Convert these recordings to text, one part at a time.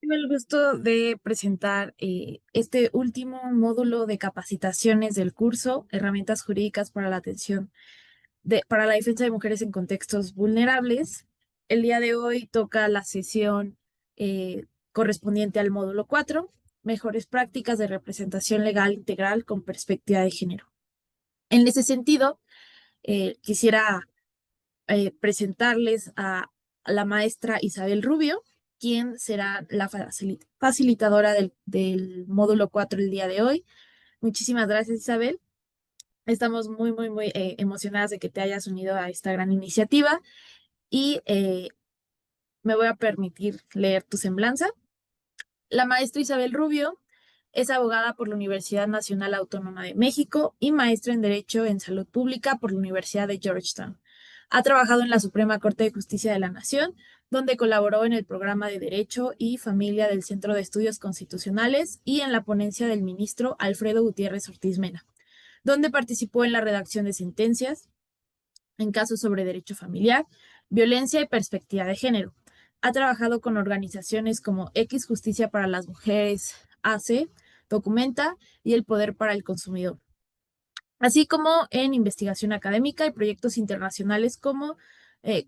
Tengo el gusto de presentar este último módulo de capacitaciones del curso Herramientas Jurídicas para la Atención para la Defensa de Mujeres en Contextos Vulnerables. El día de hoy toca la sesión correspondiente al módulo 4, Mejores prácticas de representación legal integral con perspectiva de género. En ese sentido, quisiera presentarles a la maestra Isabel Rubio, quien será la facilitadora del módulo 4 el día de hoy. Muchísimas gracias, Isabel. Estamos muy emocionadas de que te hayas unido a esta gran iniciativa y me voy a permitir leer tu semblanza. La maestra Isabel Rubio es abogada por la Universidad Nacional Autónoma de México y maestra en Derecho en Salud Pública por la Universidad de Georgetown. Ha trabajado en la Suprema Corte de Justicia de la Nación, donde colaboró en el programa de Derecho y Familia del Centro de Estudios Constitucionales y en la ponencia del ministro Alfredo Gutiérrez Ortiz Mena, donde participó en la redacción de sentencias en casos sobre derecho familiar, violencia y perspectiva de género. Ha trabajado con organizaciones como X Justicia para las Mujeres, AC, Documenta y El Poder para el Consumidor, así como en investigación académica y proyectos internacionales como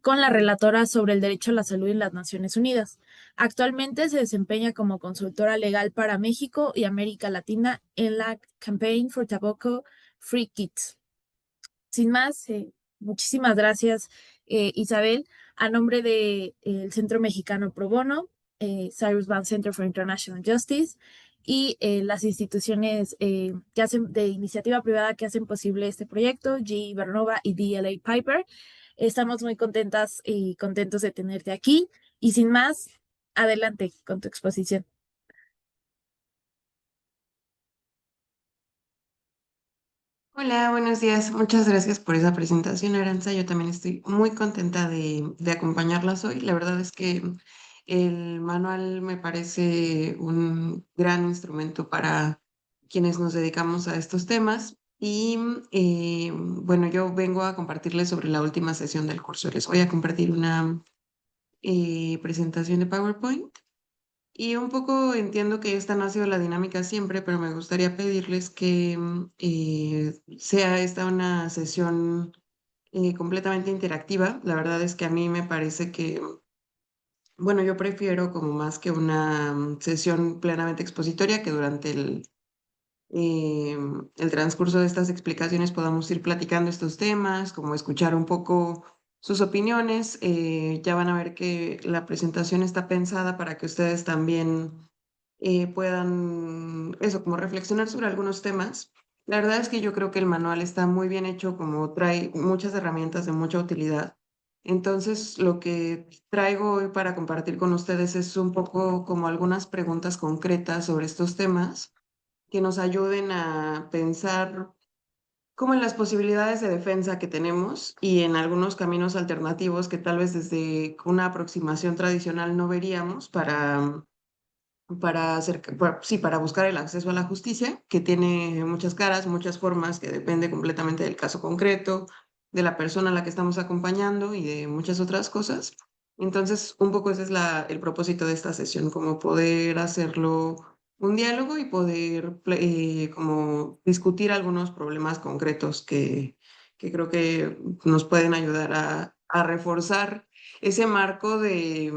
con la relatora sobre el derecho a la salud en las Naciones Unidas. Actualmente se desempeña como consultora legal para México y América Latina en la Campaign for Tobacco Free Kids. Sin más, muchísimas gracias, Isabel. A nombre del Centro Mexicano Pro Bono, Cyrus Bank Center for International Justice y las instituciones que hacen de iniciativa privada que hacen posible este proyecto, GE Vernova y DLA Piper. Estamos muy contentas y contentos de tenerte aquí. Y sin más, adelante con tu exposición. Hola, buenos días. Muchas gracias por esa presentación, Aranza. Yo también estoy muy contenta de acompañarlas hoy. La verdad es que el manual me parece un gran instrumento para quienes nos dedicamos a estos temas. Y bueno, yo vengo a compartirles sobre la última sesión del curso. Les voy a compartir una presentación de PowerPoint. Y un poco entiendo que esta no ha sido la dinámica siempre, pero me gustaría pedirles que sea esta una sesión completamente interactiva. La verdad es que a mí me parece que, bueno, yo prefiero como más que una sesión plenamente expositoria, que durante el transcurso de estas explicaciones podamos ir platicando estos temas, como escuchar un poco sus opiniones. Ya van a ver que la presentación está pensada para que ustedes también puedan, eso, como reflexionar sobre algunos temas. La verdad es que yo creo que el manual está muy bien hecho, como trae muchas herramientas de mucha utilidad. Entonces, lo que traigo hoy para compartir con ustedes es un poco como algunas preguntas concretas sobre estos temas que nos ayuden a pensar como en las posibilidades de defensa que tenemos y en algunos caminos alternativos que tal vez desde una aproximación tradicional no veríamos sí, para buscar el acceso a la justicia, que tiene muchas caras, muchas formas, que depende completamente del caso concreto, de la persona a la que estamos acompañando y de muchas otras cosas. Entonces, un poco ese es el propósito de esta sesión, como poder hacerlo un diálogo y poder como discutir algunos problemas concretos que creo que nos pueden ayudar a reforzar ese marco de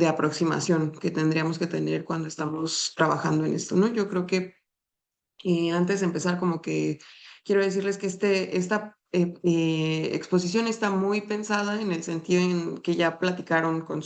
aproximación que tendríamos que tener cuando estamos trabajando en esto, ¿no? Yo creo que antes de empezar, como que quiero decirles que esta exposición está muy pensada en el sentido en que ya platicaron con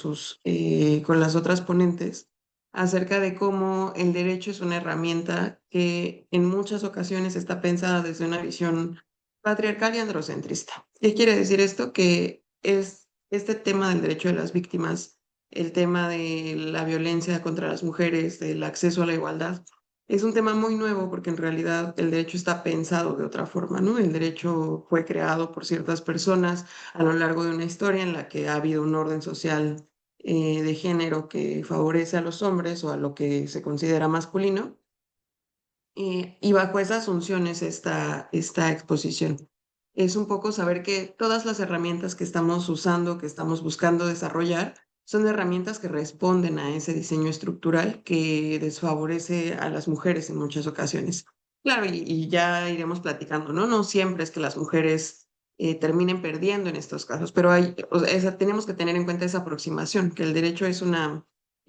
las otras ponentes acerca de cómo el derecho es una herramienta que en muchas ocasiones está pensada desde una visión patriarcal y androcentrista. ¿Qué quiere decir esto? Que es este tema del derecho de las víctimas, el tema de la violencia contra las mujeres, del acceso a la igualdad, es un tema muy nuevo porque en realidad el derecho está pensado de otra forma, ¿no? El derecho fue creado por ciertas personas a lo largo de una historia en la que ha habido un orden social de género que favorece a los hombres o a lo que se considera masculino. Y bajo esa asunción es esta exposición. Es un poco saber que todas las herramientas que estamos usando, que estamos buscando desarrollar, son herramientas que responden a ese diseño estructural que desfavorece a las mujeres en muchas ocasiones. Claro, y ya iremos platicando, ¿no? No siempre es que las mujeres terminen perdiendo en estos casos, pero o sea, tenemos que tener en cuenta esa aproximación, que el derecho es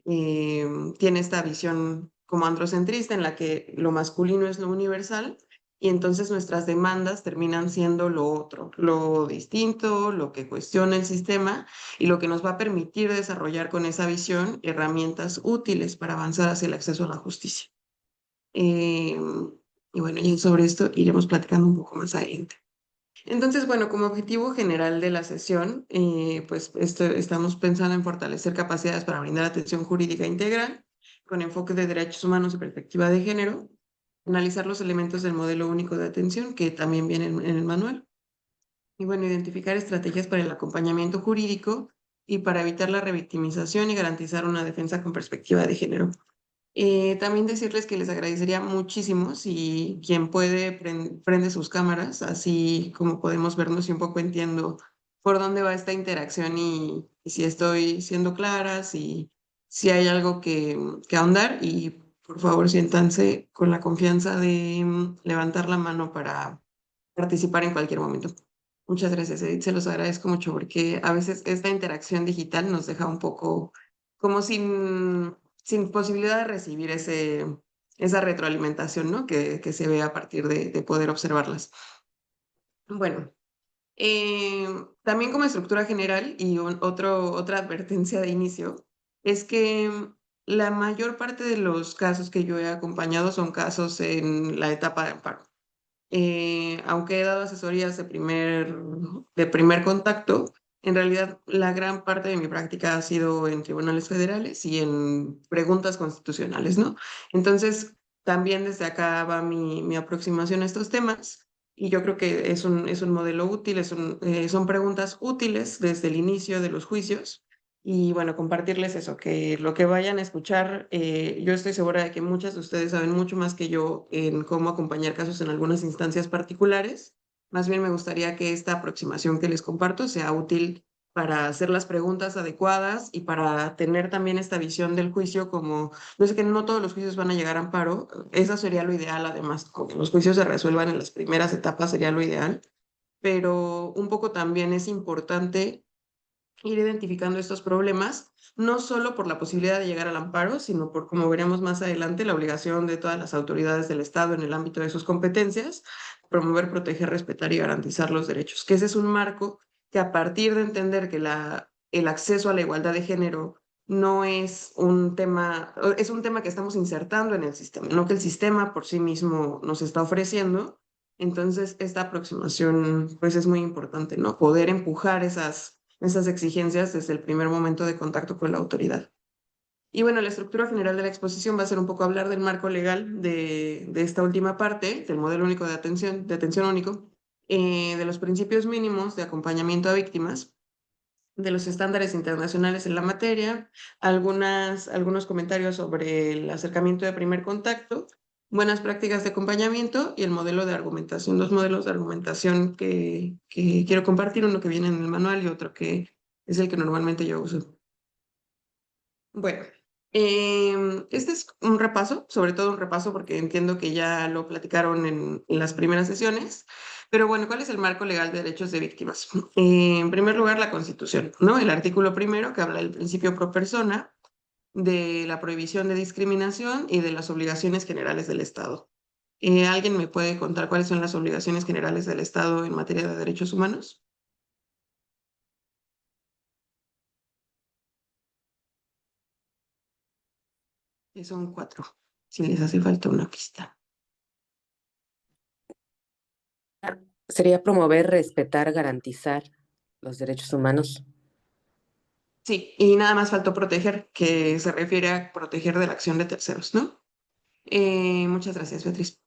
tiene esta visión como androcentrista en la que lo masculino es lo universal y entonces nuestras demandas terminan siendo lo otro, lo distinto, lo que cuestiona el sistema y lo que nos va a permitir desarrollar con esa visión herramientas útiles para avanzar hacia el acceso a la justicia. Eh, y bueno, y sobre esto iremos platicando un poco más adelante. Entonces, bueno, como objetivo general de la sesión, pues estamos pensando en fortalecer capacidades para brindar atención jurídica integral con enfoque de derechos humanos y perspectiva de género, analizar los elementos del modelo único de atención que también viene en el manual, y bueno, identificar estrategias para el acompañamiento jurídico y para evitar la revictimización y garantizar una defensa con perspectiva de género. También decirles que les agradecería muchísimo si quien puede prende sus cámaras, así como podemos vernos y un poco entiendo por dónde va esta interacción y si estoy siendo clara, si hay algo que ahondar y por favor siéntanse con la confianza de levantar la mano para participar en cualquier momento. Muchas gracias, Edith. Se los agradezco mucho porque a veces esta interacción digital nos deja un poco como sin posibilidad de recibir esa retroalimentación, ¿no? Que se ve a partir de poder observarlas. Bueno, eh, también como estructura general y otra advertencia de inicio es que la mayor parte de los casos que yo he acompañado son casos en la etapa de amparo. Aunque he dado asesorías de primer contacto, en realidad la gran parte de mi práctica ha sido en tribunales federales y en preguntas constitucionales, ¿no? Entonces, también desde acá va mi aproximación a estos temas y yo creo que es un modelo útil, son preguntas útiles desde el inicio de los juicios. Y bueno, compartirles eso, que lo que vayan a escuchar, yo estoy segura de que muchas de ustedes saben mucho más que yo en cómo acompañar casos en algunas instancias particulares. Más bien me gustaría que esta aproximación que les comparto sea útil para hacer las preguntas adecuadas y para tener también esta visión del juicio como, yo sé que no todos los juicios van a llegar a amparo, eso sería lo ideal además, que los juicios se resuelvan en las primeras etapas sería lo ideal, pero un poco también es importante ir identificando estos problemas, no solo por la posibilidad de llegar al amparo, sino por, como veremos más adelante, la obligación de todas las autoridades del Estado en el ámbito de sus competencias, promover, proteger, respetar y garantizar los derechos, que ese es un marco que a partir de entender que el acceso a la igualdad de género no es es un tema que estamos insertando en el sistema, no que el sistema por sí mismo nos está ofreciendo. Entonces, esta aproximación, pues es muy importante, ¿no? Poder empujar esas exigencias desde el primer momento de contacto con la autoridad. Y bueno, la estructura general de la exposición va a ser un poco hablar del marco legal de esta última parte, del modelo único de atención único, de los principios mínimos de acompañamiento a víctimas, de los estándares internacionales en la materia, algunos comentarios sobre el acercamiento de primer contacto, buenas prácticas de acompañamiento y el modelo de argumentación, dos modelos de argumentación que quiero compartir, uno que viene en el manual y otro que es el que normalmente yo uso. Bueno, este es un repaso, sobre todo un repaso porque entiendo que ya lo platicaron en las primeras sesiones, pero bueno, ¿cuál es el marco legal de derechos de víctimas? En primer lugar, la Constitución, ¿no? El artículo primero que habla del principio pro persona, de la prohibición de discriminación y de las obligaciones generales del Estado. ¿Alguien me puede contar cuáles son las obligaciones generales del Estado en materia de derechos humanos? Son cuatro, si les hace falta una pista. Sería promover, respetar, garantizar los derechos humanos. Sí, y nada más faltó proteger, que se refiere a proteger de la acción de terceros, ¿no? Muchas gracias, Beatriz.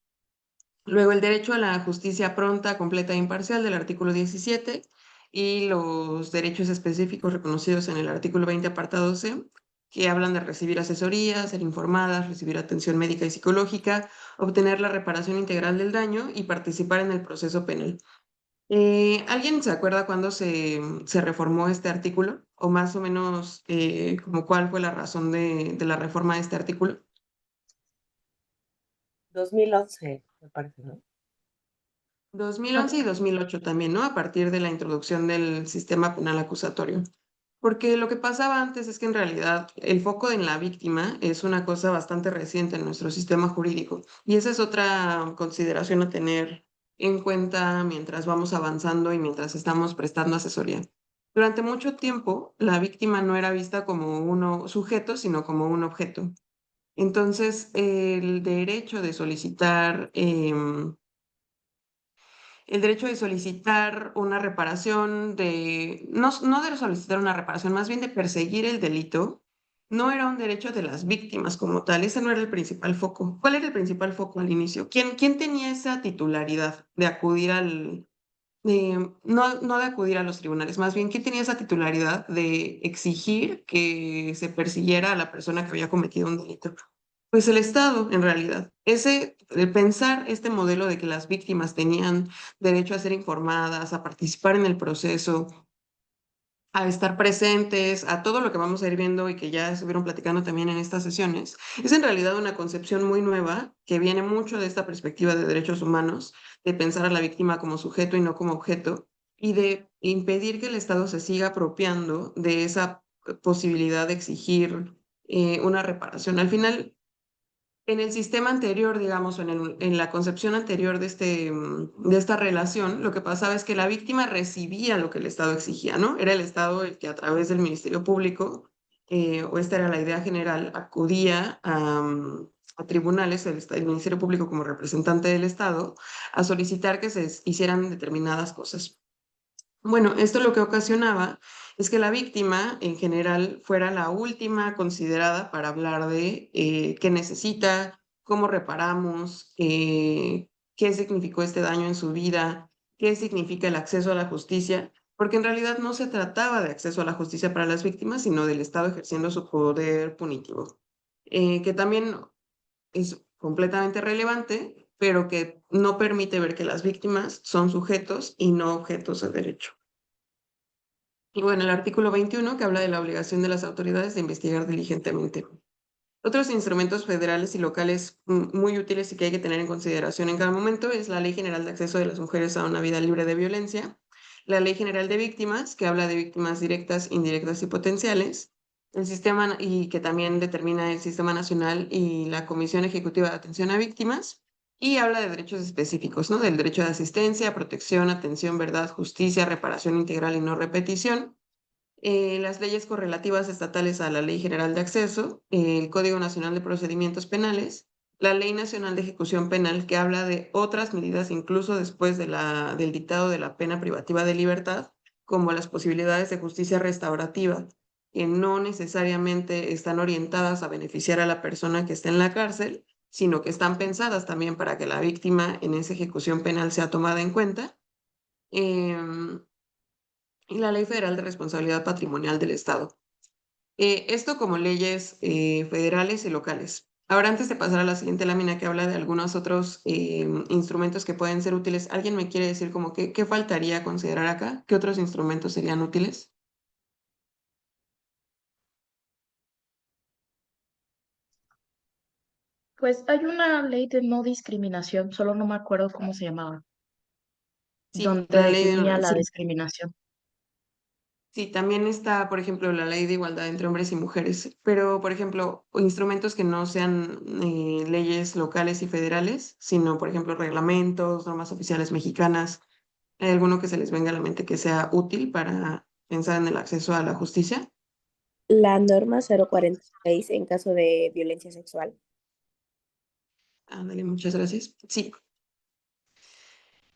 Luego, el derecho a la justicia pronta, completa e imparcial del artículo 17 y los derechos específicos reconocidos en el artículo 20, apartado C, que hablan de recibir asesoría, ser informadas, recibir atención médica y psicológica, obtener la reparación integral del daño y participar en el proceso penal. ¿Alguien se acuerda cuándo se reformó este artículo? o más o menos como cuál fue la razón de la reforma de este artículo? 2011, me parece, ¿no? 2011 y 2008 también, ¿no? A partir de la introducción del sistema penal acusatorio. Porque lo que pasaba antes es que en realidad el foco en la víctima es una cosa bastante reciente en nuestro sistema jurídico. Y esa es otra consideración a tener en cuenta mientras vamos avanzando y mientras estamos prestando asesoría. Durante mucho tiempo, la víctima no era vista como un sujeto, sino como un objeto. Entonces, el derecho de solicitar el derecho de solicitar una reparación no de solicitar una reparación, más bien de perseguir el delito, no era un derecho de las víctimas como tal, ese no era el principal foco. ¿Cuál era el principal foco al inicio? ¿Quién tenía esa titularidad de acudir no de acudir a los tribunales, más bien, ¿quién tenía esa titularidad de exigir que se persiguiera a la persona que había cometido un delito? Pues el Estado, en realidad. El pensar este modelo de que las víctimas tenían derecho a ser informadas, a participar en el proceso, a estar presentes, a todo lo que vamos a ir viendo y que ya estuvieron platicando también en estas sesiones, es en realidad una concepción muy nueva que viene mucho de esta perspectiva de derechos humanos, de pensar a la víctima como sujeto y no como objeto, y de impedir que el Estado se siga apropiando de esa posibilidad de exigir una reparación. Al final, en el sistema anterior, digamos, o en la concepción anterior de esta relación, lo que pasaba es que la víctima recibía lo que el Estado exigía, ¿no? Era el Estado el que a través del Ministerio Público, o esta era la idea general, acudía a tribunales, el Ministerio Público como representante del Estado, a solicitar que se hicieran determinadas cosas. Bueno, esto lo que ocasionaba es que la víctima en general fuera la última considerada para hablar de qué necesita, cómo reparamos, qué significó este daño en su vida, qué significa el acceso a la justicia, porque en realidad no se trataba de acceso a la justicia para las víctimas, sino del Estado ejerciendo su poder punitivo, que también es completamente relevante, pero que no permite ver que las víctimas son sujetos y no objetos de derecho. Y bueno, el artículo 21 que habla de la obligación de las autoridades de investigar diligentemente. Otros instrumentos federales y locales muy útiles y que hay que tener en consideración en cada momento es la Ley General de Acceso de las Mujeres a una Vida Libre de Violencia, la Ley General de Víctimas, que habla de víctimas directas, indirectas y potenciales, el sistema y que también determina el Sistema Nacional y la Comisión Ejecutiva de Atención a Víctimas, y habla de derechos específicos, ¿no? Del derecho de asistencia, protección, atención, verdad, justicia, reparación integral y no repetición, las leyes correlativas estatales a la Ley General de Acceso, el Código Nacional de Procedimientos Penales, la Ley Nacional de Ejecución Penal, que habla de otras medidas incluso después del dictado de la pena privativa de libertad, como las posibilidades de justicia restaurativa, que no necesariamente están orientadas a beneficiar a la persona que está en la cárcel, sino que están pensadas también para que la víctima en esa ejecución penal sea tomada en cuenta. Y la Ley Federal de Responsabilidad Patrimonial del Estado. Esto como leyes federales y locales. Ahora, antes de pasar a la siguiente lámina que habla de algunos otros instrumentos que pueden ser útiles, ¿alguien me quiere decir como qué faltaría considerar acá? ¿Qué otros instrumentos serían útiles? Pues hay una ley de no discriminación, solo no me acuerdo cómo se llamaba, Sí, donde definía la sí, discriminación. sí, también está, por ejemplo, la ley de igualdad entre hombres y mujeres, pero, por ejemplo, instrumentos que no sean leyes locales y federales, sino, por ejemplo, reglamentos, normas oficiales mexicanas. ¿Hay alguno que se les venga a la mente que sea útil para pensar en el acceso a la justicia? La norma 046 en caso de violencia sexual. Ándale, muchas gracias. Sí.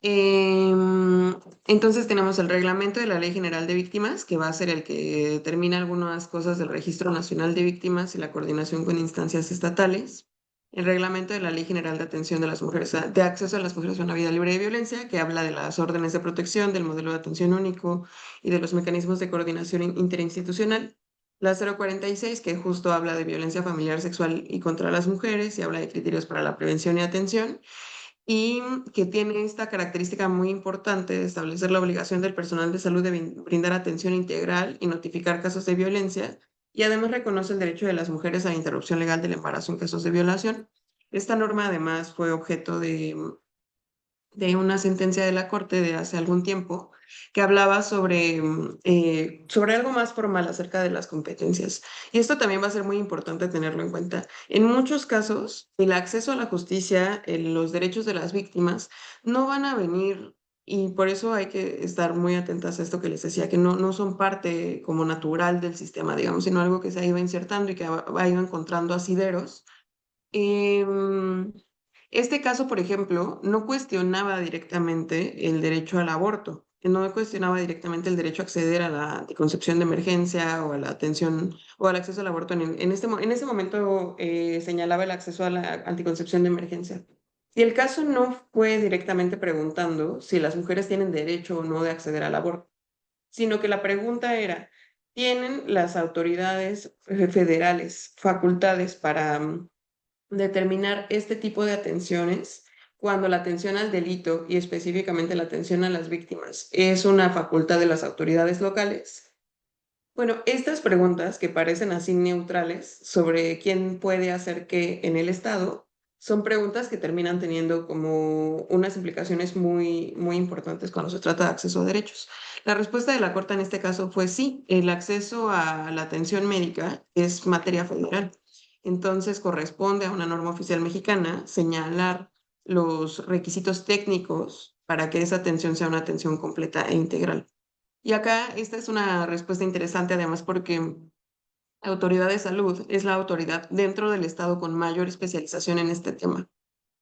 Em, entonces tenemos el reglamento de la Ley General de Víctimas, que va a ser el que determina algunas cosas del Registro Nacional de Víctimas y la coordinación con instancias estatales. El reglamento de la Ley General de Atención de las Mujeres, de acceso a las mujeres a una vida libre de violencia, que habla de las órdenes de protección, del modelo de atención único y de los mecanismos de coordinación interinstitucional. La 046, que justo habla de violencia familiar, sexual y contra las mujeres y habla de criterios para la prevención y atención. y que tiene esta característica muy importante de establecer la obligación del personal de salud de brindar atención integral y notificar casos de violencia, y además reconoce el derecho de las mujeres a la interrupción legal del embarazo en casos de violación. Esta norma además fue objeto de una sentencia de la Corte de hace algún tiempo que hablaba sobre algo más formal acerca de las competencias. Y esto también va a ser muy importante tenerlo en cuenta. En muchos casos, el acceso a la justicia, los derechos de las víctimas, no van a venir, y por eso hay que estar muy atentas a esto que les decía, que no son parte como natural del sistema, digamos, sino algo que se ha ido insertando y que ha ido encontrando asideros. Em, este caso, por ejemplo, no cuestionaba directamente el derecho al aborto, no cuestionaba directamente el derecho a acceder a la anticoncepción de emergencia o a la atención o al acceso al aborto. En ese momento señalaba el acceso a la anticoncepción de emergencia. Y el caso no fue directamente preguntando si las mujeres tienen derecho o no de acceder al aborto, sino que la pregunta era, ¿tienen las autoridades federales facultades para determinar este tipo de atenciones cuando la atención al delito y específicamente la atención a las víctimas es una facultad de las autoridades locales? Bueno, estas preguntas que parecen así neutrales sobre quién puede hacer qué en el Estado son preguntas que terminan teniendo como unas implicaciones muy, muy importantes cuando se trata de acceso a derechos. La respuesta de la Corte en este caso fue sí, el acceso a la atención médica es materia federal. Entonces corresponde a una norma oficial mexicana señalar los requisitos técnicos para que esa atención sea una atención completa e integral. Y acá esta es una respuesta interesante además porque la autoridad de salud es la autoridad dentro del Estado con mayor especialización en este tema.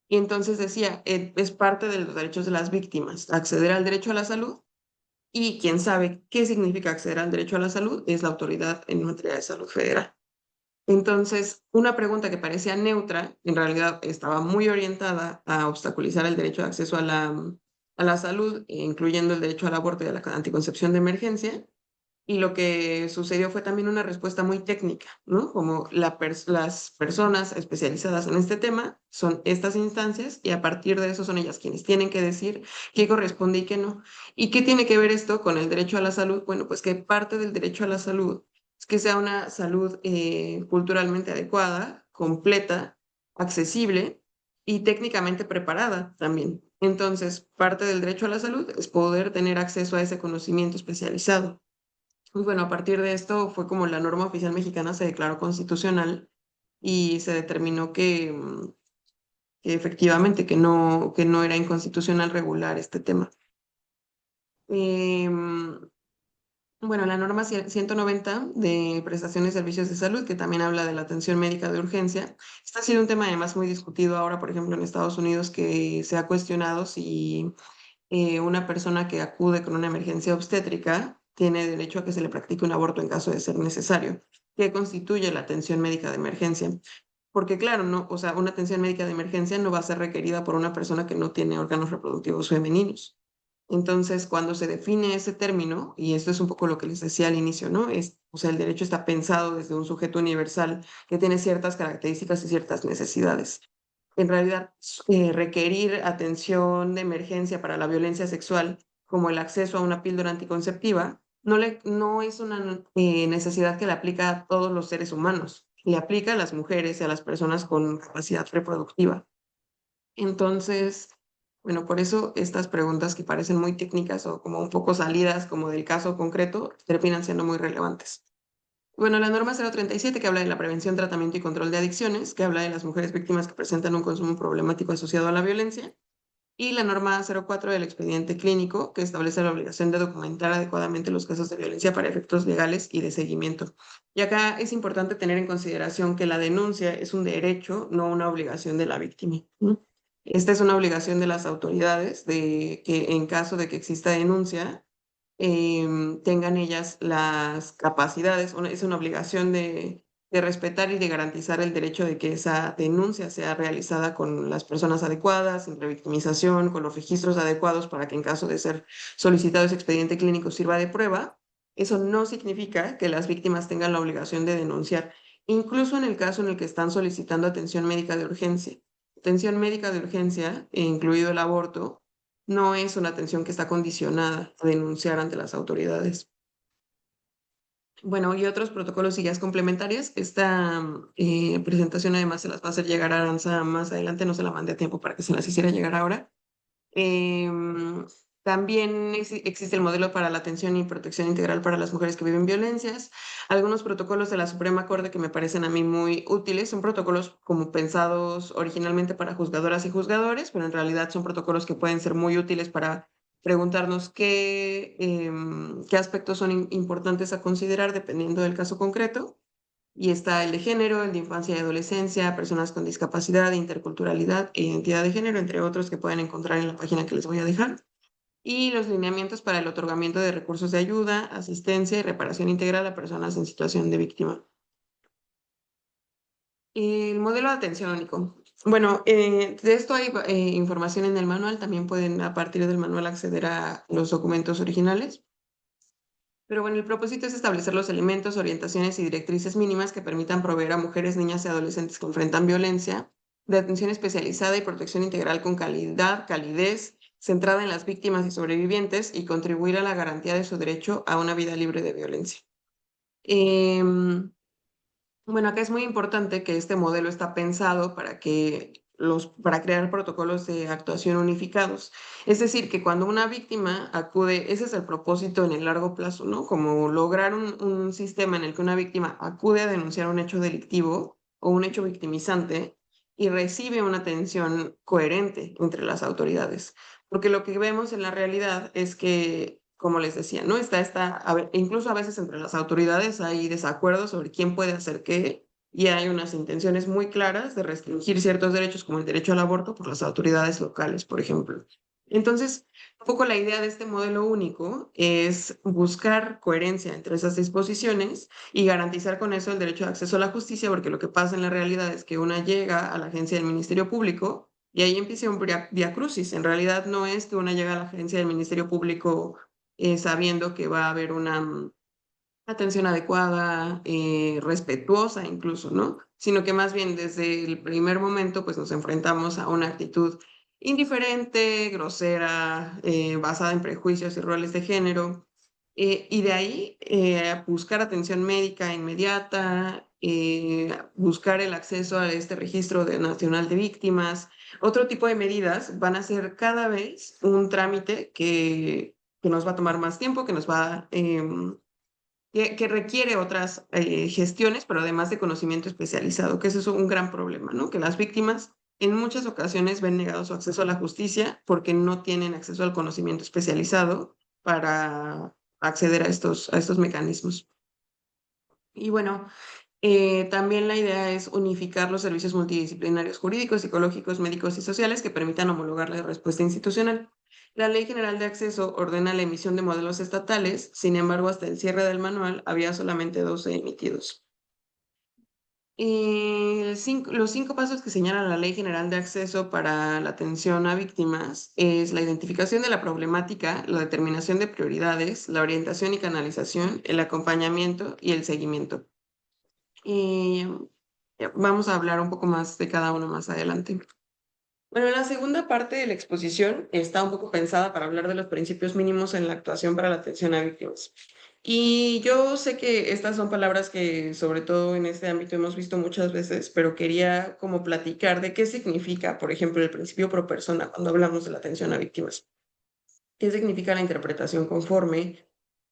Y entonces decía, es parte de los derechos de las víctimas, acceder al derecho a la salud, y quien sabe qué significa acceder al derecho a la salud es la autoridad en materia de salud federal. Entonces, una pregunta que parecía neutra, en realidad estaba muy orientada a obstaculizar el derecho de acceso a la salud, incluyendo el derecho al aborto y a la anticoncepción de emergencia. Y lo que sucedió fue también una respuesta muy técnica, ¿no? Como las personas especializadas en este tema son estas instancias y a partir de eso son ellas quienes tienen que decir qué corresponde y qué no. ¿Y qué tiene que ver esto con el derecho a la salud? Bueno, pues que parte del derecho a la salud es que sea una salud culturalmente adecuada, completa, accesible y técnicamente preparada también. Entonces, parte del derecho a la salud es poder tener acceso a ese conocimiento especializado. Y bueno, a partir de esto fue como la norma oficial mexicana se declaró constitucional y se determinó que efectivamente que no era inconstitucional regular este tema. Em, bueno, la norma 190 de prestaciones de servicios de salud, que también habla de la atención médica de urgencia. Este ha sido un tema además muy discutido ahora, por ejemplo, en Estados Unidos, que se ha cuestionado si una persona que acude con una emergencia obstétrica tiene derecho a que se le practique un aborto en caso de ser necesario, que constituye la atención médica de emergencia. Porque claro, no, o sea, una atención médica de emergencia no va a ser requerida por una persona que no tiene órganos reproductivos femeninos. Entonces, cuando se define ese término, y esto es un poco lo que les decía al inicio, ¿no? O sea, el derecho está pensado desde un sujeto universal que tiene ciertas características y ciertas necesidades. En realidad, requerir atención de emergencia para la violencia sexual, como el acceso a una píldora anticonceptiva, no es una necesidad que le aplica a todos los seres humanos, le aplica a las mujeres y a las personas con capacidad reproductiva. Entonces, bueno, por eso estas preguntas que parecen muy técnicas o como un poco salidas como del caso concreto, terminan siendo muy relevantes. Bueno, la norma 037 que habla de la prevención, tratamiento y control de adicciones, que habla de las mujeres víctimas que presentan un consumo problemático asociado a la violencia, y la norma 04 del expediente clínico, que establece la obligación de documentar adecuadamente los casos de violencia para efectos legales y de seguimiento. Y acá es importante tener en consideración que la denuncia es un derecho, no una obligación de la víctima, ¿no? Esta es una obligación de las autoridades de que en caso de que exista denuncia, tengan ellas las capacidades, es una obligación de respetar y de garantizar el derecho de que esa denuncia sea realizada con las personas adecuadas, sin revictimización, con los registros adecuados para que en caso de ser solicitado ese expediente clínico sirva de prueba. Eso no significa que las víctimas tengan la obligación de denunciar, incluso en el caso en el que están solicitando atención médica de urgencia. atención médica de urgencia, incluido el aborto, no es una atención que está condicionada a denunciar ante las autoridades. Bueno, y otros protocolos y guías complementarias. Esta presentación además se las va a hacer llegar a Aranza más adelante, no se la mandé a tiempo para que se las hiciera llegar ahora. También existe el modelo para la atención y protección integral para las mujeres que viven violencias. Algunos protocolos de la Suprema Corte que me parecen a mí muy útiles son protocolos como pensados originalmente para juzgadoras y juzgadores, pero en realidad son protocolos que pueden ser muy útiles para preguntarnos qué aspectos son importantes a considerar dependiendo del caso concreto. Y está el de género, el de infancia y adolescencia, personas con discapacidad, interculturalidad e identidad de género, entre otros que pueden encontrar en la página que les voy a dejar. Y los lineamientos para el otorgamiento de recursos de ayuda, asistencia y reparación integral a personas en situación de víctima. El modelo de atención único. Bueno, de esto hay información en el manual. También pueden a partir del manual acceder a los documentos originales. Pero bueno, el propósito es establecer los elementos, orientaciones y directrices mínimas que permitan proveer a mujeres, niñas y adolescentes que enfrentan violencia de atención especializada y protección integral con calidad, calidez, centrada en las víctimas y sobrevivientes y contribuir a la garantía de su derecho a una vida libre de violencia. Bueno, acá es muy importante que este modelo está pensado para crear protocolos de actuación unificados. Es decir, que cuando una víctima acude, ese es el propósito en el largo plazo, ¿no? Como lograr un sistema en el que una víctima acude a denunciar un hecho delictivo o un hecho victimizante y recibe una atención coherente entre las autoridades. Porque lo que vemos en la realidad es que, como les decía, ¿no? Incluso a veces entre las autoridades hay desacuerdos sobre quién puede hacer qué, y hay unas intenciones muy claras de restringir ciertos derechos, como el derecho al aborto, por las autoridades locales, por ejemplo. Entonces, un poco la idea de este modelo único es buscar coherencia entre esas disposiciones y garantizar con eso el derecho de acceso a la justicia, porque lo que pasa en la realidad es que una llega a la agencia del Ministerio Público y ahí empieza un viacrucis. En realidad no es que una llega a la agencia del Ministerio Público sabiendo que va a haber una atención adecuada, respetuosa incluso, ¿no? Sino que más bien desde el primer momento pues nos enfrentamos a una actitud indiferente, grosera, basada en prejuicios y roles de género, y de ahí buscar atención médica inmediata, buscar el acceso a este registro nacional de víctimas. Otro tipo de medidas van a ser cada vez un trámite que nos va a tomar más tiempo, que nos va que requiere otras gestiones, pero además de conocimiento especializado, que eso es un gran problema, ¿no? Que las víctimas en muchas ocasiones ven negado su acceso a la justicia porque no tienen acceso al conocimiento especializado para acceder a estos mecanismos. Y bueno, también la idea es unificar los servicios multidisciplinarios jurídicos, psicológicos, médicos y sociales que permitan homologar la respuesta institucional. La Ley General de Acceso ordena la emisión de modelos estatales, sin embargo, hasta el cierre del manual había solamente 12 emitidos. Los 5 pasos que señala la Ley General de Acceso para la atención a víctimas es la identificación de la problemática, la determinación de prioridades, la orientación y canalización, el acompañamiento y el seguimiento. Vamos a hablar un poco más de cada uno más adelante. Bueno, la segunda parte de la exposición está un poco pensada para hablar de los principios mínimos en la actuación para la atención a víctimas. Y yo sé que estas son palabras que sobre todo en este ámbito hemos visto muchas veces, pero quería como platicar de qué significa, por ejemplo, el principio pro persona cuando hablamos de la atención a víctimas. ¿Qué significa la interpretación conforme?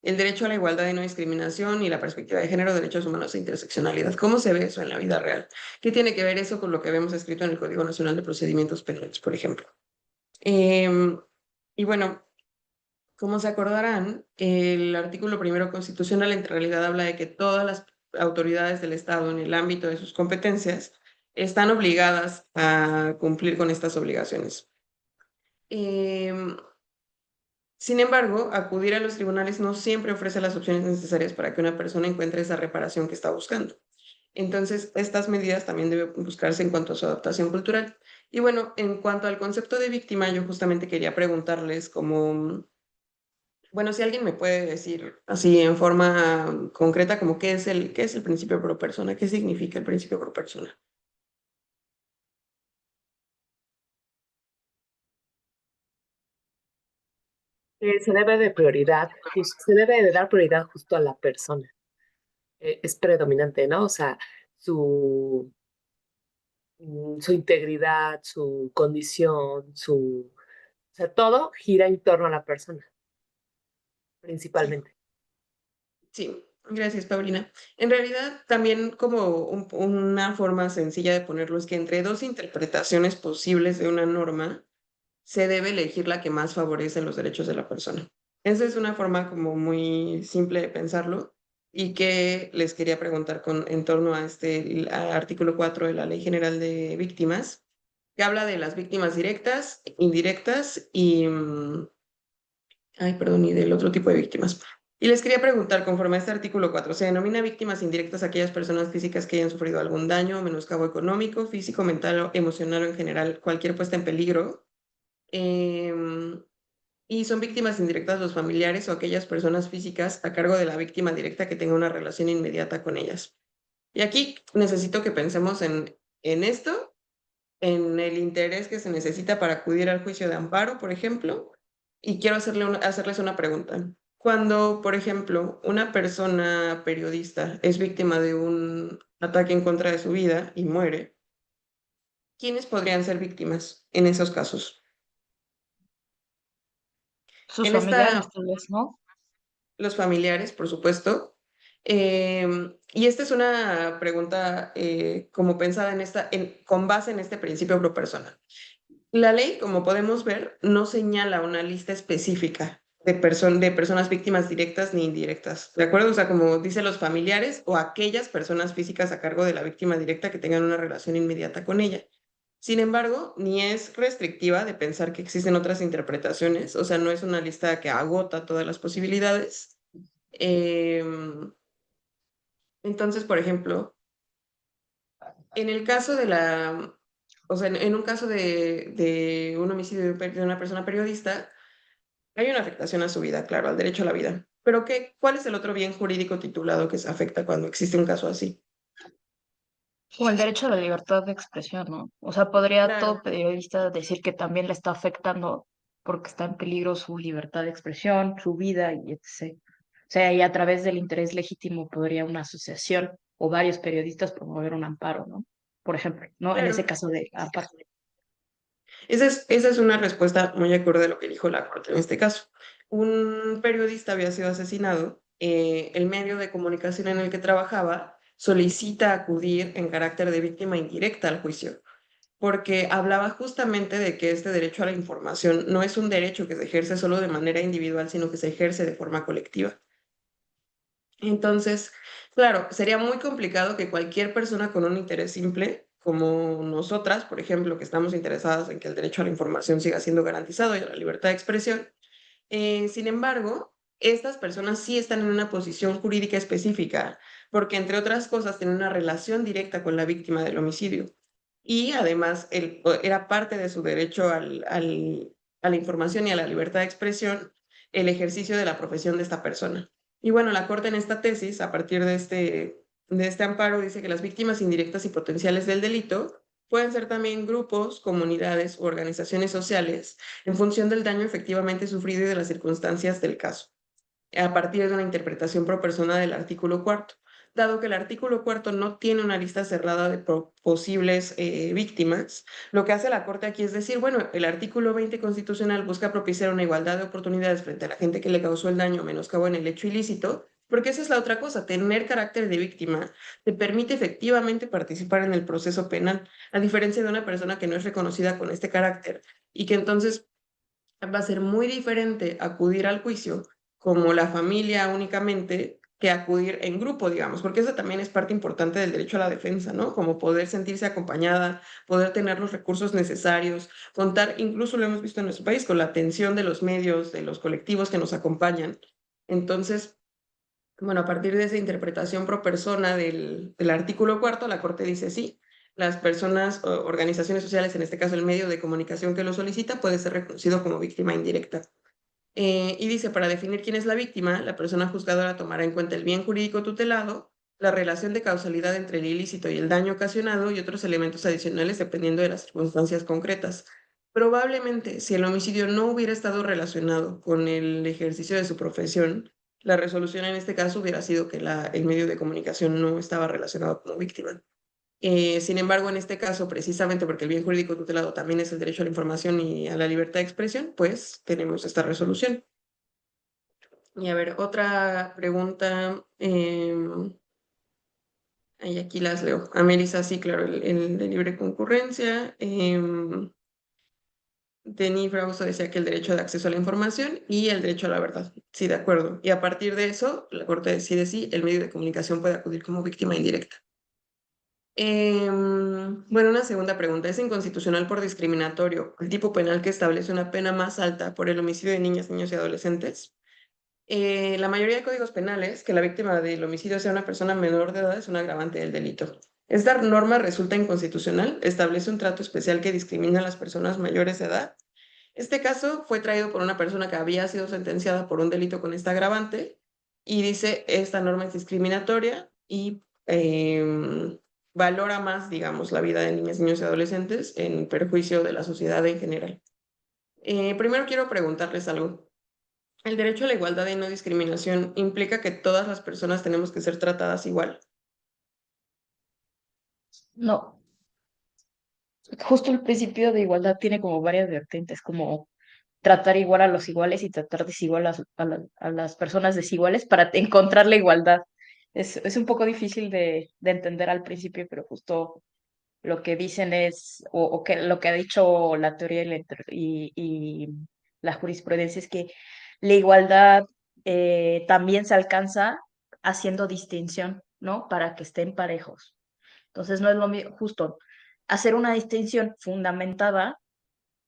El derecho a la igualdad y no discriminación y la perspectiva de género, derechos humanos e interseccionalidad. ¿Cómo se ve eso en la vida real? ¿Qué tiene que ver eso con lo que vemos escrito en el Código Nacional de Procedimientos Penales, por ejemplo? Y bueno, como se acordarán, el artículo primero constitucional en realidad habla de que todas las autoridades del Estado en el ámbito de sus competencias están obligadas a cumplir con estas obligaciones. Sin embargo, acudir a los tribunales no siempre ofrece las opciones necesarias para que una persona encuentre esa reparación que está buscando. Entonces, estas medidas también deben buscarse en cuanto a su adaptación cultural. Y bueno, en cuanto al concepto de víctima, yo justamente quería preguntarles como, bueno, si alguien me puede decir así en forma concreta como qué es el principio pro persona, qué significa el principio pro persona. Se debe de prioridad, se debe de dar prioridad justo a la persona. Es predominante, ¿no? O sea, su, su integridad, su condición, o sea, todo gira en torno a la persona, Sí. principalmente. Sí, gracias, Paulina. En realidad, también como una forma sencilla de ponerlo es que entre dos interpretaciones posibles de una norma, se debe elegir la que más favorece los derechos de la persona. Esa es una forma como muy simple de pensarlo y que les quería preguntar en torno a este artículo 4 de la Ley General de Víctimas, que habla de las víctimas directas, indirectas y ay, perdón, y del otro tipo de víctimas. Y les quería preguntar, conforme a este artículo 4, ¿se denomina víctimas indirectas a aquellas personas físicas que hayan sufrido algún daño, menoscabo económico, físico, mental, o emocional o en general cualquier puesta en peligro? Em, y son víctimas indirectas los familiares o aquellas personas físicas a cargo de la víctima directa que tenga una relación inmediata con ellas. Y aquí necesito que pensemos en esto, en el interés que se necesita para acudir al juicio de amparo, por ejemplo, y quiero hacerles una pregunta. Cuando, por ejemplo, una persona periodista es víctima de un ataque en contra de su vida y muere, ¿quiénes podrían ser víctimas en esos casos? Sus En esta, familiares, tal vez, ¿no? los familiares, por supuesto. Y esta es una pregunta como pensada con base en este principio pro persona. La ley, como podemos ver, no señala una lista específica de personas víctimas directas ni indirectas, ¿de acuerdo? O sea, como dice los familiares o aquellas personas físicas a cargo de la víctima directa que tengan una relación inmediata con ella. Sin embargo, ni es restrictiva de pensar que existen otras interpretaciones, o sea, no es una lista que agota todas las posibilidades. Em, entonces, por ejemplo, en el caso o sea, en un caso de un homicidio de una persona periodista, hay una afectación a su vida, claro, al derecho a la vida. Pero ¿cuál es el otro bien jurídico titulado que se afecta cuando existe un caso así? O el derecho a la libertad de expresión, ¿no? O sea, podría Claro, todo periodista decir que también le está afectando porque está en peligro su libertad de expresión, su vida y etc. O sea, y a través del interés legítimo podría una asociación o varios periodistas promover un amparo, ¿no? Por ejemplo, ¿no? En ese claro. caso de amparo. Esa es una respuesta muy acorde a lo que dijo la Corte en este caso. Un periodista había sido asesinado, el medio de comunicación en el que trabajaba solicita acudir en carácter de víctima indirecta al juicio, porque hablaba justamente de que este derecho a la información no es un derecho que se ejerce solo de manera individual, sino que se ejerce de forma colectiva. Entonces, claro, sería muy complicado que cualquier persona con un interés simple, como nosotras, por ejemplo, que estamos interesadas en que el derecho a la información siga siendo garantizado y a la libertad de expresión, sin embargo, estas personas sí están en una posición jurídica específica, porque entre otras cosas tienen una relación directa con la víctima del homicidio. Y además era parte de su derecho a la información y a la libertad de expresión el ejercicio de la profesión de esta persona. Y bueno, la Corte en esta tesis, a partir de este amparo, dice que las víctimas indirectas y potenciales del delito pueden ser también grupos, comunidades u organizaciones sociales en función del daño efectivamente sufrido y de las circunstancias del caso, a partir de una interpretación pro persona del artículo cuarto. Dado que el artículo cuarto no tiene una lista cerrada de posibles víctimas, lo que hace la Corte aquí es decir, bueno, el artículo 20 constitucional busca propiciar una igualdad de oportunidades frente a la gente que le causó el daño o menoscabo en el hecho ilícito, porque esa es la otra cosa, tener carácter de víctima te permite efectivamente participar en el proceso penal, a diferencia de una persona que no es reconocida con este carácter y que entonces va a ser muy diferente acudir al juicio como la familia únicamente que acudir en grupo, digamos, porque eso también es parte importante del derecho a la defensa, ¿no? Como poder sentirse acompañada, poder tener los recursos necesarios, contar, incluso lo hemos visto en nuestro país, con la atención de los medios, de los colectivos que nos acompañan. Entonces, bueno, a partir de esa interpretación pro persona del artículo cuarto, la Corte dice sí, las personas o organizaciones sociales, en este caso el medio de comunicación que lo solicita, puede ser reconocido como víctima indirecta. Y dice, para definir quién es la víctima, la persona juzgadora tomará en cuenta el bien jurídico tutelado, la relación de causalidad entre el ilícito y el daño ocasionado y otros elementos adicionales dependiendo de las circunstancias concretas. Probablemente, si el homicidio no hubiera estado relacionado con el ejercicio de su profesión, la resolución en este caso hubiera sido que el medio de comunicación no estaba relacionado como víctima. Sin embargo, en este caso, precisamente porque el bien jurídico tutelado también es el derecho a la información y a la libertad de expresión, pues tenemos esta resolución. Y a ver, otra pregunta. Ahí aquí las leo. A Melissa, sí, claro, el de libre concurrencia. Denis Frausto decía que el derecho de acceso a la información y el derecho a la verdad. Sí, de acuerdo. Y a partir de eso, la Corte decide si el medio de comunicación puede acudir como víctima indirecta. Bueno, una segunda pregunta. ¿Es inconstitucional por discriminatorio el tipo penal que establece una pena más alta por el homicidio de niñas, niños y adolescentes? La mayoría de códigos penales, que la víctima del homicidio sea una persona menor de edad es un agravante del delito. Esta norma resulta inconstitucional, establece un trato especial que discrimina a las personas mayores de edad. Este caso fue traído por una persona que había sido sentenciada por un delito con esta agravante y dice, esta norma es discriminatoria y valora más, digamos, la vida de niñas, niños y adolescentes en perjuicio de la sociedad en general. Primero quiero preguntarles algo. ¿El derecho a la igualdad y no discriminación implica que todas las personas tenemos que ser tratadas igual? No, justo el principio de igualdad tiene como varias vertientes, como tratar igual a los iguales y tratar desigual a las personas desiguales para encontrar la igualdad. Es un poco difícil de entender al principio, pero justo lo que dicen es, o que lo que ha dicho la teoría y la jurisprudencia es que la igualdad también se alcanza haciendo distinción, ¿no? Para que estén parejos. Entonces no es lo mismo, justo hacer una distinción fundamentada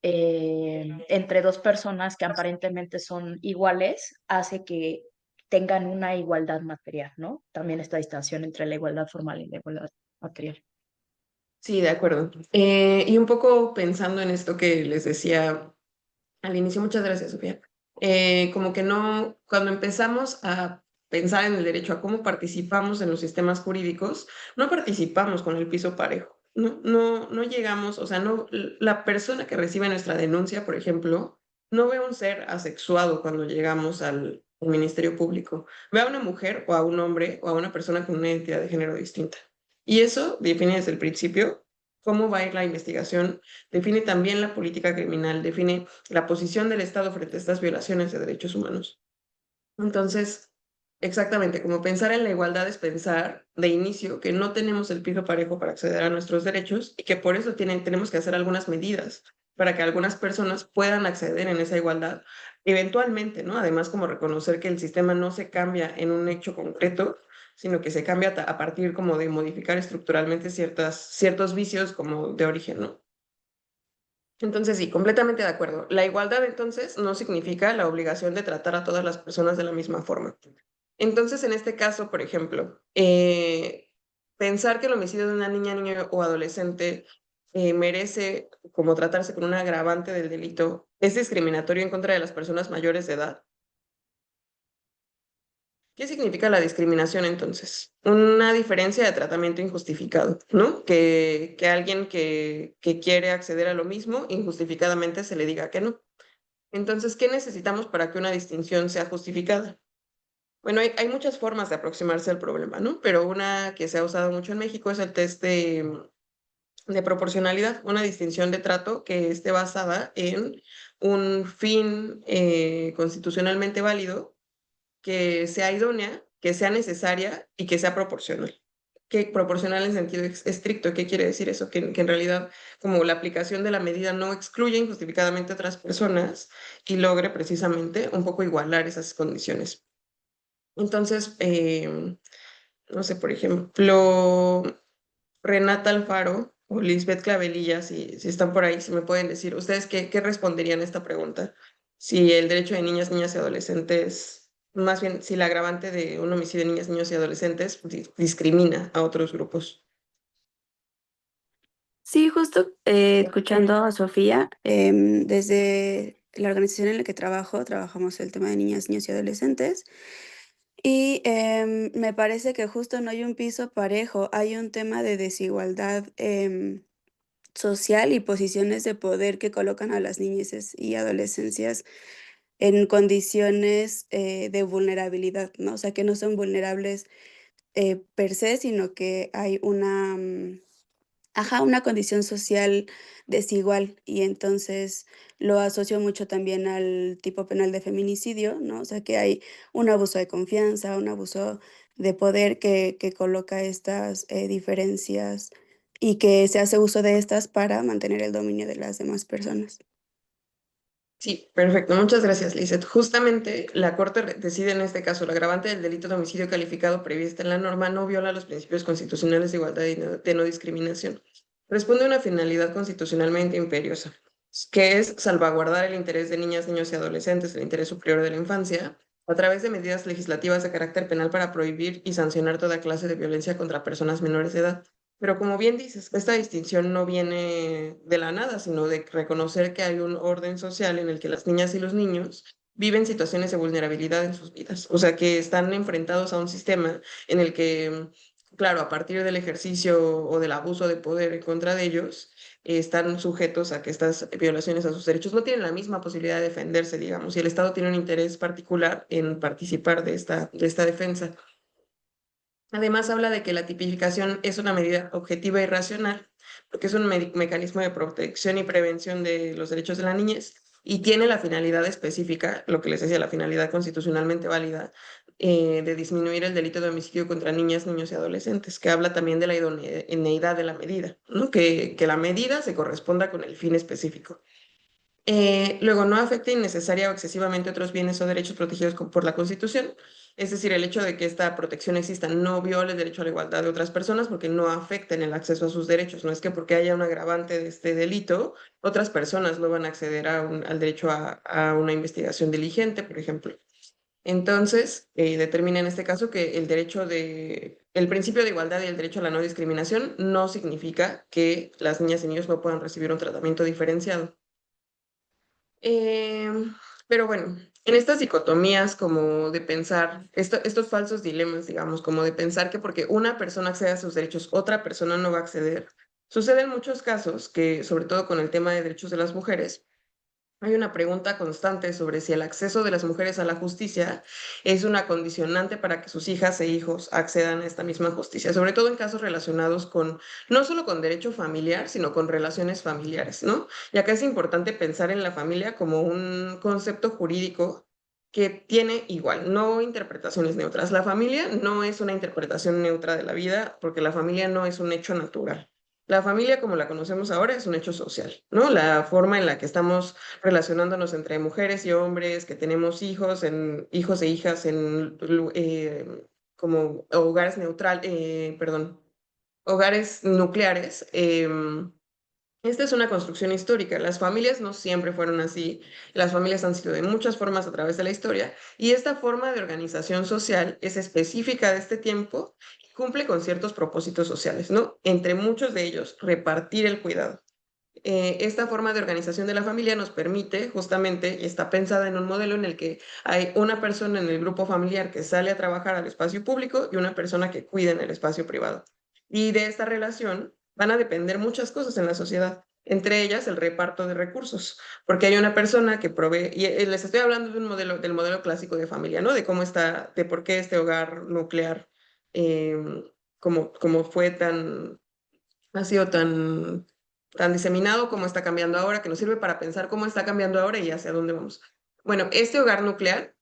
entre dos personas que aparentemente son iguales hace que tengan una igualdad material, ¿no? También esta distinción entre la igualdad formal y la igualdad material. Sí, de acuerdo. Y un poco pensando en esto que les decía al inicio, muchas gracias, Sofía. Como que no, cuando empezamos a pensar en el derecho, a cómo participamos en los sistemas jurídicos, no participamos con el piso parejo. No llegamos, o sea, no, la persona que recibe nuestra denuncia, por ejemplo, no ve a un ser asexuado cuando llegamos al Ministerio Público. Ve a una mujer o a un hombre o a una persona con una identidad de género distinta. Y eso define desde el principio cómo va a ir la investigación, define también la política criminal, define la posición del Estado frente a estas violaciones de derechos humanos. Entonces, exactamente, como pensar en la igualdad es pensar de inicio que no tenemos el piso parejo para acceder a nuestros derechos y que por eso tenemos que hacer algunas medidas para que algunas personas puedan acceder en esa igualdad eventualmente, ¿no? Además, como reconocer que el sistema no se cambia en un hecho concreto, sino que se cambia a partir como de modificar estructuralmente ciertos vicios como de origen, ¿no? Entonces, sí, completamente de acuerdo. La igualdad, entonces, no significa la obligación de tratar a todas las personas de la misma forma. Entonces, en este caso, por ejemplo, pensar que el homicidio de una niña, niño o adolescente merece como tratarse con un agravante del delito es discriminatorio en contra de las personas mayores de edad. ¿Qué significa la discriminación entonces? Una diferencia de tratamiento injustificado, ¿no? Que alguien que quiere acceder a lo mismo injustificadamente se le diga que no. Entonces, ¿qué necesitamos para que una distinción sea justificada? Bueno, hay muchas formas de aproximarse al problema, ¿no? Pero una que se ha usado mucho en México es el test de proporcionalidad, una distinción de trato que esté basada en un fin constitucionalmente válido, que sea idónea, que sea necesaria y que sea proporcional. Que proporcional en sentido estricto, ¿qué quiere decir eso? Que en realidad como la aplicación de la medida no excluye injustificadamente a otras personas y logre precisamente un poco igualar esas condiciones. Entonces, no sé, por ejemplo, Renata Alfaro o Lisbeth Clavelilla, si están por ahí, si me pueden decir, ¿ustedes qué responderían a esta pregunta? Si el derecho de niñas, niñas y adolescentes, más bien, si la agravante de un homicidio de niñas, niños y adolescentes discrimina a otros grupos. Sí, justo escuchando a Sofía, desde la organización en la que trabajo, trabajamos el tema de niñas, niños y adolescentes, y me parece que justo no hay un piso parejo, hay un tema de desigualdad social y posiciones de poder que colocan a las niñeces y adolescencias en condiciones de vulnerabilidad, ¿no? O sea, que no son vulnerables per se, sino que hay una condición social desigual, y entonces lo asocio mucho también al tipo penal de feminicidio, ¿no? O sea, que hay un abuso de confianza, un abuso de poder que coloca estas diferencias y que se hace uso de estas para mantener el dominio de las demás personas. Sí, perfecto. Muchas gracias, Lizeth. Justamente la Corte decide en este caso el agravante del delito de homicidio calificado prevista en la norma no viola los principios constitucionales de igualdad y de no discriminación. Responde a una finalidad constitucionalmente imperiosa, que es salvaguardar el interés de niñas, niños y adolescentes, el interés superior de la infancia, a través de medidas legislativas de carácter penal para prohibir y sancionar toda clase de violencia contra personas menores de edad. Pero como bien dices, esta distinción no viene de la nada, sino de reconocer que hay un orden social en el que las niñas y los niños viven situaciones de vulnerabilidad en sus vidas. O sea, que están enfrentados a un sistema en el que, claro, a partir del ejercicio o del abuso de poder en contra de ellos, están sujetos a que estas violaciones a sus derechos no tienen la misma posibilidad de defenderse, digamos, y el Estado tiene un interés particular en participar de esta defensa. Además, habla de que la tipificación es una medida objetiva y racional, porque es un mecanismo de protección y prevención de los derechos de la niñez y tiene la finalidad específica, lo que les decía, la finalidad constitucionalmente válida, de disminuir el delito de homicidio contra niñas, niños y adolescentes, que habla también de la idoneidad de la medida, ¿no? Que la medida se corresponda con el fin específico. Luego, no afecta innecesaria o excesivamente otros bienes o derechos protegidos por la Constitución. Es decir, el hecho de que esta protección exista no viola el derecho a la igualdad de otras personas porque no afecta en el acceso a sus derechos. No es que porque haya un agravante de este delito, otras personas no van a acceder al derecho a una investigación diligente, por ejemplo. Entonces, determina en este caso que el principio de igualdad y el derecho a la no discriminación no significa que las niñas y niños no puedan recibir un tratamiento diferenciado. Pero bueno, en estas dicotomías como de pensar, estos falsos dilemas, digamos, como de pensar que porque una persona accede a sus derechos, otra persona no va a acceder, sucede en muchos casos que, sobre todo con el tema de derechos de las mujeres, hay una pregunta constante sobre si el acceso de las mujeres a la justicia es una condicionante para que sus hijas e hijos accedan a esta misma justicia, sobre todo en casos relacionados con, no solo con derecho familiar, sino con relaciones familiares, ¿no? Y acá es importante pensar en la familia como un concepto jurídico que tiene igual, no interpretaciones neutras. La familia no es una interpretación neutra de la vida porque la familia no es un hecho natural. La familia, como la conocemos ahora, es un hecho social, ¿no? La forma en la que estamos relacionándonos entre mujeres y hombres, que tenemos hijos e hijas en como hogares nucleares. Esta es una construcción histórica. Las familias no siempre fueron así. Las familias han sido de muchas formas a través de la historia y esta forma de organización social es específica de este tiempo y cumple con ciertos propósitos sociales, ¿no? Entre muchos de ellos, repartir el cuidado. Esta forma de organización de la familia nos permite justamente, y está pensada en un modelo en el que hay una persona en el grupo familiar que sale a trabajar al espacio público y una persona que cuida en el espacio privado. Y de esta relación van a depender muchas cosas en la sociedad, entre ellas el reparto de recursos, porque hay una persona que provee, y les estoy hablando del modelo clásico de familia, ¿no? De cómo está, de por qué este hogar nuclear, eh, como fue ha sido tan diseminado, como está cambiando ahora, que nos sirve para pensar cómo está cambiando ahora y hacia dónde vamos. Bueno, este hogar nuclear,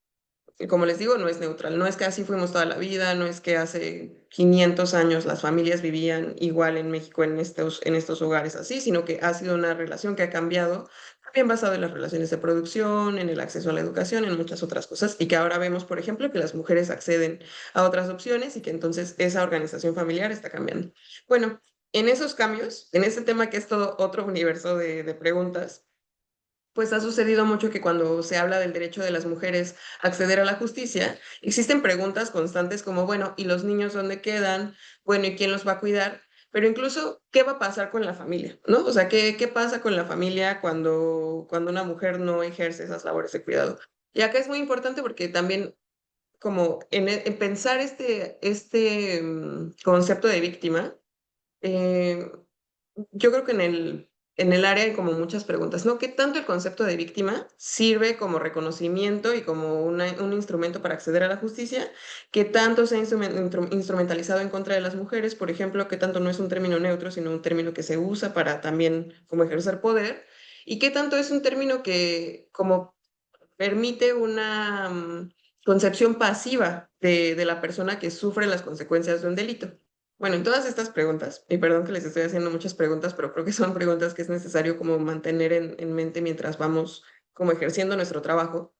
como les digo, no es neutral, no es que así fuimos toda la vida, no es que hace 500 años las familias vivían igual en México en estos hogares así, sino que ha sido una relación que ha cambiado, también basado en las relaciones de producción, en el acceso a la educación, en muchas otras cosas, y que ahora vemos, por ejemplo, que las mujeres acceden a otras opciones y que entonces esa organización familiar está cambiando. Bueno, en esos cambios, en ese tema que es todo otro universo de preguntas, pues ha sucedido mucho que cuando se habla del derecho de las mujeres a acceder a la justicia, existen preguntas constantes como, bueno, ¿y los niños dónde quedan? Bueno, ¿y quién los va a cuidar? Pero incluso, ¿qué va a pasar con la familia? ¿No? O sea, ¿qué pasa con la familia cuando una mujer no ejerce esas labores de cuidado? Y acá es muy importante porque también como en pensar este concepto de víctima, eh, yo creo que en el área hay como muchas preguntas, ¿no? ¿Qué tanto el concepto de víctima sirve como reconocimiento y como un instrumento para acceder a la justicia? ¿Qué tanto se ha instrumentalizado en contra de las mujeres? Por ejemplo, ¿qué tanto no es un término neutro, sino un término que se usa para también como ejercer poder? ¿Y qué tanto es un término que como permite una concepción pasiva de la persona que sufre las consecuencias de un delito? Bueno, en todas estas preguntas, y perdón que les estoy haciendo muchas preguntas, pero creo que son preguntas que es necesario como mantener en mente mientras vamos como ejerciendo nuestro trabajo.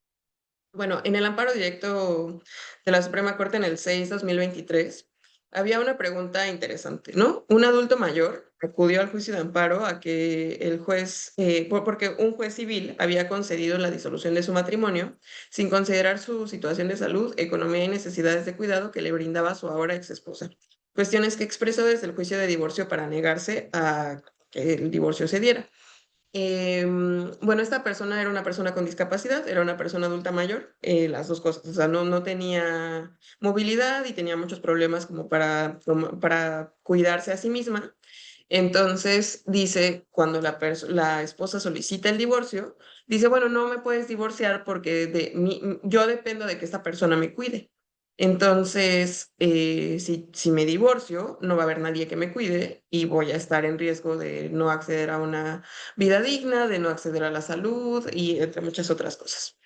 Bueno, en el amparo directo de la Suprema Corte en el 6/2023, había una pregunta interesante, ¿no? Un adulto mayor acudió al juicio de amparo a que el juez, porque un juez civil había concedido la disolución de su matrimonio sin considerar su situación de salud, economía y necesidades de cuidado que le brindaba su ahora ex esposa. Cuestiones que expresó desde el juicio de divorcio para negarse a que el divorcio se diera. Bueno, esta persona era una persona con discapacidad, era una persona adulta mayor, las dos cosas, o sea, no tenía movilidad y tenía muchos problemas como para cuidarse a sí misma. Entonces dice, cuando la esposa solicita el divorcio, dice, bueno, no me puedes divorciar porque yo dependo de que esta persona me cuide. Entonces, si me divorcio, no va a haber nadie que me cuide y voy a estar en riesgo de no acceder a una vida digna, de no acceder a la salud y entre muchas otras cosas.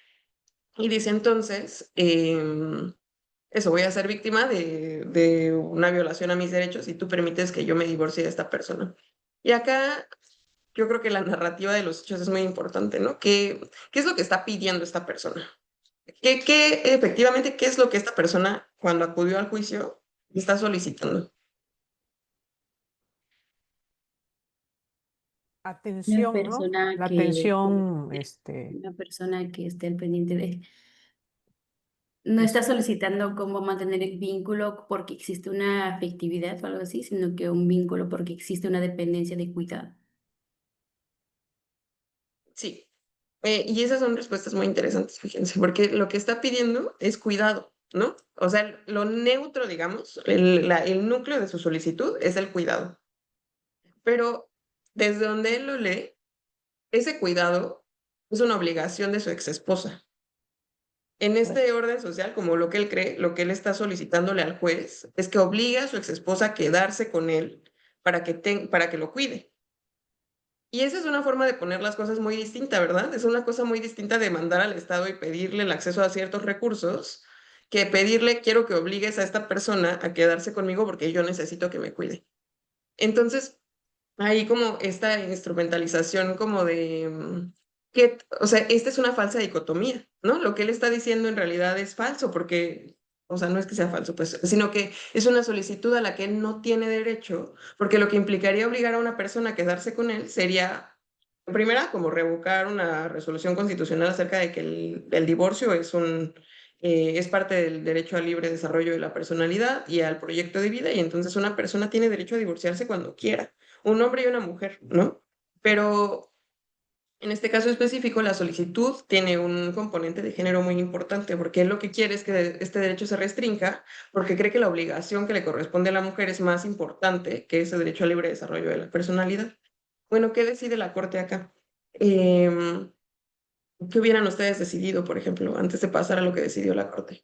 Y dice entonces, eso, voy a ser víctima de una violación a mis derechos y tú permites que yo me divorcie de esta persona. Y acá yo creo que la narrativa de los hechos es muy importante, ¿no? ¿Qué es lo que está pidiendo esta persona? Efectivamente, qué es lo que esta persona, cuando acudió al juicio, está solicitando? Una Atención, ¿no? persona La que, atención, una persona que esté al pendiente de, no está eso. solicitando cómo mantener el vínculo porque existe una afectividad o algo así, sino que un vínculo porque existe una dependencia de cuidado. Sí. Y esas son respuestas muy interesantes, fíjense, porque lo que está pidiendo es cuidado, ¿no? O sea, lo neutro, digamos, el núcleo de su solicitud es el cuidado. Pero desde donde él lo lee, ese cuidado es una obligación de su exesposa. En este orden social, como lo que él cree, lo que él está solicitándole al juez es que obliga a su exesposa a quedarse con él para que lo cuide. Y esa es una forma de poner las cosas muy distinta, ¿verdad? Es una cosa muy distinta de mandar al Estado y pedirle el acceso a ciertos recursos que pedirle, quiero que obligues a esta persona a quedarse conmigo porque yo necesito que me cuide. Entonces, ahí como esta instrumentalización como de o sea, esta es una falsa dicotomía, ¿no? Lo que él está diciendo en realidad es falso porque, o sea, no es que sea falso, pues, sino que es una solicitud a la que él no tiene derecho, porque lo que implicaría obligar a una persona a quedarse con él sería, primera, como revocar una resolución constitucional acerca de que el divorcio es parte del derecho al libre desarrollo de la personalidad y al proyecto de vida, y entonces una persona tiene derecho a divorciarse cuando quiera, un hombre y una mujer, ¿no? Pero en este caso específico, la solicitud tiene un componente de género muy importante, porque él lo que quiere es que este derecho se restrinja, porque cree que la obligación que le corresponde a la mujer es más importante que ese derecho al libre desarrollo de la personalidad. Bueno, ¿qué decide la Corte acá? Em, ¿Qué hubieran ustedes decidido, por ejemplo, antes de pasar a lo que decidió la Corte?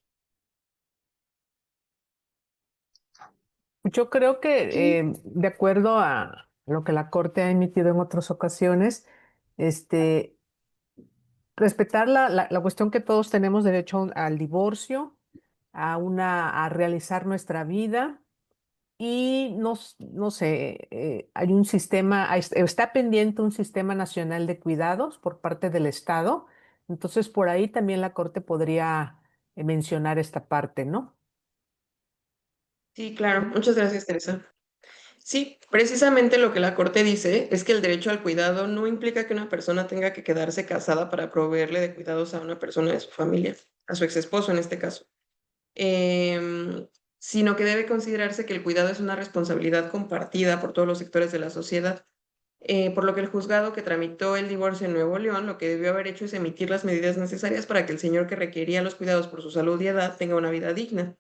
Yo creo que de acuerdo a lo que la Corte ha emitido en otras ocasiones, este, respetar la cuestión que todos tenemos derecho al divorcio, a realizar nuestra vida y no sé, hay un sistema, está pendiente un sistema nacional de cuidados por parte del Estado, entonces por ahí también la Corte podría mencionar esta parte, ¿no? Sí, claro. Muchas gracias, Teresa. Sí, precisamente lo que la Corte dice es que el derecho al cuidado no implica que una persona tenga que quedarse casada para proveerle de cuidados a una persona de su familia, a su ex esposo en este caso, Em, sino que debe considerarse que el cuidado es una responsabilidad compartida por todos los sectores de la sociedad. Por lo que el juzgado que tramitó el divorcio en Nuevo León lo que debió haber hecho es emitir las medidas necesarias para que el señor que requería los cuidados por su salud y edad tenga una vida digna.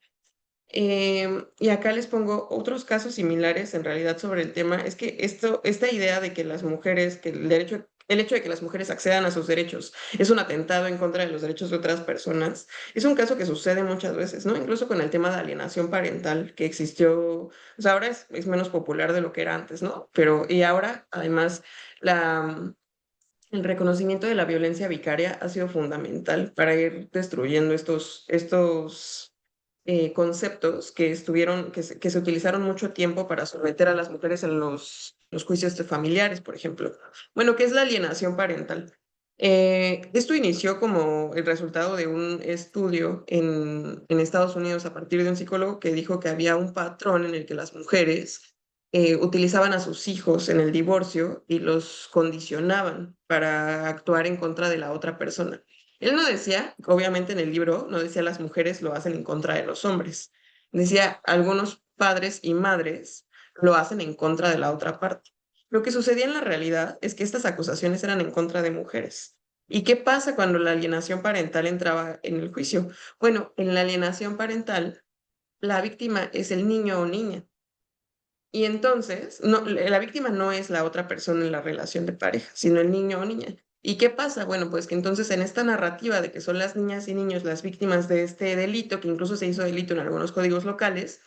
Y acá les pongo otros casos similares en realidad sobre el tema. Es que esta idea de que las mujeres, que el hecho de que las mujeres accedan a sus derechos es un atentado en contra de los derechos de otras personas, es un caso que sucede muchas veces, ¿no? Incluso con el tema de alienación parental que existió, o sea, ahora es menos popular de lo que era antes, ¿no? Y ahora, además, el reconocimiento de la violencia vicaria ha sido fundamental para ir destruyendo estos conceptos que se utilizaron mucho tiempo para someter a las mujeres en los juicios familiares, por ejemplo. Bueno, ¿qué es la alienación parental? Esto inició como el resultado de un estudio en Estados Unidos a partir de un psicólogo que dijo que había un patrón en el que las mujeres utilizaban a sus hijos en el divorcio y los condicionaban para actuar en contra de la otra persona. Él no decía, obviamente en el libro, no decía las mujeres lo hacen en contra de los hombres. Decía algunos padres y madres lo hacen en contra de la otra parte. Lo que sucedía en la realidad es que estas acusaciones eran en contra de mujeres. ¿Y qué pasa cuando la alienación parental entraba en el juicio? Bueno, en la alienación parental, la víctima es el niño o niña. Y entonces, no, la víctima no es la otra persona en la relación de pareja, sino el niño o niña. ¿Y qué pasa? Bueno, pues que entonces en esta narrativa de que son las niñas y niños las víctimas de este delito, que incluso se hizo delito en algunos códigos locales,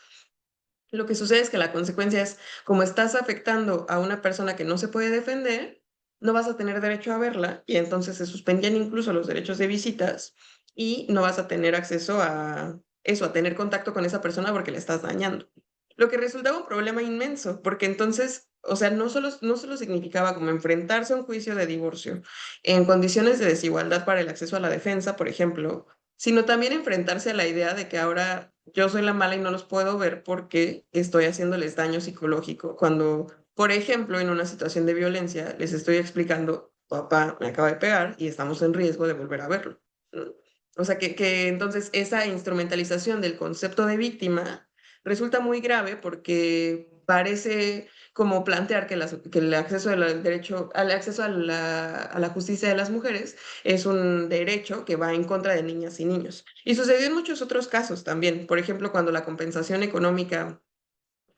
lo que sucede es que la consecuencia es, como estás afectando a una persona que no se puede defender, no vas a tener derecho a verla y entonces se suspendían incluso los derechos de visitas y no vas a tener acceso a eso, a tener contacto con esa persona porque le estás dañando. Lo que resultaba un problema inmenso, porque entonces, o sea, no solo significaba como enfrentarse a un juicio de divorcio en condiciones de desigualdad para el acceso a la defensa, por ejemplo, sino también enfrentarse a la idea de que ahora yo soy la mala y no los puedo ver porque estoy haciéndoles daño psicológico. Cuando, por ejemplo, en una situación de violencia, les estoy explicando, papá me acaba de pegar y estamos en riesgo de volver a verlo, ¿no? O sea, que entonces esa instrumentalización del concepto de víctima resulta muy grave porque parece como plantear que el acceso al derecho, al acceso a la justicia de las mujeres es un derecho que va en contra de niñas y niños. Y sucedió en muchos otros casos también. Por ejemplo, cuando la compensación económica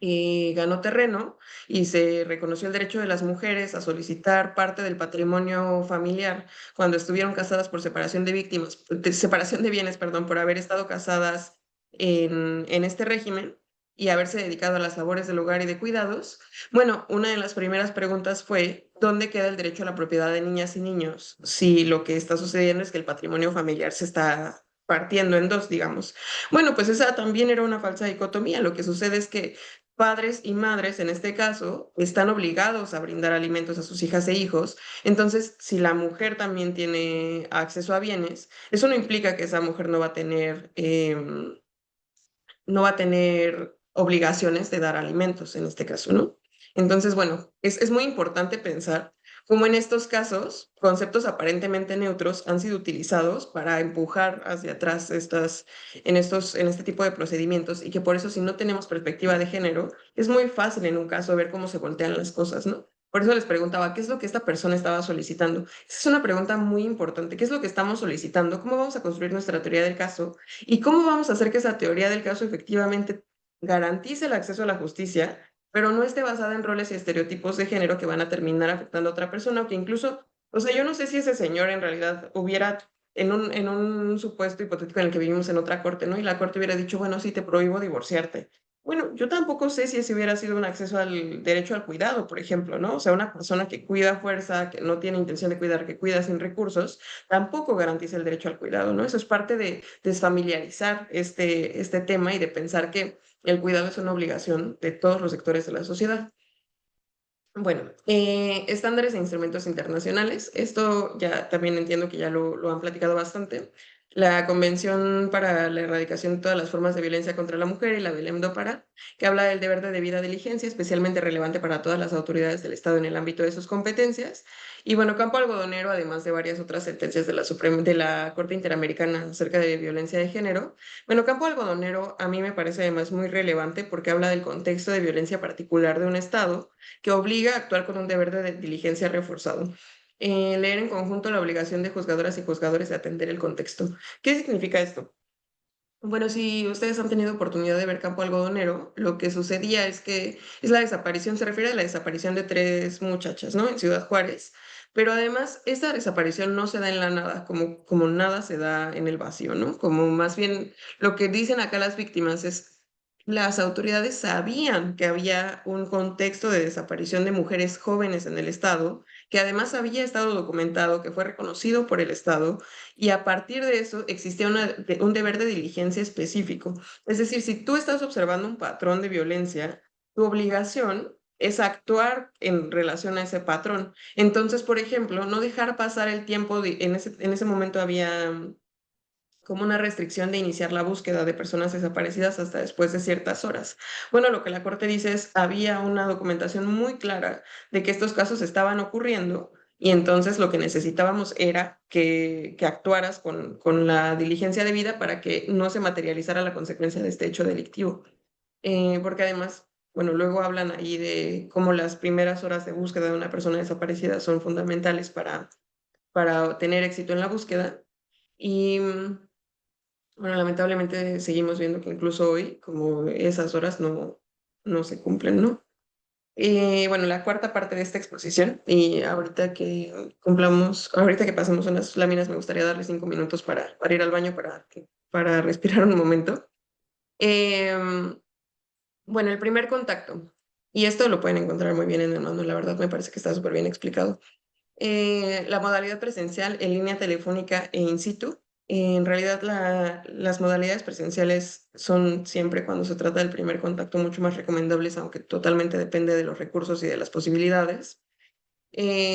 ganó terreno y se reconoció el derecho de las mujeres a solicitar parte del patrimonio familiar cuando estuvieron casadas por separación de víctimas, separación de bienes, perdón, por haber estado casadas en este régimen y haberse dedicado a las labores del hogar y de cuidados. Bueno, una de las primeras preguntas fue, ¿dónde queda el derecho a la propiedad de niñas y niños si lo que está sucediendo es que el patrimonio familiar se está partiendo en dos, digamos? Bueno, pues esa también era una falsa dicotomía. Lo que sucede es que padres y madres, en este caso, están obligados a brindar alimentos a sus hijas e hijos. Entonces, si la mujer también tiene acceso a bienes, eso no implica que esa mujer no va a tener obligaciones de dar alimentos en este caso, ¿no? Entonces, bueno, es muy importante pensar cómo en estos casos conceptos aparentemente neutros han sido utilizados para empujar hacia atrás en este tipo de procedimientos y que por eso si no tenemos perspectiva de género, es muy fácil en un caso ver cómo se voltean las cosas, ¿no? Por eso les preguntaba, ¿qué es lo que esta persona estaba solicitando? Esa es una pregunta muy importante. ¿Qué es lo que estamos solicitando? ¿Cómo vamos a construir nuestra teoría del caso? ¿Y cómo vamos a hacer que esa teoría del caso efectivamente garantice el acceso a la justicia, pero no esté basada en roles y estereotipos de género que van a terminar afectando a otra persona o que incluso, o sea, yo no sé si ese señor en realidad hubiera, en un supuesto hipotético en el que vivimos en otra corte, ¿no? Y la corte hubiera dicho, bueno, sí, te prohíbo divorciarte. Bueno, yo tampoco sé si ese hubiera sido un acceso al derecho al cuidado, por ejemplo, ¿no? O sea, una persona que cuida a fuerza, que no tiene intención de cuidar, que cuida sin recursos, tampoco garantiza el derecho al cuidado, ¿no? Eso es parte de desfamiliarizar este tema y de pensar que el cuidado es una obligación de todos los sectores de la sociedad. Bueno, estándares e instrumentos internacionales. Esto ya también entiendo que ya lo han platicado bastante. La Convención para la Erradicación de todas las formas de violencia contra la mujer y la Belém do Pará, que habla del deber de debida diligencia, especialmente relevante para todas las autoridades del Estado en el ámbito de sus competencias. Y bueno, campo algodonero, además de varias otras sentencias de la Corte Interamericana acerca de violencia de género. Bueno, campo algodonero a mí me parece además muy relevante porque habla del contexto de violencia particular de un Estado que obliga a actuar con un deber de diligencia reforzado. Leer en conjunto la obligación de juzgadoras y juzgadores de atender el contexto. ¿Qué significa esto? Bueno, si ustedes han tenido oportunidad de ver Campo Algodonero, lo que sucedía es que es la desaparición, se refiere a la desaparición de 3 muchachas, ¿no? En Ciudad Juárez. Pero además, esta desaparición no se da en la nada, como nada se da en el vacío, ¿no? Como más bien lo que dicen acá las víctimas es, las autoridades sabían que había un contexto de desaparición de mujeres jóvenes en el estado, que además había estado documentado, que fue reconocido por el estado, y a partir de eso existía un deber de diligencia específico. Es decir, si tú estás observando un patrón de violencia, tu obligación es actuar en relación a ese patrón. Entonces, por ejemplo, no dejar pasar el tiempo, en ese momento había como una restricción de iniciar la búsqueda de personas desaparecidas hasta después de ciertas horas. Bueno, lo que la Corte dice es, había una documentación muy clara de que estos casos estaban ocurriendo y entonces lo que necesitábamos era que actuaras con la diligencia debida para que no se materializara la consecuencia de este hecho delictivo. Porque además, bueno, luego hablan ahí de cómo las primeras horas de búsqueda de una persona desaparecida son fundamentales para tener éxito en la búsqueda. Y bueno, lamentablemente seguimos viendo que incluso hoy, como esas horas no se cumplen, ¿no? Bueno, la cuarta parte de esta exposición, y ahorita que pasemos unas láminas, me gustaría darle 5 minutos para ir al baño, para respirar un momento. Em, bueno, el primer contacto, y esto lo pueden encontrar muy bien en el manual, la verdad me parece que está súper bien explicado. La modalidad presencial en línea telefónica e in situ. En realidad, las modalidades presenciales son siempre, cuando se trata del primer contacto, mucho más recomendables, aunque totalmente depende de los recursos y de las posibilidades.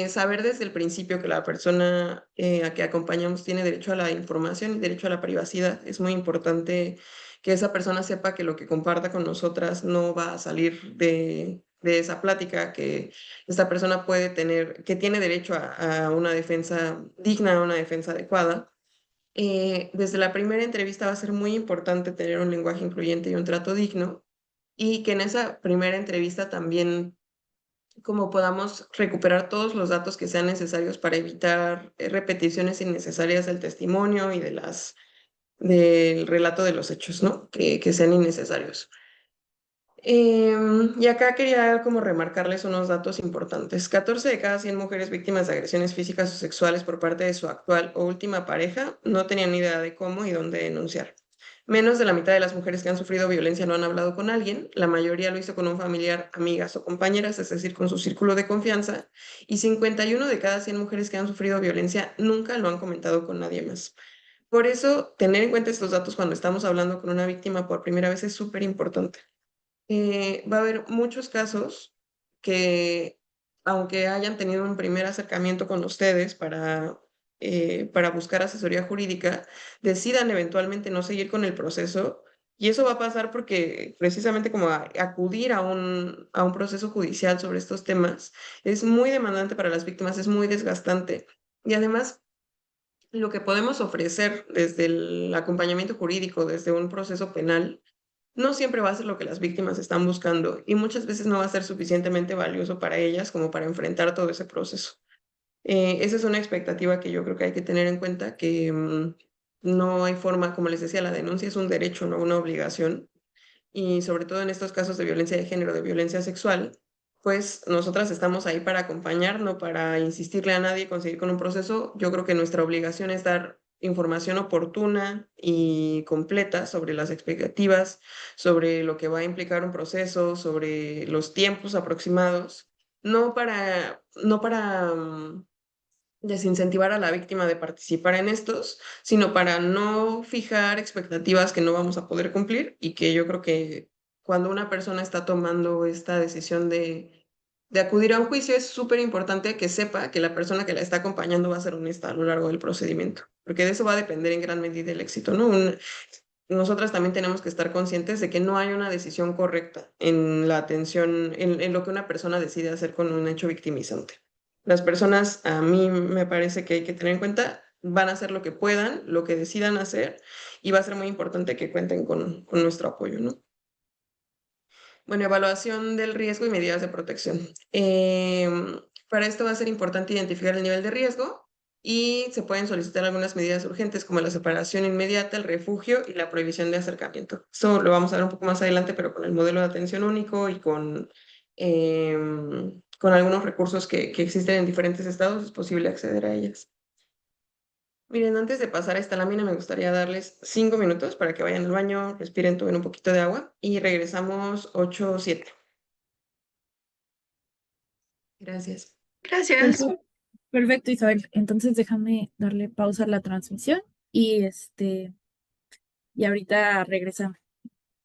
Saber desde el principio que la persona a que acompañamos tiene derecho a la información y derecho a la privacidad. Es muy importante que esa persona sepa que lo que comparta con nosotras no va a salir de esa plática, que esta persona que tiene derecho a una defensa digna, a una defensa adecuada. Desde la primera entrevista va a ser muy importante tener un lenguaje incluyente y un trato digno, y que en esa primera entrevista también como podamos recuperar todos los datos que sean necesarios para evitar repeticiones innecesarias del testimonio y del relato de los hechos, ¿no? Que sean innecesarios. Y acá quería como remarcarles unos datos importantes. 14 de cada 100 mujeres víctimas de agresiones físicas o sexuales por parte de su actual o última pareja no tenían ni idea de cómo y dónde denunciar. Menos de la mitad de las mujeres que han sufrido violencia no han hablado con alguien, la mayoría lo hizo con un familiar, amigas o compañeras, es decir, con su círculo de confianza, y 51 de cada 100 mujeres que han sufrido violencia nunca lo han comentado con nadie más. Por eso, tener en cuenta estos datos cuando estamos hablando con una víctima por primera vez es súper importante. Va a haber muchos casos que, aunque hayan tenido un primer acercamiento con ustedes para buscar asesoría jurídica, decidan eventualmente no seguir con el proceso. Y eso va a pasar porque precisamente como acudir a un proceso judicial sobre estos temas es muy demandante para las víctimas, es muy desgastante. Y además, lo que podemos ofrecer desde el acompañamiento jurídico, desde un proceso penal, no siempre va a ser lo que las víctimas están buscando y muchas veces no va a ser suficientemente valioso para ellas como para enfrentar todo ese proceso. Esa es una expectativa que yo creo que hay que tener en cuenta, que no hay forma, como les decía, la denuncia es un derecho, no una obligación. Y sobre todo en estos casos de violencia de género, de violencia sexual, pues nosotras estamos ahí para acompañar, no para insistirle a nadie conseguir con un proceso. Yo creo que nuestra obligación es dar información oportuna y completa sobre las expectativas, sobre lo que va a implicar un proceso, sobre los tiempos aproximados, no para desincentivar a la víctima de participar en estos, sino para no fijar expectativas que no vamos a poder cumplir, y que yo creo que cuando una persona está tomando esta decisión de acudir a un juicio es súper importante que sepa que la persona que la está acompañando va a ser honesta a lo largo del procedimiento, porque de eso va a depender en gran medida el éxito, ¿no? Nosotras también tenemos que estar conscientes de que no hay una decisión correcta en la atención, en lo que una persona decide hacer con un hecho victimizante. Las personas, a mí me parece que hay que tener en cuenta, van a hacer lo que puedan, lo que decidan hacer, y va a ser muy importante que cuenten con nuestro apoyo, ¿no? Bueno, evaluación del riesgo y medidas de protección. Para esto va a ser importante identificar el nivel de riesgo y se pueden solicitar algunas medidas urgentes como la separación inmediata, el refugio y la prohibición de acercamiento. Esto lo vamos a ver un poco más adelante, pero con el modelo de atención único y con algunos recursos que existen en diferentes estados es posible acceder a ellas. Miren, antes de pasar a esta lámina me gustaría darles 5 minutos para que vayan al baño, respiren, tomen un poquito de agua y regresamos 8 o 7. Gracias. Gracias. Perfecto, Isabel. Entonces déjame darle pausa a la transmisión y y ahorita regresan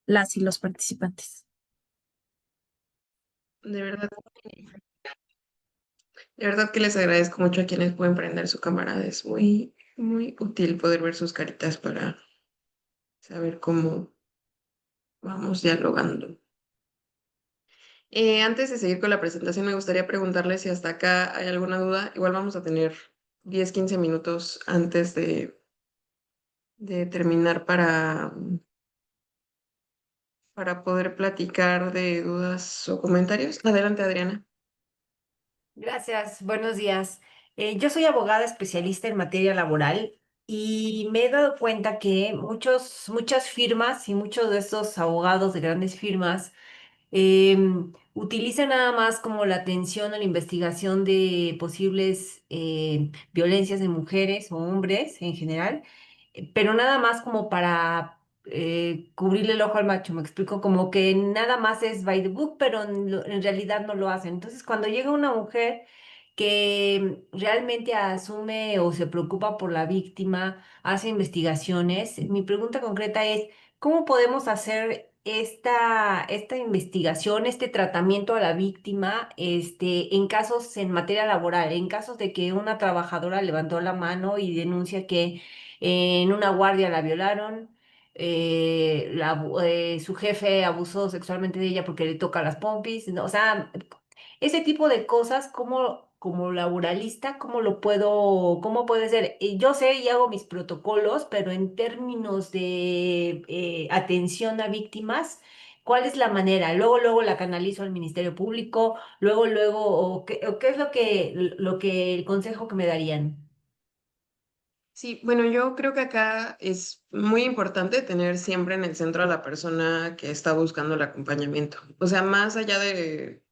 las y los participantes. De verdad, de verdad que les agradezco mucho a quienes pueden prender su cámara. Es muy, muy útil poder ver sus caritas para saber cómo vamos dialogando. Antes de seguir con la presentación, me gustaría preguntarles si hasta acá hay alguna duda. Igual vamos a tener 10-15 minutos antes de terminar para poder platicar de dudas o comentarios. Adelante, Adriana. Gracias, buenos días. Yo soy abogada especialista en materia laboral y me he dado cuenta que muchas firmas y muchos de estos abogados de grandes firmas utiliza nada más como la atención o la investigación de posibles violencias de mujeres o hombres en general, pero nada más como para cubrirle el ojo al macho, me explico, como que nada más es by the book, pero en realidad no lo hacen. Entonces, cuando llega una mujer que realmente asume o se preocupa por la víctima, hace investigaciones, mi pregunta concreta es, ¿cómo podemos hacer esta investigación, este tratamiento a la víctima, en casos en materia laboral, en casos de que una trabajadora levantó la mano y denuncia que en una guardia la violaron, su jefe abusó sexualmente de ella porque le toca las pompis, ¿no? O sea, ese tipo de cosas, como laboralista, cómo puede ser? Yo sé y hago mis protocolos, pero en términos de atención a víctimas, ¿cuál es la manera? Luego la canalizo al Ministerio Público, o qué es lo que el consejo que me darían. Sí, bueno, yo creo que acá es muy importante tener siempre en el centro a la persona que está buscando el acompañamiento. O sea, más allá de,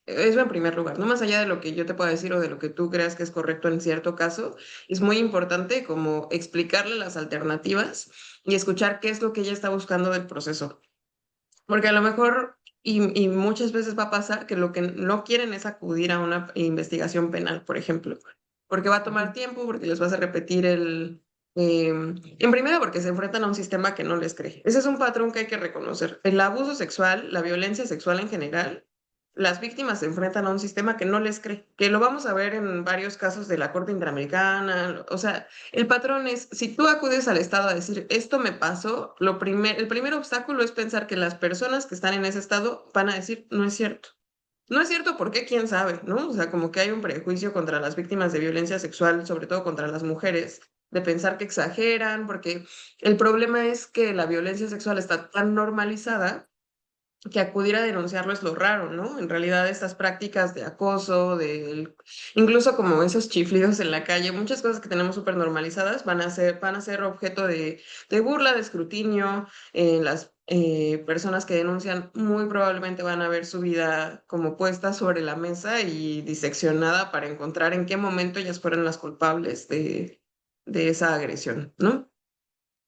eso en primer lugar, no más allá de lo que yo te pueda decir o de lo que tú creas que es correcto en cierto caso, es muy importante como explicarle las alternativas y escuchar qué es lo que ella está buscando del proceso. Porque a lo mejor, y muchas veces va a pasar que lo que no quieren es acudir a una investigación penal, por ejemplo, porque va a tomar tiempo, porque les vas a repetir en primera, porque se enfrentan a un sistema que no les cree. Ese es un patrón que hay que reconocer. El abuso sexual, la violencia sexual en general, las víctimas se enfrentan a un sistema que no les cree, que lo vamos a ver en varios casos de la Corte Interamericana. O sea, el patrón es, si tú acudes al Estado a decir, esto me pasó, el primer obstáculo es pensar que las personas que están en ese estado van a decir, no es cierto. No es cierto porque quién sabe, ¿no? O sea, como que hay un prejuicio contra las víctimas de violencia sexual, sobre todo contra las mujeres, de pensar que exageran, porque el problema es que la violencia sexual está tan normalizada que acudir a denunciarlo es lo raro, ¿no? En realidad estas prácticas de acoso, incluso como esos chiflidos en la calle, muchas cosas que tenemos súper normalizadas van a ser objeto de burla, de escrutinio. Las personas que denuncian muy probablemente van a ver su vida como puesta sobre la mesa y diseccionada para encontrar en qué momento ellas fueron las culpables de esa agresión, ¿no?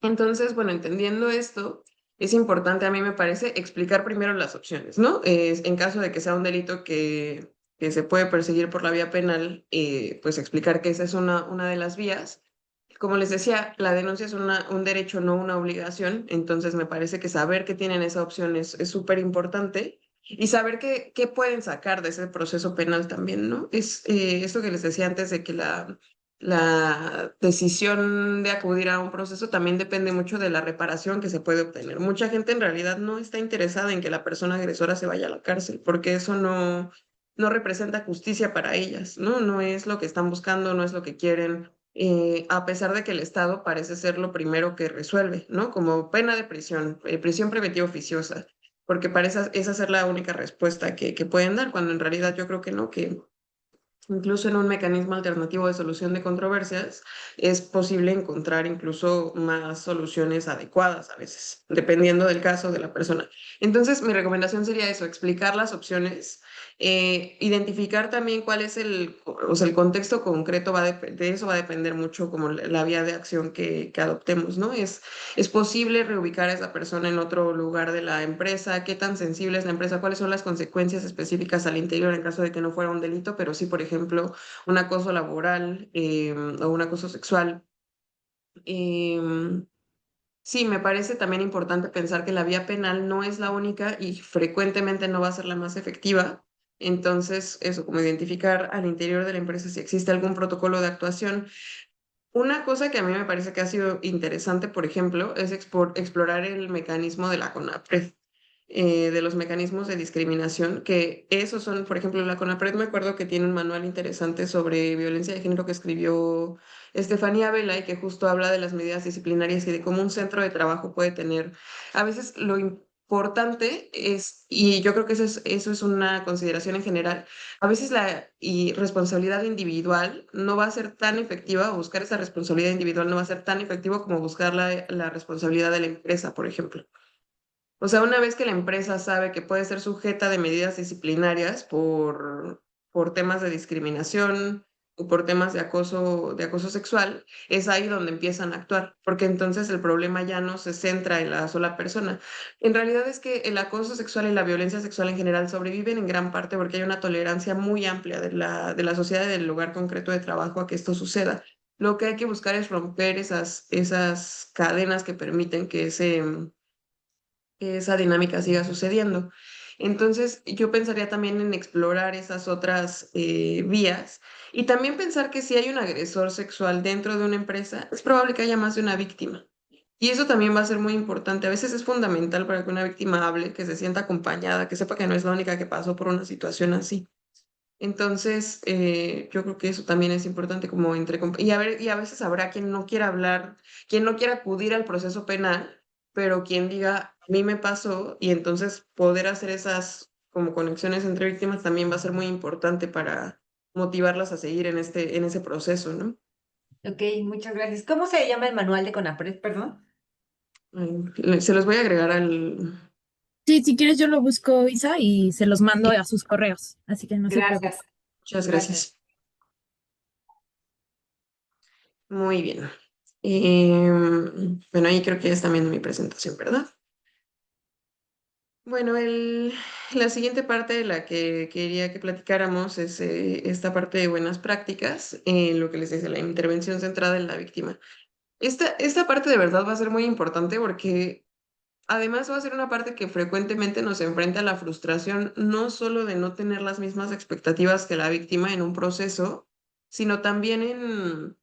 Entonces, bueno, entendiendo esto, es importante, a mí me parece, explicar primero las opciones, ¿no? En caso de que sea un delito que se puede perseguir por la vía penal, pues explicar que esa es una de las vías. Como les decía, la denuncia es un derecho, no una obligación, entonces me parece que saber que tienen esa opción es súper importante y saber qué pueden sacar de ese proceso penal también, ¿no? Es esto que les decía antes de que la decisión de acudir a un proceso también depende mucho de la reparación que se puede obtener. Mucha gente en realidad no está interesada en que la persona agresora se vaya a la cárcel, porque eso no representa justicia para ellas, ¿no? No es lo que están buscando, no es lo que quieren, a pesar de que el Estado parece ser lo primero que resuelve, ¿no? Como pena de prisión, prisión preventiva oficiosa, porque parece esa ser la única respuesta que pueden dar, cuando en realidad yo creo que no, que incluso en un mecanismo alternativo de solución de controversias, es posible encontrar incluso más soluciones adecuadas a veces, dependiendo del caso de la persona. Entonces, mi recomendación sería eso, explicar las opciones, identificar también cuál es o sea, el contexto concreto, de eso va a depender mucho como la vía de acción que adoptemos, ¿no? ¿Es posible reubicar a esa persona en otro lugar de la empresa? ¿Qué tan sensible es la empresa? ¿Cuáles son las consecuencias específicas al interior en caso de que no fuera un delito, pero sí, por ejemplo, un acoso laboral o un acoso sexual? Em, sí, me parece también importante pensar que la vía penal no es la única y frecuentemente no va a ser la más efectiva. Entonces, eso, como identificar al interior de la empresa si existe algún protocolo de actuación. Una cosa que a mí me parece que ha sido interesante, por ejemplo, es explorar el mecanismo de la CONAPRED, de los mecanismos de discriminación, que esos son, por ejemplo, la CONAPRED me acuerdo que tiene un manual interesante sobre violencia de género que escribió Estefanía Vela y que justo habla de las medidas disciplinarias y de cómo un centro de trabajo puede tener, a veces lo importante es, y yo creo que eso es una consideración en general, a veces la responsabilidad individual no va a ser tan efectiva, o buscar esa responsabilidad individual no va a ser tan efectivo como buscar la responsabilidad de la empresa, por ejemplo. O sea, una vez que la empresa sabe que puede ser sujeta de medidas disciplinarias por temas de discriminación o por temas de acoso sexual, es ahí donde empiezan a actuar, porque entonces el problema ya no se centra en la sola persona. En realidad es que el acoso sexual y la violencia sexual en general sobreviven en gran parte porque hay una tolerancia muy amplia de la sociedad y del lugar concreto de trabajo a que esto suceda. Lo que hay que buscar es romper esas cadenas que permiten que esa dinámica siga sucediendo. Entonces, yo pensaría también en explorar esas otras vías y también pensar que si hay un agresor sexual dentro de una empresa, es probable que haya más de una víctima. Y eso también va a ser muy importante. A veces es fundamental para que una víctima hable, que se sienta acompañada, que sepa que no es la única que pasó por una situación así. Entonces, yo creo que eso también es importante como y a veces habrá quien no quiera hablar, quien no quiera acudir al proceso penal, pero quien diga, a mí me pasó, y entonces poder hacer esas como conexiones entre víctimas también va a ser muy importante para motivarlas a seguir en ese proceso, ¿no? Ok, muchas gracias. ¿Cómo se llama el manual de CONAPRED, perdón? Se los voy a agregar al... Sí, si quieres yo lo busco, Isa, y se los mando a sus correos, así que no se preocupe. Gracias. Muchas Gracias. gracias. Muy bien. Bueno, ahí creo que ya están viendo mi presentación, ¿verdad? Bueno, la siguiente parte de la que quería que platicáramos es esta parte de buenas prácticas, lo que les decía, la intervención centrada en la víctima. Esta parte de verdad va a ser muy importante porque además va a ser una parte que frecuentemente nos enfrenta a la frustración, no solo de no tener las mismas expectativas que la víctima en un proceso, sino también en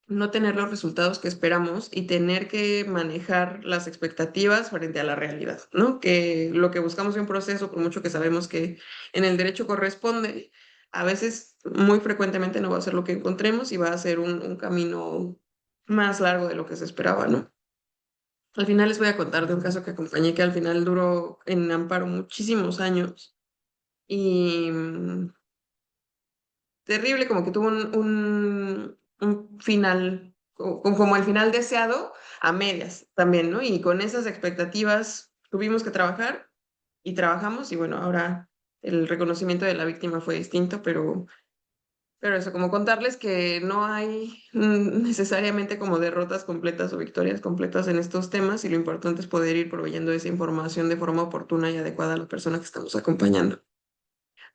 no tener los resultados que esperamos y tener que manejar las expectativas frente a la realidad, ¿no? Que lo que buscamos de un proceso, por mucho que sabemos que en el derecho corresponde, a veces, muy frecuentemente no va a ser lo que encontremos y va a ser un camino más largo de lo que se esperaba, ¿no? Al final les voy a contar de un caso que acompañé que al final duró en amparo muchísimos años y terrible, como que tuvo un final, como el final deseado, a medias también, ¿no? Y con esas expectativas tuvimos que trabajar y trabajamos y bueno, ahora el reconocimiento de la víctima fue distinto, pero eso, como contarles que no hay necesariamente como derrotas completas o victorias completas en estos temas y lo importante es poder ir proveyendo esa información de forma oportuna y adecuada a la persona que estamos acompañando.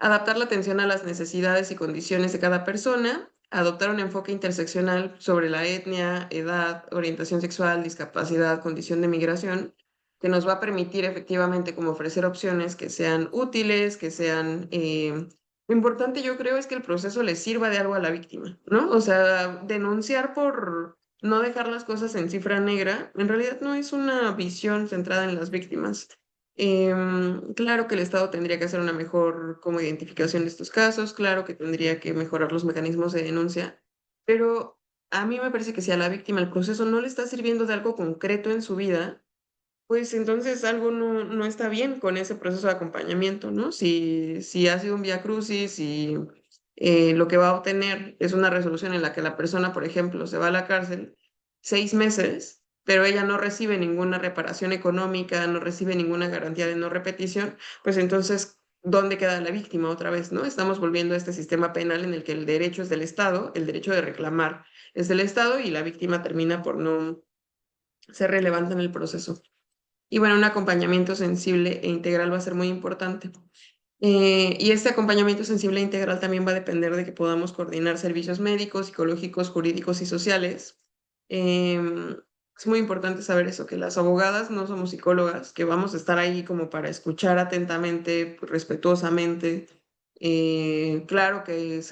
Adaptar la atención a las necesidades y condiciones de cada persona, adoptar un enfoque interseccional sobre la etnia, edad, orientación sexual, discapacidad, condición de migración, que nos va a permitir efectivamente como ofrecer opciones que sean útiles, que sean... lo importante yo creo es que el proceso le sirva de algo a la víctima, ¿no? O sea, denunciar por no dejar las cosas en cifra negra, en realidad no es una visión centrada en las víctimas. Claro que el Estado tendría que hacer una mejor como identificación de estos casos, claro que tendría que mejorar los mecanismos de denuncia, pero a mí me parece que si a la víctima el proceso no le está sirviendo de algo concreto en su vida, pues entonces algo no está bien con ese proceso de acompañamiento, ¿no? Si ha sido un vía crucis y lo que va a obtener es una resolución en la que la persona, por ejemplo, se va a la cárcel 6 meses, pero ella no recibe ninguna reparación económica, no recibe ninguna garantía de no repetición, pues entonces, ¿dónde queda la víctima otra vez, no? Estamos volviendo a este sistema penal en el que el derecho es del Estado, el derecho de reclamar es del Estado y la víctima termina por no ser relevante en el proceso. Y bueno, un acompañamiento sensible e integral va a ser muy importante. Y este acompañamiento sensible e integral también va a depender de que podamos coordinar servicios médicos, psicológicos, jurídicos y sociales. Es muy importante saber eso, que las abogadas no somos psicólogas, que vamos a estar ahí como para escuchar atentamente, respetuosamente. Claro que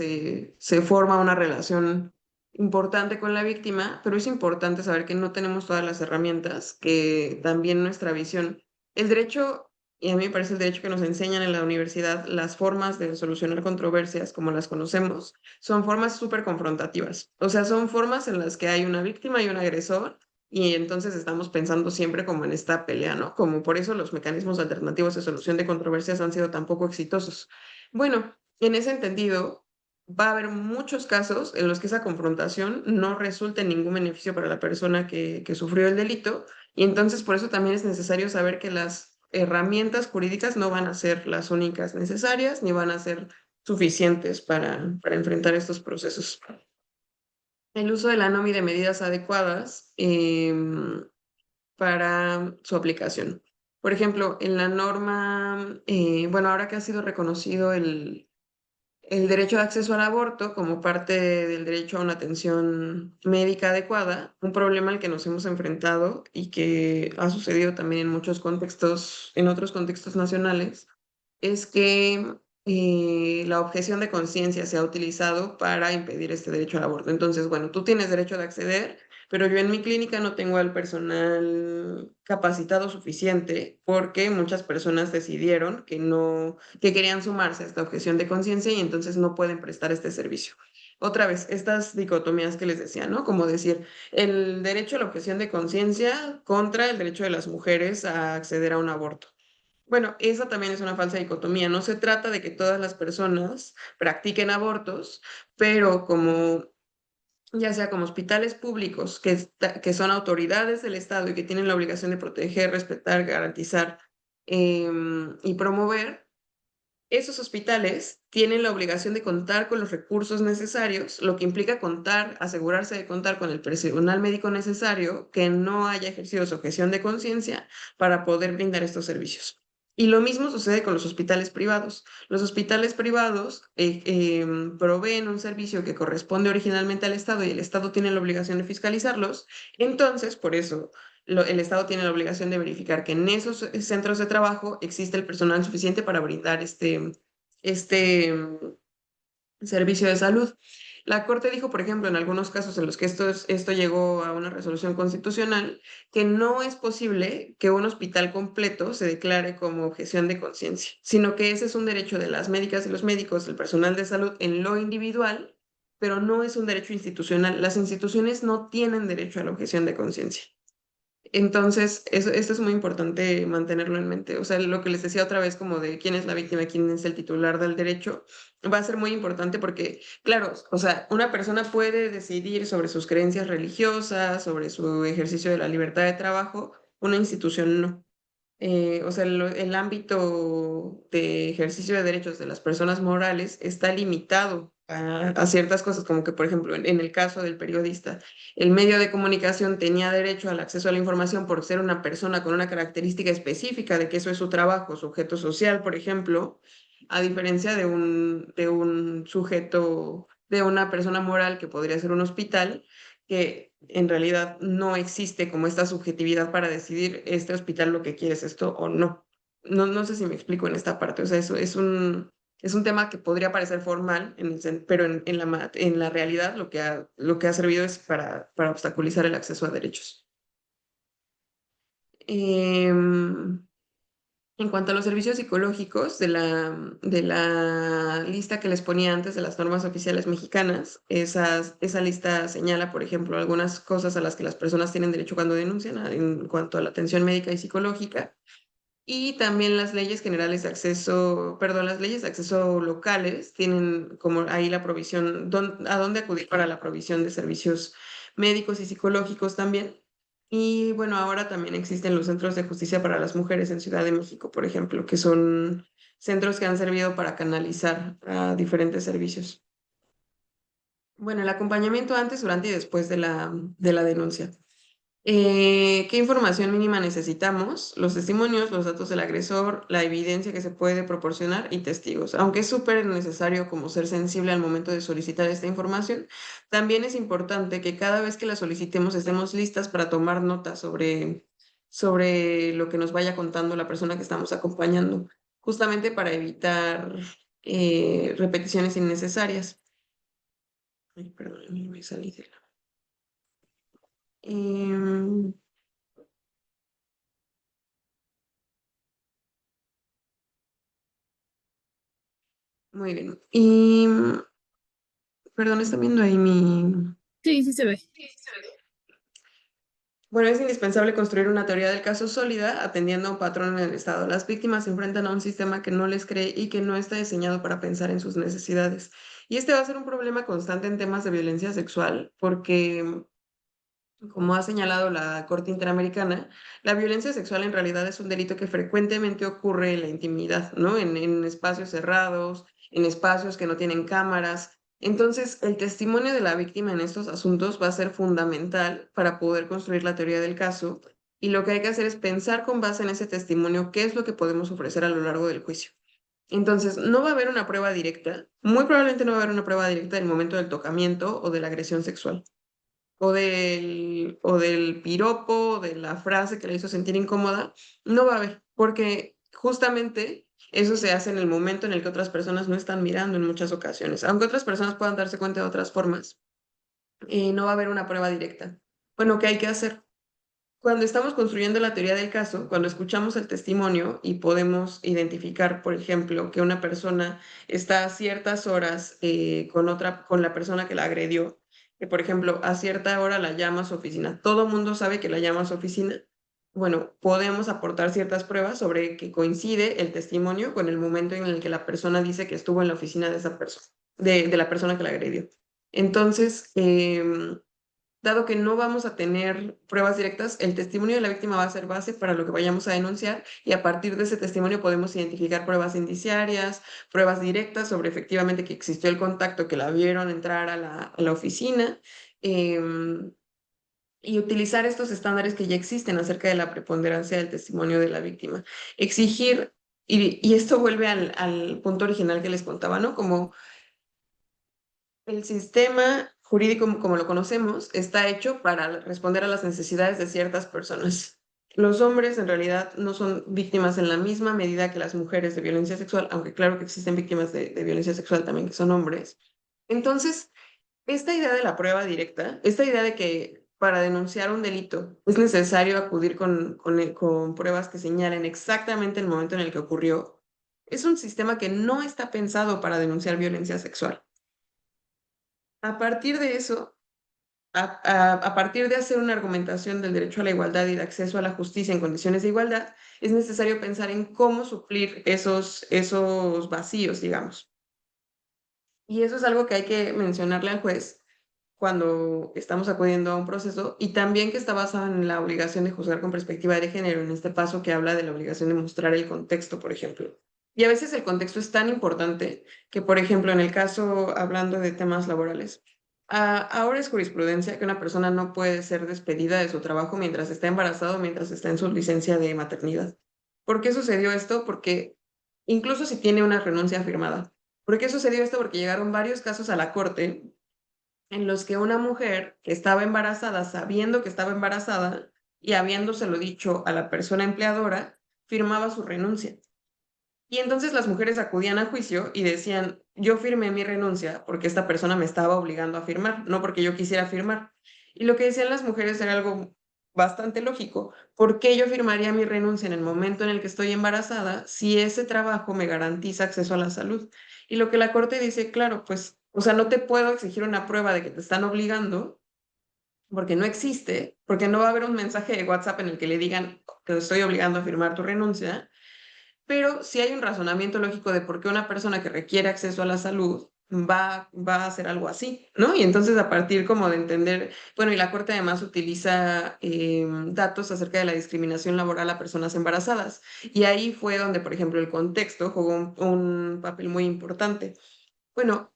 se forma una relación importante con la víctima, pero es importante saber que no tenemos todas las herramientas, que también nuestra visión, el derecho, y a mí me parece el derecho que nos enseñan en la universidad, las formas de solucionar controversias como las conocemos, son formas súper confrontativas. O sea, son formas en las que hay una víctima y un agresor, y entonces estamos pensando siempre como en esta pelea, ¿no? Como por eso los mecanismos alternativos de solución de controversias han sido tan poco exitosos. Bueno, en ese entendido, va a haber muchos casos en los que esa confrontación no resulte en ningún beneficio para la persona que sufrió el delito, y entonces por eso también es necesario saber que las herramientas jurídicas no van a ser las únicas necesarias ni van a ser suficientes para enfrentar estos procesos. El uso de la NOM y de medidas adecuadas para su aplicación. Por ejemplo, en la norma, bueno, ahora que ha sido reconocido el derecho de acceso al aborto como parte del derecho a una atención médica adecuada, un problema al que nos hemos enfrentado y que ha sucedido también en muchos contextos, en otros contextos nacionales, es que la objeción de conciencia se ha utilizado para impedir este derecho al aborto. Entonces, bueno, tú tienes derecho de acceder, pero yo en mi clínica no tengo al personal capacitado suficiente porque muchas personas decidieron que no, que querían sumarse a esta objeción de conciencia y entonces no pueden prestar este servicio. Otra vez, estas dicotomías que les decía, ¿no? Como decir, el derecho a la objeción de conciencia contra el derecho de las mujeres a acceder a un aborto. Bueno, esa también es una falsa dicotomía. No se trata de que todas las personas practiquen abortos, pero como ya sea como hospitales públicos que son autoridades del Estado y que tienen la obligación de proteger, respetar, garantizar y promover, esos hospitales tienen la obligación de contar con los recursos necesarios, lo que implica contar, asegurarse de contar con el personal médico necesario que no haya ejercido su objeción de conciencia para poder brindar estos servicios. Y lo mismo sucede con los hospitales privados. Los hospitales privados proveen un servicio que corresponde originalmente al Estado y el Estado tiene la obligación de fiscalizarlos. Entonces, por eso el Estado tiene la obligación de verificar que en esos centros de trabajo existe el personal suficiente para brindar este servicio de salud. La Corte dijo, por ejemplo, en algunos casos en los que esto llegó a una resolución constitucional, que no es posible que un hospital completo se declare como objeción de conciencia, sino que ese es un derecho de las médicas y los médicos, del personal de salud en lo individual, pero no es un derecho institucional. Las instituciones no tienen derecho a la objeción de conciencia. Entonces, esto es muy importante mantenerlo en mente. O sea, lo que les decía otra vez, como de quién es la víctima, quién es el titular del derecho, va a ser muy importante porque, claro, o sea, una persona puede decidir sobre sus creencias religiosas, sobre su ejercicio de la libertad de trabajo, una institución no. O sea, el ámbito de ejercicio de derechos de las personas morales está limitado a ciertas cosas, como que, por ejemplo, en el caso del periodista, el medio de comunicación tenía derecho al acceso a la información por ser una persona con una característica específica de que eso es su trabajo, su objeto social, por ejemplo, a diferencia de un sujeto, de una persona moral que podría ser un hospital, que en realidad no existe como esta subjetividad para decidir este hospital lo que quiere es esto o no. No sé si me explico en esta parte, o sea, eso es un tema que podría parecer formal, pero en la realidad lo que ha servido es para obstaculizar el acceso a derechos. En cuanto a los servicios psicológicos de la lista que les ponía antes de las normas oficiales mexicanas, esa lista señala, por ejemplo, algunas cosas a las que las personas tienen derecho cuando denuncian en cuanto a la atención médica y psicológica. Y también las leyes generales de acceso, perdón, las leyes de acceso locales tienen como ahí la provisión, a dónde acudir para la provisión de servicios médicos y psicológicos también. Y bueno, ahora también existen los centros de justicia para las mujeres en Ciudad de México, por ejemplo, que son centros que han servido para canalizar a diferentes servicios. Bueno, el acompañamiento antes, durante y después de la denuncia. ¿Qué información mínima necesitamos? Los testimonios, los datos del agresor, la evidencia que se puede proporcionar y testigos. Aunque es súper necesario como ser sensible al momento de solicitar esta información, también es importante que cada vez que la solicitemos estemos listas para tomar nota sobre lo que nos vaya contando la persona que estamos acompañando, justamente para evitar repeticiones innecesarias. Ay, perdón, me salí de la... Em, Muy bien. Y, perdón, ¿están viendo ahí mi...? Sí, sí se ve. Bueno, es indispensable construir una teoría del caso sólida, atendiendo a un patrón en el Estado. Las víctimas se enfrentan a un sistema que no les cree y que no está diseñado para pensar en sus necesidades. Y este va a ser un problema constante en temas de violencia sexual, porque, como ha señalado la Corte Interamericana, la violencia sexual en realidad es un delito que frecuentemente ocurre en la intimidad, ¿no? En espacios cerrados, en espacios que no tienen cámaras. Entonces, el testimonio de la víctima en estos asuntos va a ser fundamental para poder construir la teoría del caso, y lo que hay que hacer es pensar con base en ese testimonio qué es lo que podemos ofrecer a lo largo del juicio. Entonces, no va a haber una prueba directa, muy probablemente no va a haber una prueba directa del momento del tocamiento o de la agresión sexual o del piropo, o de la frase que le hizo sentir incómoda, no va a haber, porque justamente eso se hace en el momento en el que otras personas no están mirando en muchas ocasiones. Aunque otras personas puedan darse cuenta de otras formas, no va a haber una prueba directa. Bueno, ¿qué hay que hacer? Cuando estamos construyendo la teoría del caso, cuando escuchamos el testimonio y podemos identificar, por ejemplo, que una persona está a ciertas horas con la persona que la agredió, que por ejemplo a cierta hora la llama a su oficina, todo el mundo sabe que la llama a su oficina, bueno, podemos aportar ciertas pruebas sobre que coincide el testimonio con el momento en el que la persona dice que estuvo en la oficina de esa persona, de la persona que la agredió. Entonces, dado que no vamos a tener pruebas directas, el testimonio de la víctima va a ser base para lo que vayamos a denunciar, y a partir de ese testimonio podemos identificar pruebas indiciarias, pruebas directas sobre efectivamente que existió el contacto, que la vieron entrar a la oficina, y utilizar estos estándares que ya existen acerca de la preponderancia del testimonio de la víctima. Exigir, y esto vuelve al punto original que les contaba, ¿no? Como el sistema jurídico como lo conocemos está hecho para responder a las necesidades de ciertas personas. Los hombres en realidad no son víctimas en la misma medida que las mujeres de violencia sexual, aunque claro que existen víctimas de violencia sexual también que son hombres. Entonces, esta idea de la prueba directa, esta idea de que para denunciar un delito es necesario acudir con pruebas que señalen exactamente el momento en el que ocurrió, es un sistema que no está pensado para denunciar violencia sexual. A partir de eso, a partir de hacer una argumentación del derecho a la igualdad y de acceso a la justicia en condiciones de igualdad, es necesario pensar en cómo suplir esos vacíos, digamos. Y eso es algo que hay que mencionarle al juez cuando estamos acudiendo a un proceso, y también que está basado en la obligación de juzgar con perspectiva de género, en este paso que habla de la obligación de mostrar el contexto, por ejemplo. Y a veces el contexto es tan importante que, por ejemplo, en el caso, hablando de temas laborales, ahora es jurisprudencia que una persona no puede ser despedida de su trabajo mientras está embarazada o mientras está en su licencia de maternidad. ¿Por qué sucedió esto? Porque incluso si tiene una renuncia firmada. ¿Por qué sucedió esto? Porque llegaron varios casos a la corte en los que una mujer que estaba embarazada, sabiendo que estaba embarazada y habiéndoselo dicho a la persona empleadora, firmaba su renuncia. Y entonces las mujeres acudían a juicio y decían, yo firmé mi renuncia porque esta persona me estaba obligando a firmar, no porque yo quisiera firmar. Y lo que decían las mujeres era algo bastante lógico. ¿Por qué yo firmaría mi renuncia en el momento en el que estoy embarazada si ese trabajo me garantiza acceso a la salud? Y lo que la corte dice, claro, pues, o sea, no te puedo exigir una prueba de que te están obligando porque no existe, porque no va a haber un mensaje de WhatsApp en el que le digan, te estoy obligando a firmar tu renuncia. pero sí hay un razonamiento lógico de por qué una persona que requiere acceso a la salud va a hacer algo así, ¿no? Y entonces a partir como de entender, bueno, y la Corte además utiliza datos acerca de la discriminación laboral a personas embarazadas. Y ahí fue donde, por ejemplo, el contexto jugó un papel muy importante. Bueno,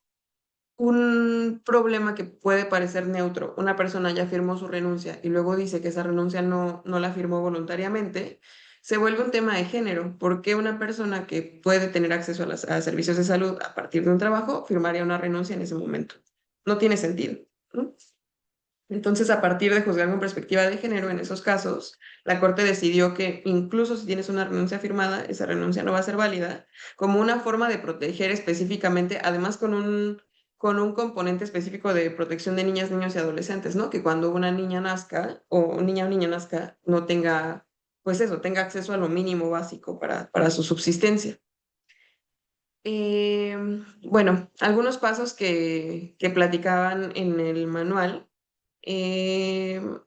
un problema que puede parecer neutro, una persona ya firmó su renuncia y luego dice que esa renuncia no la firmó voluntariamente, se vuelve un tema de género. ¿Por qué una persona que puede tener acceso a servicios de salud a partir de un trabajo firmaría una renuncia en ese momento? No tiene sentido, ¿no? Entonces, a partir de juzgar con perspectiva de género, en esos casos, la Corte decidió que incluso si tienes una renuncia firmada, esa renuncia no va a ser válida, como una forma de proteger específicamente, además con un componente específico de protección de niñas, niños y adolescentes, ¿no? Que cuando una niña nazca, o niña nazca, no tenga, pues eso, tenga acceso a lo mínimo básico para su subsistencia. Bueno, algunos pasos que platicaban en el manual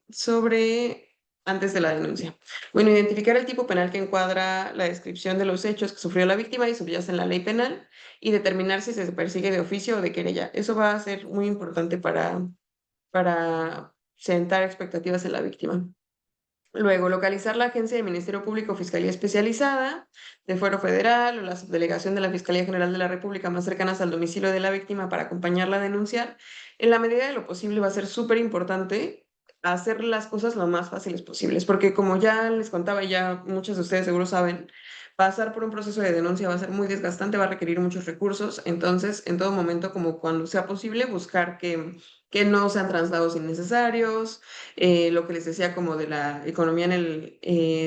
sobre antes de la denuncia. Bueno, identificar el tipo penal que encuadra la descripción de los hechos que sufrió la víctima y subyace en la ley penal y determinar si se persigue de oficio o de querella. Eso va a ser muy importante para sentar expectativas en la víctima. Luego, localizar la agencia del Ministerio Público o Fiscalía Especializada, de Fuero Federal o la subdelegación de la Fiscalía General de la República más cercanas al domicilio de la víctima para acompañarla a denunciar. En la medida de lo posible va a ser súper importante hacer las cosas lo más fáciles posibles, porque como ya les contaba y ya muchos de ustedes seguro saben, pasar por un proceso de denuncia va a ser muy desgastante, va a requerir muchos recursos, entonces en todo momento, como cuando sea posible, buscar que no sean traslados innecesarios, lo que les decía como de la economía en el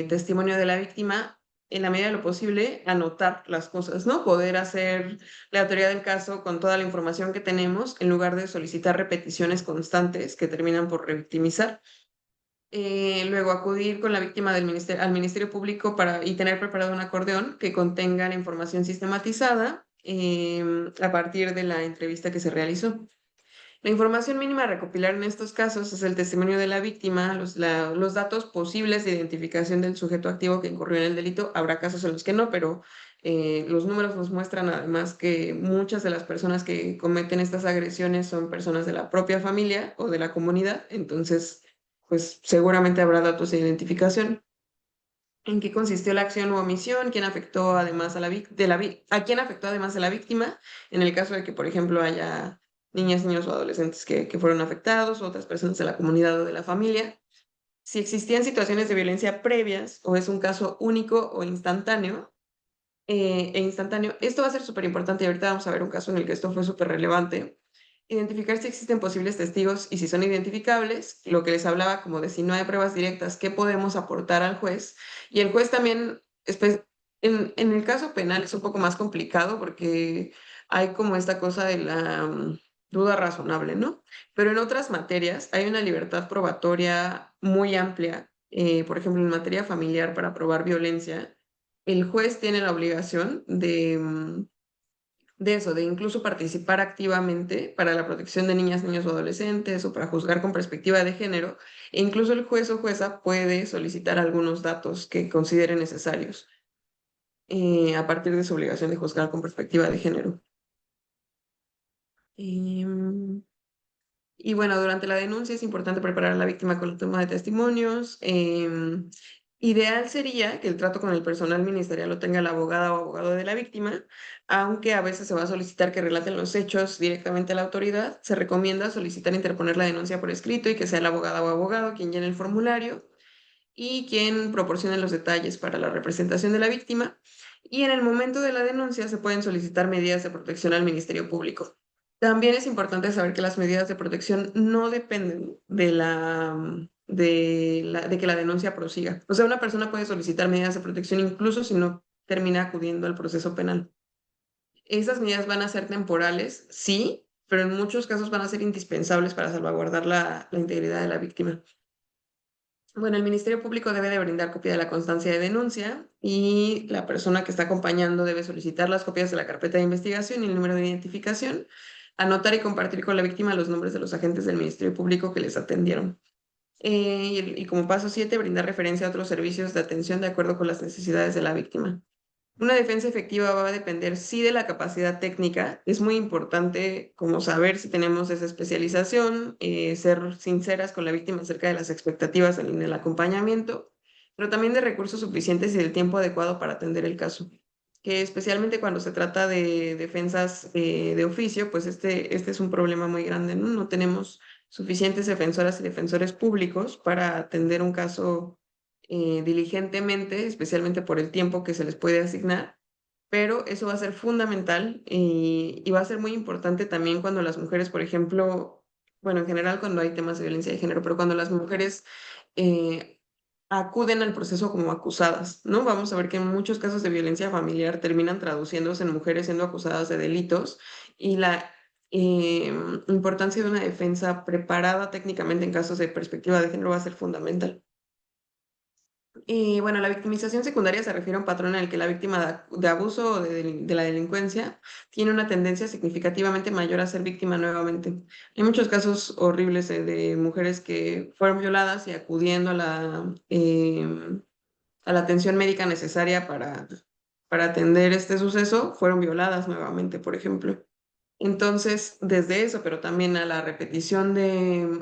testimonio de la víctima, en la medida de lo posible, anotar las cosas, ¿no? Poder hacer la teoría del caso con toda la información que tenemos, en lugar de solicitar repeticiones constantes que terminan por revictimizar. Luego acudir con la víctima al Ministerio Público y tener preparado un acordeón que contenga la información sistematizada a partir de la entrevista que se realizó. La información mínima a recopilar en estos casos es el testimonio de la víctima, los datos posibles de identificación del sujeto activo que incurrió en el delito. Habrá casos en los que no, pero los números nos muestran además que muchas de las personas que cometen estas agresiones son personas de la propia familia o de la comunidad, entonces, pues seguramente habrá datos de identificación. ¿En qué consistió la acción u omisión? ¿Quién afectó además a quién afectó además de la víctima? En el caso de que, por ejemplo, haya niñas, niños o adolescentes que fueron afectados, o otras personas de la comunidad o de la familia. Si existían situaciones de violencia previas o es un caso único o instantáneo, esto va a ser súper importante y ahorita vamos a ver un caso en el que esto fue súper relevante. Identificar si existen posibles testigos y si son identificables, lo que les hablaba como de si no hay pruebas directas, qué podemos aportar al juez. Y el juez también, en el caso penal es un poco más complicado porque hay como esta cosa de la duda razonable, ¿no? Pero en otras materias hay una libertad probatoria muy amplia. Por ejemplo, en materia familiar para probar violencia, el juez tiene la obligación de eso, de incluso participar activamente para la protección de niñas, niños o adolescentes o para juzgar con perspectiva de género. E incluso el juez o jueza puede solicitar algunos datos que considere necesarios a partir de su obligación de juzgar con perspectiva de género. Y bueno, durante la denuncia es importante preparar a la víctima con la toma de testimonios. Ideal sería que el trato con el personal ministerial lo tenga la abogada o abogado de la víctima, aunque a veces se va a solicitar que relaten los hechos directamente a la autoridad. Se recomienda solicitar interponer la denuncia por escrito y que sea la abogada o abogado quien llene el formulario y quien proporcione los detalles para la representación de la víctima. Y en el momento de la denuncia se pueden solicitar medidas de protección al Ministerio Público. También es importante saber que las medidas de protección no dependen de que la denuncia prosiga. O sea, una persona puede solicitar medidas de protección incluso si no termina acudiendo al proceso penal. Esas medidas van a ser temporales, sí, pero en muchos casos van a ser indispensables para salvaguardar la integridad de la víctima. Bueno, el Ministerio Público debe de brindar copia de la constancia de denuncia y la persona que está acompañando debe solicitar las copias de la carpeta de investigación y el número de identificación, anotar y compartir con la víctima los nombres de los agentes del Ministerio Público que les atendieron. Y como paso 7, brindar referencia a otros servicios de atención de acuerdo con las necesidades de la víctima. Una defensa efectiva va a depender sí de la capacidad técnica. Es muy importante como saber si tenemos esa especialización, ser sinceras con la víctima acerca de las expectativas en el acompañamiento, pero también de recursos suficientes y del tiempo adecuado para atender el caso. Que especialmente cuando se trata de defensas de oficio, pues este es un problema muy grande, ¿no? No tenemos suficientes defensoras y defensores públicos para atender un caso diligentemente, especialmente por el tiempo que se les puede asignar, pero eso va a ser fundamental y va a ser muy importante también cuando las mujeres, por ejemplo, bueno, en general cuando hay temas de violencia de género, pero cuando las mujeres eh, acuden al proceso como acusadas, ¿no? Vamos a ver que en muchos casos de violencia familiar terminan traduciéndose en mujeres siendo acusadas de delitos y la importancia de una defensa preparada técnicamente en casos de perspectiva de género va a ser fundamental. Y bueno, la victimización secundaria se refiere a un patrón en el que la víctima de abuso o de la delincuencia tiene una tendencia significativamente mayor a ser víctima nuevamente. Hay muchos casos horribles de mujeres que fueron violadas y acudiendo a la atención médica necesaria para atender este suceso, fueron violadas nuevamente, por ejemplo. Entonces, desde eso, pero también a la repetición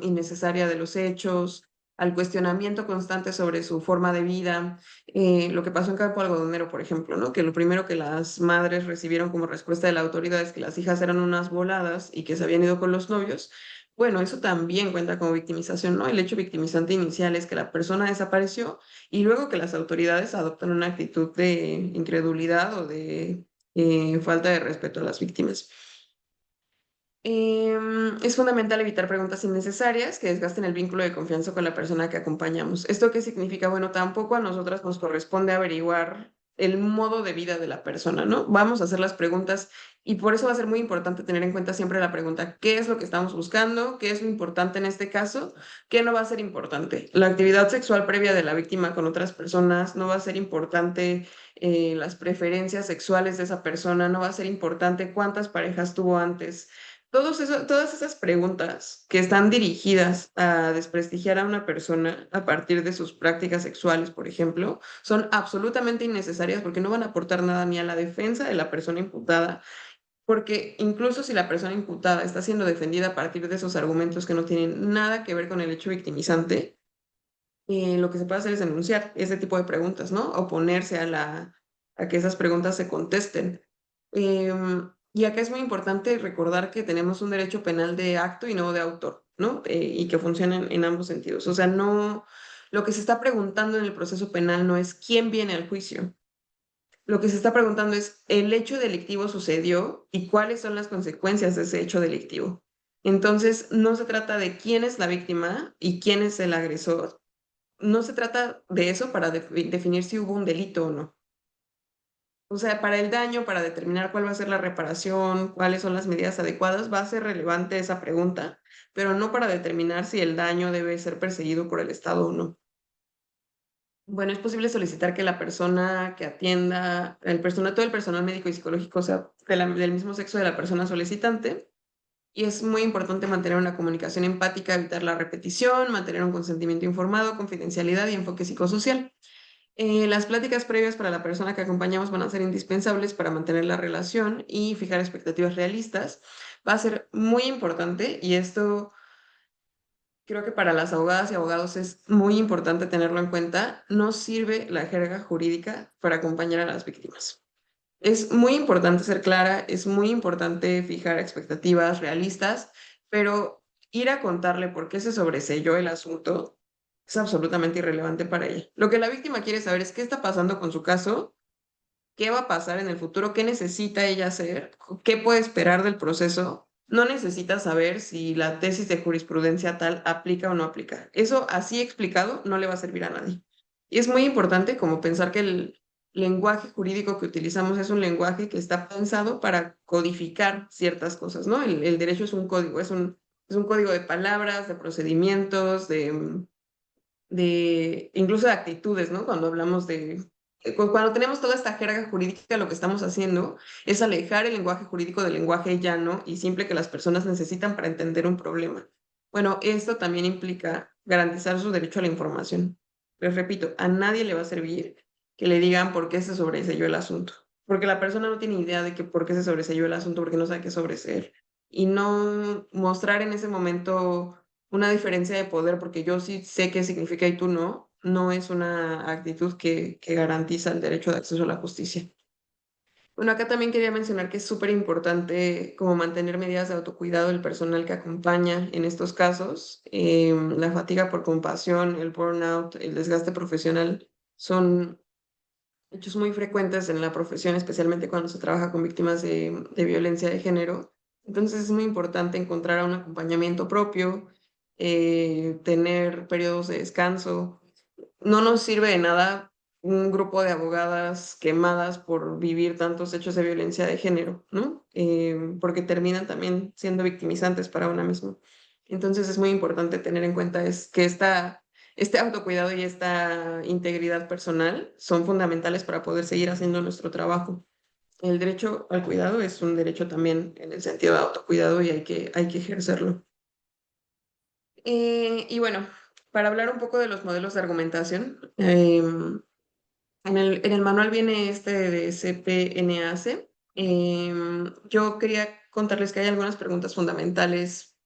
innecesaria de los hechos, al cuestionamiento constante sobre su forma de vida, lo que pasó en Campo Algodonero, por ejemplo, ¿no? Que lo primero que las madres recibieron como respuesta de la autoridad es que las hijas eran unas voladas y que se habían ido con los novios. Bueno, eso también cuenta como victimización, ¿no? El hecho victimizante inicial es que la persona desapareció y luego que las autoridades adoptan una actitud de incredulidad o de falta de respeto a las víctimas. Es fundamental evitar preguntas innecesarias que desgasten el vínculo de confianza con la persona que acompañamos. ¿Esto qué significa? Bueno, tampoco a nosotras nos corresponde averiguar el modo de vida de la persona, ¿no? Vamos a hacer las preguntas y por eso va a ser muy importante tener en cuenta siempre la pregunta, ¿qué es lo que estamos buscando? ¿Qué es lo importante en este caso? ¿Qué no va a ser importante? La actividad sexual previa de la víctima con otras personas no va a ser importante. Las preferencias sexuales de esa persona no va a ser importante. ¿Cuántas parejas tuvo antes? Todas esas preguntas que están dirigidas a desprestigiar a una persona a partir de sus prácticas sexuales, por ejemplo, son absolutamente innecesarias porque no van a aportar nada ni a la defensa de la persona imputada, porque incluso si la persona imputada está siendo defendida a partir de esos argumentos que no tienen nada que ver con el hecho victimizante, lo que se puede hacer es denunciar ese tipo de preguntas, ¿no? Oponerse a que esas preguntas se contesten. Y acá es muy importante recordar que tenemos un derecho penal de acto y no de autor, ¿no? Y que funciona en ambos sentidos. O sea, no, lo que se está preguntando en el proceso penal no es quién viene al juicio. Lo que se está preguntando es el hecho delictivo sucedió y cuáles son las consecuencias de ese hecho delictivo. Entonces, no se trata de quién es la víctima y quién es el agresor. No se trata de eso para definir si hubo un delito o no. O sea, para el daño, para determinar cuál va a ser la reparación, cuáles son las medidas adecuadas, va a ser relevante esa pregunta, pero no para determinar si el daño debe ser perseguido por el Estado o no. Bueno, es posible solicitar que la persona que atienda, todo el personal médico y psicológico sea del mismo sexo de la persona solicitante. Y es muy importante mantener una comunicación empática, evitar la repetición, mantener un consentimiento informado, confidencialidad y enfoque psicosocial. Las pláticas previas para la persona que acompañamos van a ser indispensables para mantener la relación y fijar expectativas realistas. Va a ser muy importante y esto creo que para las abogadas y abogados es muy importante tenerlo en cuenta. No sirve la jerga jurídica para acompañar a las víctimas. Es muy importante ser clara, es muy importante fijar expectativas realistas, pero ir a contarle por qué se sobreseyó el asunto es absolutamente irrelevante para ella. Lo que la víctima quiere saber es qué está pasando con su caso, qué va a pasar en el futuro, qué necesita ella hacer, qué puede esperar del proceso. No necesita saber si la tesis de jurisprudencia tal aplica o no aplica. Eso así explicado no le va a servir a nadie. Y es muy importante como pensar que el lenguaje jurídico que utilizamos es un lenguaje que está pensado para codificar ciertas cosas, ¿no? El derecho es un código, es un código de palabras, de procedimientos, incluso de actitudes, ¿no? Cuando hablamos cuando tenemos toda esta jerga jurídica, lo que estamos haciendo es alejar el lenguaje jurídico del lenguaje llano y simple que las personas necesitan para entender un problema. Bueno, esto también implica garantizar su derecho a la información. Les repito, a nadie le va a servir que le digan por qué se sobreseyó el asunto. porque la persona no tiene idea de que por qué se sobreseyó el asunto, porque no sabe qué sobreseer. Y no mostrar en ese momento una diferencia de poder, porque yo sí sé qué significa y tú no, no es una actitud que garantiza el derecho de acceso a la justicia. Bueno, acá también quería mencionar que es súper importante como mantener medidas de autocuidado del personal que acompaña en estos casos. La fatiga por compasión, el burnout, el desgaste profesional son hechos muy frecuentes en la profesión, especialmente cuando se trabaja con víctimas de violencia de género. Entonces es muy importante encontrar un acompañamiento propio, tener periodos de descanso. No nos sirve de nada un grupo de abogadas quemadas por vivir tantos hechos de violencia de género, ¿no? Porque terminan también siendo victimizantes para una misma. Entonces es muy importante tener en cuenta es que este autocuidado y esta integridad personal son fundamentales para poder seguir haciendo nuestro trabajo. El derecho al cuidado es un derecho también en el sentido de autocuidado y hay que ejercerlo. Y bueno, para hablar un poco de los modelos de argumentación, en el manual viene este de CPNAC. Yo quería contarles que hay algunas preguntas fundamentales,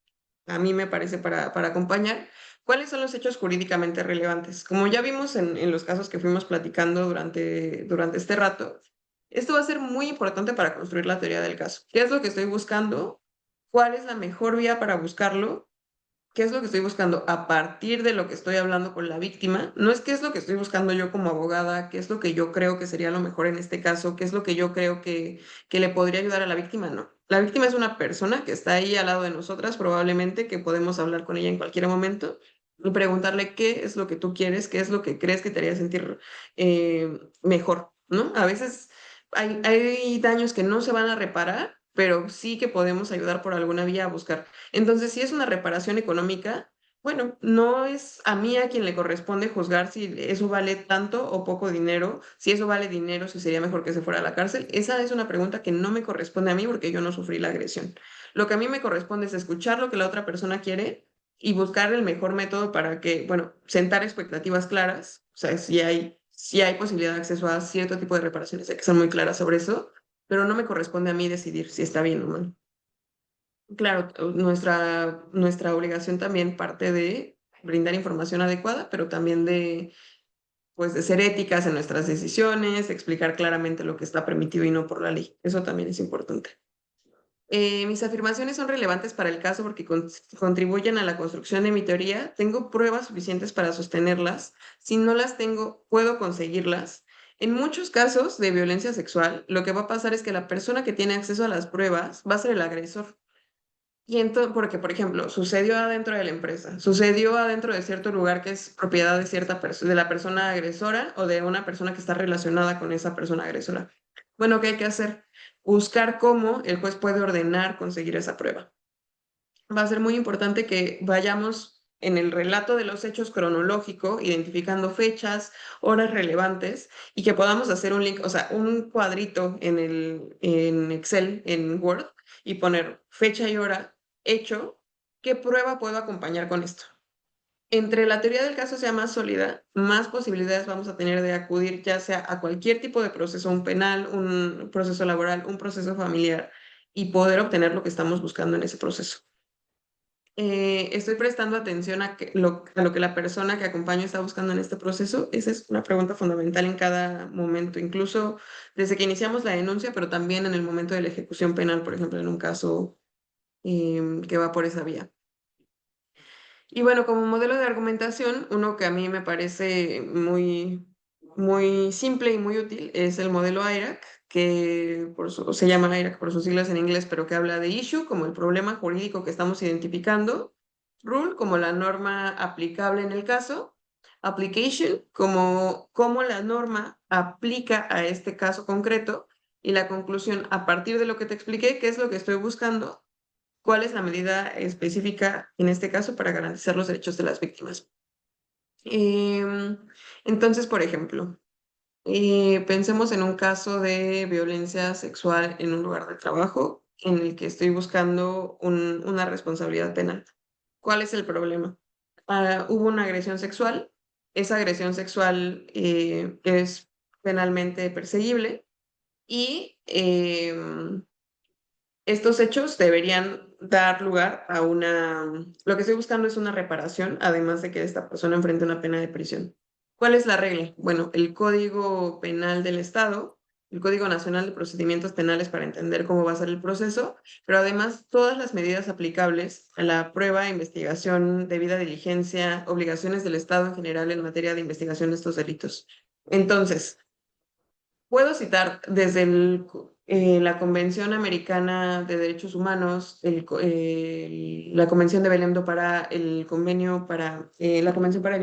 a mí me parece, para acompañar. ¿Cuáles son los hechos jurídicamente relevantes? Como ya vimos en los casos que fuimos platicando durante este rato, esto va a ser muy importante para construir la teoría del caso. ¿Qué es lo que estoy buscando? ¿Cuál es la mejor vía para buscarlo? ¿Qué es lo que estoy buscando a partir de lo que estoy hablando con la víctima? No es qué es lo que estoy buscando yo como abogada, qué es lo que yo creo que sería lo mejor en este caso, qué es lo que yo creo que le podría ayudar a la víctima, no. La víctima es una persona que está ahí al lado de nosotras, probablemente, que podemos hablar con ella en cualquier momento y preguntarle qué es lo que tú quieres, qué es lo que crees que te haría sentir mejor, ¿no? A veces hay daños que no se van a reparar, pero sí que podemos ayudar por alguna vía a buscar. Entonces, si es una reparación económica, bueno, no es a mí a quien le corresponde juzgar si eso vale tanto o poco dinero, si eso vale dinero, si sería mejor que se fuera a la cárcel. Esa es una pregunta que no me corresponde a mí porque yo no sufrí la agresión. Lo que a mí me corresponde es escuchar lo que la otra persona quiere y buscar el mejor método para que, bueno, sentar expectativas claras. O sea, si hay posibilidad de acceso a cierto tipo de reparaciones, hay que ser muy claras sobre eso, pero no me corresponde a mí decidir si está bien o mal. Claro, nuestra obligación también parte de brindar información adecuada, pero también pues, de ser éticas en nuestras decisiones, explicar claramente lo que está permitido y no por la ley. Eso también es importante. Mis afirmaciones son relevantes para el caso porque contribuyen a la construcción de mi teoría. Tengo pruebas suficientes para sostenerlas. Si no las tengo, puedo conseguirlas. En muchos casos de violencia sexual, lo que va a pasar es que la persona que tiene acceso a las pruebas va a ser el agresor. Y entonces, porque, por ejemplo, sucedió adentro de la empresa, sucedió adentro de cierto lugar que es propiedad de de la persona agresora o de una persona que está relacionada con esa persona agresora. Bueno, ¿qué hay que hacer? Buscar cómo el juez puede ordenar conseguir esa prueba. Va a ser muy importante que vayamos en el relato de los hechos cronológico, identificando fechas, horas relevantes y que podamos hacer un link, o sea, un cuadrito en Excel, en Word, y poner fecha y hora, hecho, ¿qué prueba puedo acompañar con esto? Entre la teoría del caso sea más sólida, más posibilidades vamos a tener de acudir ya sea a cualquier tipo de proceso, un penal, un proceso laboral, un proceso familiar, y poder obtener lo que estamos buscando en ese proceso. ¿Estoy prestando atención a lo que la persona que acompaño está buscando en este proceso? Esa es una pregunta fundamental en cada momento, incluso desde que iniciamos la denuncia, pero también en el momento de la ejecución penal, por ejemplo, en un caso que va por esa vía. Y bueno, como modelo de argumentación, uno que a mí me parece muy simple y muy útil es el modelo IRAC, que se llama IRAC por sus siglas en inglés, pero que habla de issue como el problema jurídico que estamos identificando, rule como la norma aplicable en el caso, application como cómo la norma aplica a este caso concreto, y la conclusión a partir de lo que te expliqué, qué es lo que estoy buscando, cuál es la medida específica en este caso para garantizar los derechos de las víctimas. Entonces, por ejemplo, pensemos en un caso de violencia sexual en un lugar de trabajo en el que estoy buscando una responsabilidad penal. ¿Cuál es el problema? Hubo una agresión sexual. Esa agresión sexual es penalmente perseguible y estos hechos deberían dar lugar a lo que estoy buscando es una reparación, además de que esta persona enfrente una pena de prisión. ¿Cuál es la regla? Bueno, el Código Penal del Estado, el Código Nacional de Procedimientos Penales para entender cómo va a ser el proceso, pero además todas las medidas aplicables a la prueba, investigación, debida diligencia, obligaciones del Estado en general en materia de investigación de estos delitos. Entonces, puedo citar desde la Convención Americana de Derechos Humanos, la Convención de Belém do Pará, el convenio para la Convención para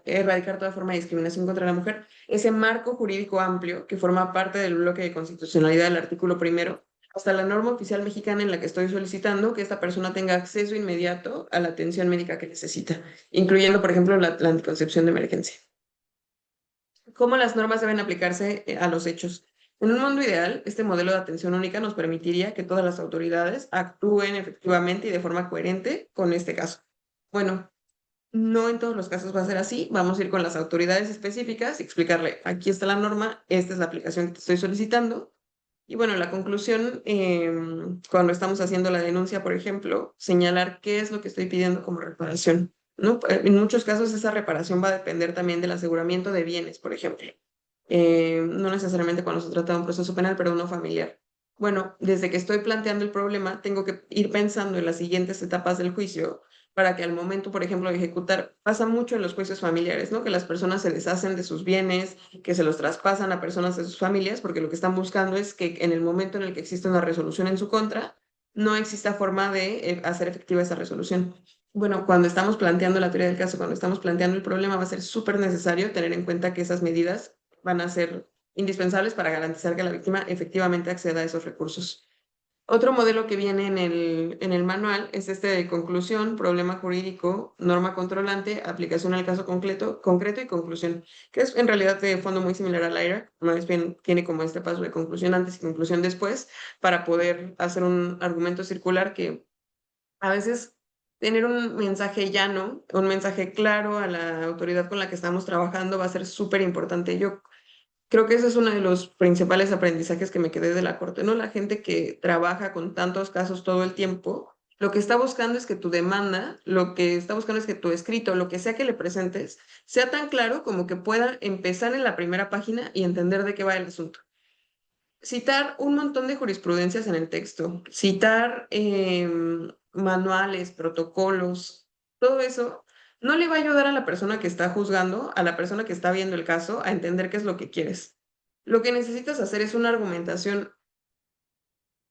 erradicar toda forma de discriminación contra la mujer, ese marco jurídico amplio que forma parte del bloque de constitucionalidad del artículo 1, hasta la norma oficial mexicana en la que estoy solicitando que esta persona tenga acceso inmediato a la atención médica que necesita, incluyendo, por ejemplo, la anticoncepción de emergencia. ¿Cómo las normas deben aplicarse a los hechos? En un mundo ideal, este modelo de atención única nos permitiría que todas las autoridades actúen efectivamente y de forma coherente con este caso. Bueno, no en todos los casos va a ser así. Vamos a ir con las autoridades específicas y explicarle, aquí está la norma, esta es la aplicación que te estoy solicitando. Y bueno, la conclusión, cuando estamos haciendo la denuncia, por ejemplo, señalar qué es lo que estoy pidiendo como reparación, ¿no? En muchos casos esa reparación va a depender también del aseguramiento de bienes, por ejemplo. No necesariamente cuando se trata de un proceso penal, pero uno familiar. Bueno, desde que estoy planteando el problema, tengo que ir pensando en las siguientes etapas del juicio para que al momento, por ejemplo, de ejecutar, pasa mucho en los juicios familiares, ¿no? Que las personas se deshacen de sus bienes, que se los traspasan a personas de sus familias, porque lo que están buscando es que en el momento en el que existe una resolución en su contra, no exista forma de hacer efectiva esa resolución. Bueno, cuando estamos planteando la teoría del caso, cuando estamos planteando el problema, va a ser súper necesario tener en cuenta que esas medidas van a ser indispensables para garantizar que la víctima efectivamente acceda a esos recursos. Otro modelo que viene en el manual es este de conclusión, problema jurídico, norma controlante, aplicación al caso concreto y conclusión, que es en realidad de fondo muy similar al IRAC, más bien tiene como este paso de conclusión antes y conclusión después, para poder hacer un argumento circular que a veces tener un mensaje llano, un mensaje claro a la autoridad con la que estamos trabajando va a ser súper importante. Yo creo que ese es uno de los principales aprendizajes que me quedé de la corte, ¿no? La gente que trabaja con tantos casos todo el tiempo, lo que está buscando es que tu demanda, lo que está buscando es que tu escrito, lo que sea que le presentes, sea tan claro como que pueda empezar en la primera página y entender de qué va el asunto. Citar un montón de jurisprudencias en el texto, citar manuales, protocolos, todo eso no le va a ayudar a la persona que está juzgando, a la persona que está viendo el caso, a entender qué es lo que quieres. Lo que necesitas hacer es una argumentación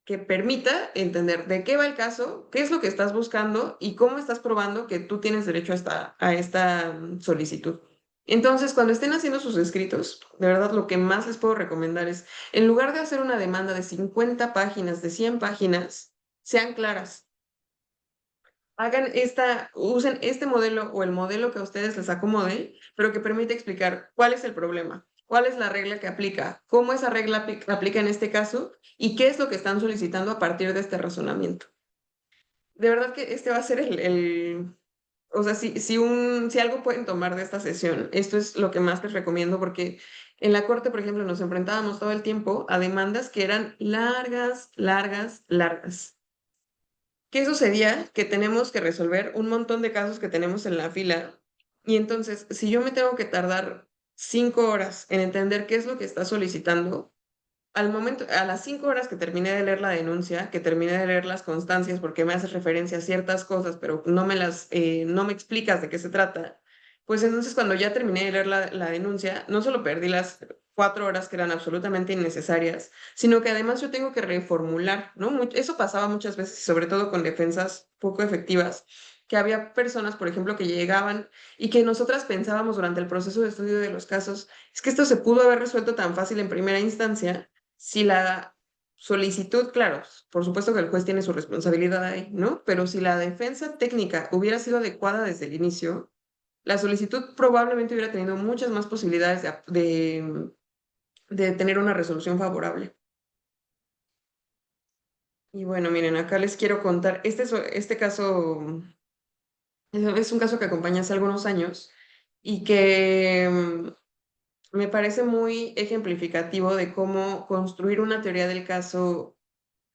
que permita entender de qué va el caso, qué es lo que estás buscando y cómo estás probando que tú tienes derecho a esta solicitud. Entonces, cuando estén haciendo sus escritos, de verdad lo que más les puedo recomendar es, en lugar de hacer una demanda de 50 páginas, de 100 páginas, sean claras. Usen este modelo o el modelo que a ustedes les acomode, pero que permite explicar cuál es el problema, cuál es la regla que aplica, cómo esa regla aplica en este caso y qué es lo que están solicitando a partir de este razonamiento. De verdad que este va a ser o sea, si algo pueden tomar de esta sesión, esto es lo que más les recomiendo porque en la corte, por ejemplo, nos enfrentábamos todo el tiempo a demandas que eran largas, largas, largas. ¿Qué sucedía? Que tenemos que resolver un montón de casos que tenemos en la fila y entonces, si yo me tengo que tardar 5 horas en entender qué es lo que está solicitando, al momento, a las 5 horas que terminé de leer la denuncia, que terminé de leer las constancias porque me haces referencia a ciertas cosas, pero no me explicas de qué se trata, pues entonces cuando ya terminé de leer la denuncia, no solo perdí las 4 horas que eran absolutamente innecesarias, sino que además yo tengo que reformular, ¿no? Eso pasaba muchas veces, sobre todo con defensas poco efectivas, que había personas, por ejemplo, que llegaban y que nosotras pensábamos durante el proceso de estudio de los casos, es que esto se pudo haber resuelto tan fácil en primera instancia si la solicitud, claro, por supuesto que el juez tiene su responsabilidad ahí, ¿no? Pero si la defensa técnica hubiera sido adecuada desde el inicio, la solicitud probablemente hubiera tenido muchas más posibilidades de tener una resolución favorable. Y bueno, miren, acá les quiero contar, este caso es un caso que acompaña hace algunos años y que me parece muy ejemplificativo de cómo construir una teoría del caso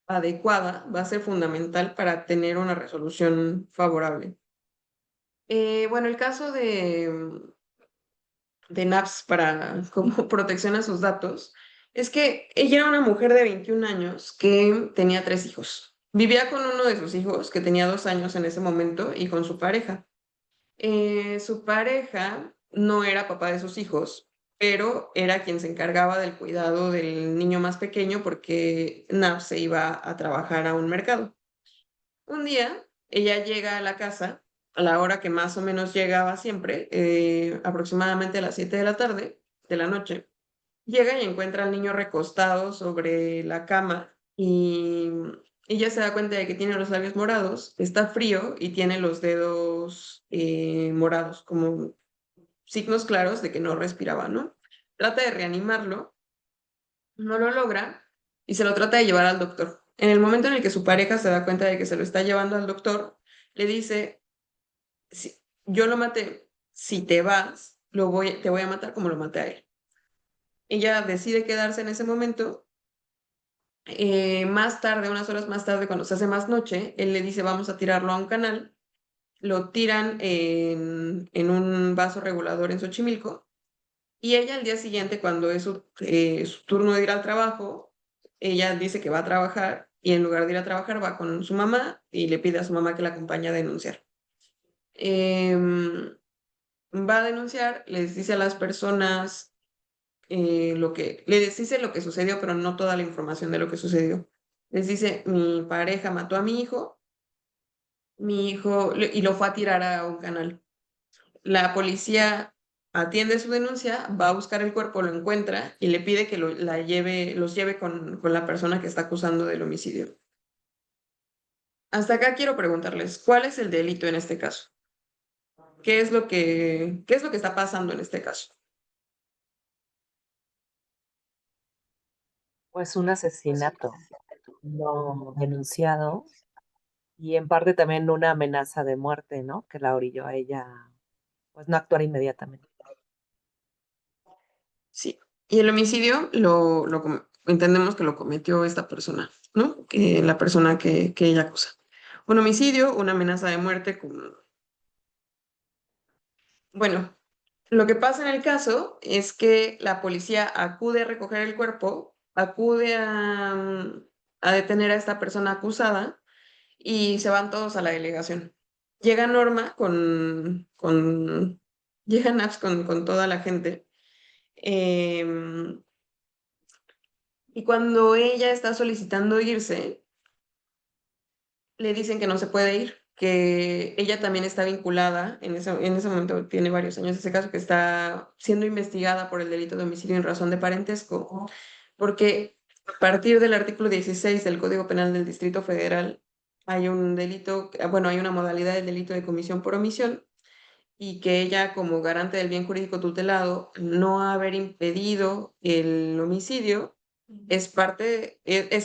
adecuada va a ser fundamental para tener una resolución favorable. Bueno, el caso de NAPS para como protección a sus datos es que ella era una mujer de 21 años que tenía 3 hijos. Vivía con uno de sus hijos, que tenía 2 años en ese momento, y con su pareja. Su pareja no era papá de sus hijos, pero era quien se encargaba del cuidado del niño más pequeño porque NAPS se iba a trabajar a un mercado. Un día, ella llega a la casa a la hora que más o menos llegaba siempre, aproximadamente a las 7 de la tarde, de la noche. Llega y encuentra al niño recostado sobre la cama y ella se da cuenta de que tiene los labios morados, está frío y tiene los dedos morados, como signos claros de que no respiraba, ¿no? Trata de reanimarlo, no lo logra y se lo trata de llevar al doctor. En el momento en el que su pareja se da cuenta de que se lo está llevando al doctor, le dice, yo lo maté, si te vas, te voy a matar como lo maté a él. Ella decide quedarse en ese momento. Más tarde, unas horas más tarde, cuando se hace más noche, él le dice, vamos a tirarlo a un canal. Lo tiran en un vaso regulador en Xochimilco. Y ella al día siguiente, cuando es su turno de ir al trabajo, ella dice que va a trabajar y en lugar de ir a trabajar va con su mamá y le pide a su mamá que la acompañe a denunciar. Va a denunciar, les dice a las personas les dice lo que sucedió, pero no toda la información de lo que sucedió. Les dice, mi pareja mató a mi hijo, y lo fue a tirar a un canal. La policía atiende su denuncia, va a buscar el cuerpo, lo encuentra y le pide que los lleve con la persona que está acusando del homicidio. Hasta acá quiero preguntarles, ¿cuál es el delito en este caso? ¿Qué es lo que está pasando en este caso? Pues un asesinato no denunciado y en parte también una amenaza de muerte, ¿no? Que la orilló a ella, pues no actuar inmediatamente. Sí. Y el homicidio entendemos que lo cometió esta persona, ¿no? La persona que ella acusa. Un homicidio, una amenaza de muerte. Bueno, lo que pasa en el caso es que la policía acude a recoger el cuerpo, acude a detener a esta persona acusada y se van todos a la delegación. Llega Norma llega Naps con toda la gente. em, Y cuando ella está solicitando irse, le dicen que no se puede ir, que ella también está vinculada, en ese momento tiene varios años ese caso, que está siendo investigada por el delito de homicidio en razón de parentesco, porque a partir del artículo 16 del Código Penal del Distrito Federal hay un delito, bueno, hay una modalidad del delito de comisión por omisión, y que ella, como garante del bien jurídico tutelado, no haber impedido el homicidio, es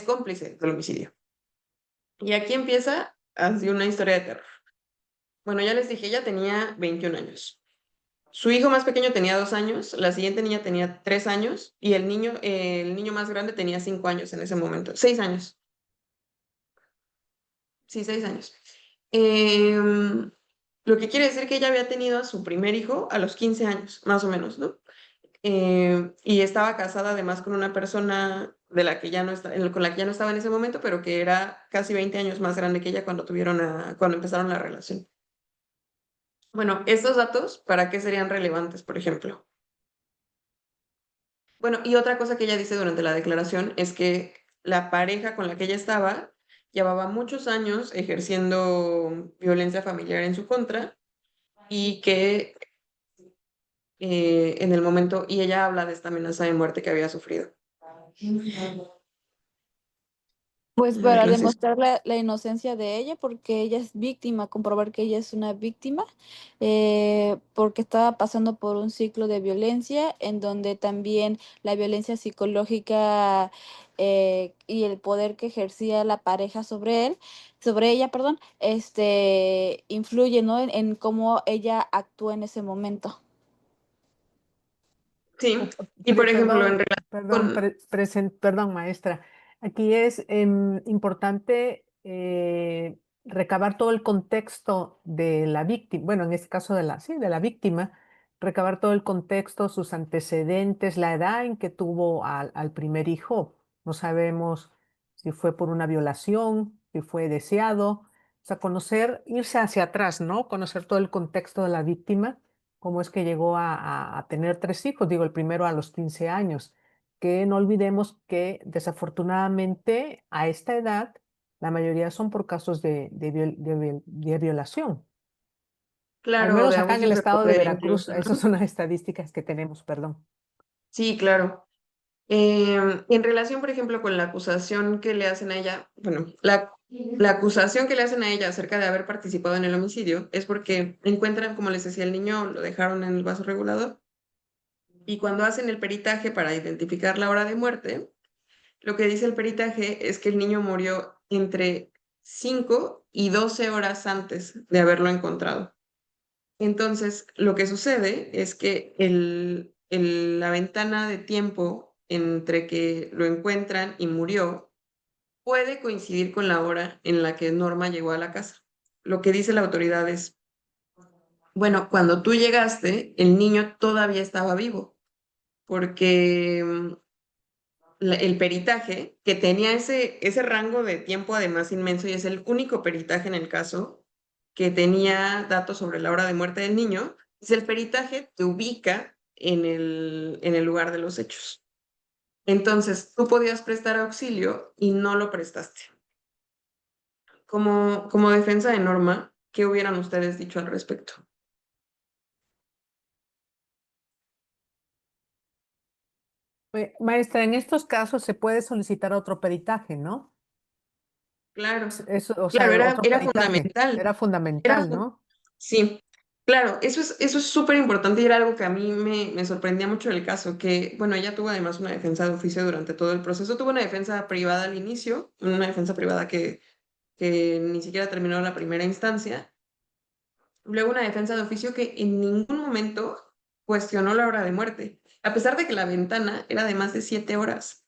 cómplice del homicidio. Y aquí empieza así una historia de terror. Bueno, ya les dije, ella tenía 21 años. Su hijo más pequeño tenía 2 años, la siguiente niña tenía 3 años y el niño más grande tenía 5 años en ese momento. 6 años. Sí, 6 años. Lo que quiere decir que ella había tenido a su primer hijo a los 15 años, más o menos, ¿no? Y estaba casada además con una persona de la que ya no con la que ya no estaba en ese momento, pero que era casi 20 años más grande que ella cuando empezaron la relación. Bueno, estos datos, ¿para qué serían relevantes, por ejemplo? Bueno, y otra cosa que ella dice durante la declaración es que la pareja con la que ella estaba llevaba muchos años ejerciendo violencia familiar en su contra y que en el momento, y ella habla de esta amenaza de muerte que había sufrido. Pues A ver, para no sé. demostrar la inocencia de ella, porque ella es víctima, comprobar que ella es una víctima, porque estaba pasando por un ciclo de violencia en donde también la violencia psicológica y el poder que ejercía la pareja sobre ella, perdón, influye, ¿no? En cómo ella actúa en ese momento. Sí, O- y por ejemplo, en Perdón, relación perdón, con... perdón, maestra. Aquí es importante recabar todo el contexto de la víctima, bueno, en este caso sí, de la víctima, recabar todo el contexto, sus antecedentes, la edad en que tuvo al primer hijo. No sabemos si fue por una violación, si fue deseado. O sea, irse hacia atrás, ¿no? Conocer todo el contexto de la víctima, cómo es que llegó a tener 3 hijos, digo, el primero a los 15 años, que no olvidemos que desafortunadamente a esta edad la mayoría son por casos de violación. Al Claro, de menos acá en abuso y el estado de prepotencia Veracruz, incluso, esas ¿no? son las estadísticas que tenemos, perdón. Sí, claro. En relación, por ejemplo, con la acusación que le hacen a ella, bueno, la acusación que le hacen a ella acerca de haber participado en el homicidio es porque encuentran, como les decía, el niño lo dejaron en el vaso regulador y cuando hacen el peritaje para identificar la hora de muerte, lo que dice el peritaje es que el niño murió entre 5 y 12 horas antes de haberlo encontrado. Entonces, lo que sucede es que la ventana de tiempo entre que lo encuentran y murió puede coincidir con la hora en la que Norma llegó a la casa. Lo que dice la autoridad es, bueno, cuando tú llegaste, el niño todavía estaba vivo, porque el peritaje, que tenía ese rango de tiempo además inmenso y es el único peritaje en el caso que tenía datos sobre la hora de muerte del niño, es el peritaje te ubica en el lugar de los hechos. Entonces, tú podías prestar auxilio y no lo prestaste. Como defensa de Norma, ¿qué hubieran ustedes dicho al respecto? Maestra, en estos casos se puede solicitar otro peritaje, ¿no? Claro, Eso, o claro, sea, era, otro era peritaje. fundamental. Era Era, fundamental, ¿no? sí, claro, eso es súper importante y era algo que a mí me sorprendía mucho del caso, que, bueno, ella tuvo además una defensa de oficio durante todo el proceso, tuvo una defensa privada al inicio, una defensa privada que ni siquiera terminó la primera instancia, luego una defensa de oficio que en ningún momento cuestionó la hora de muerte, a pesar de que la ventana era de más de 7 horas.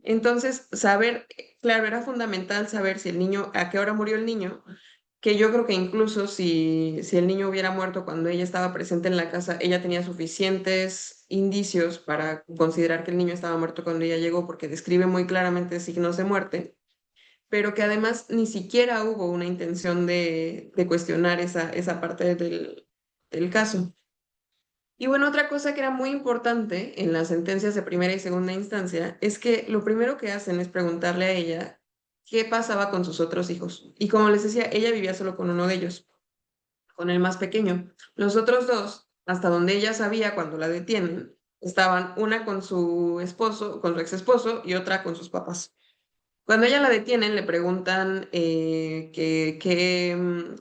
Entonces, saber, claro, era fundamental saber si el niño, a qué hora murió el niño, que yo creo que incluso si el niño hubiera muerto cuando ella estaba presente en la casa, ella tenía suficientes indicios para considerar que el niño estaba muerto cuando ella llegó, porque describe muy claramente signos de muerte, pero que además ni siquiera hubo una intención de cuestionar esa parte del caso. Y bueno, otra cosa que era muy importante en las sentencias de primera y segunda instancia es que lo primero que hacen es preguntarle a ella qué pasaba con sus otros hijos. Y como les decía, ella vivía solo con uno de ellos, con el más pequeño. Los otros dos, hasta donde ella sabía cuando la detienen, estaban una con su esposo, con su ex esposo y otra con sus papás. Cuando ella la detienen, le preguntan que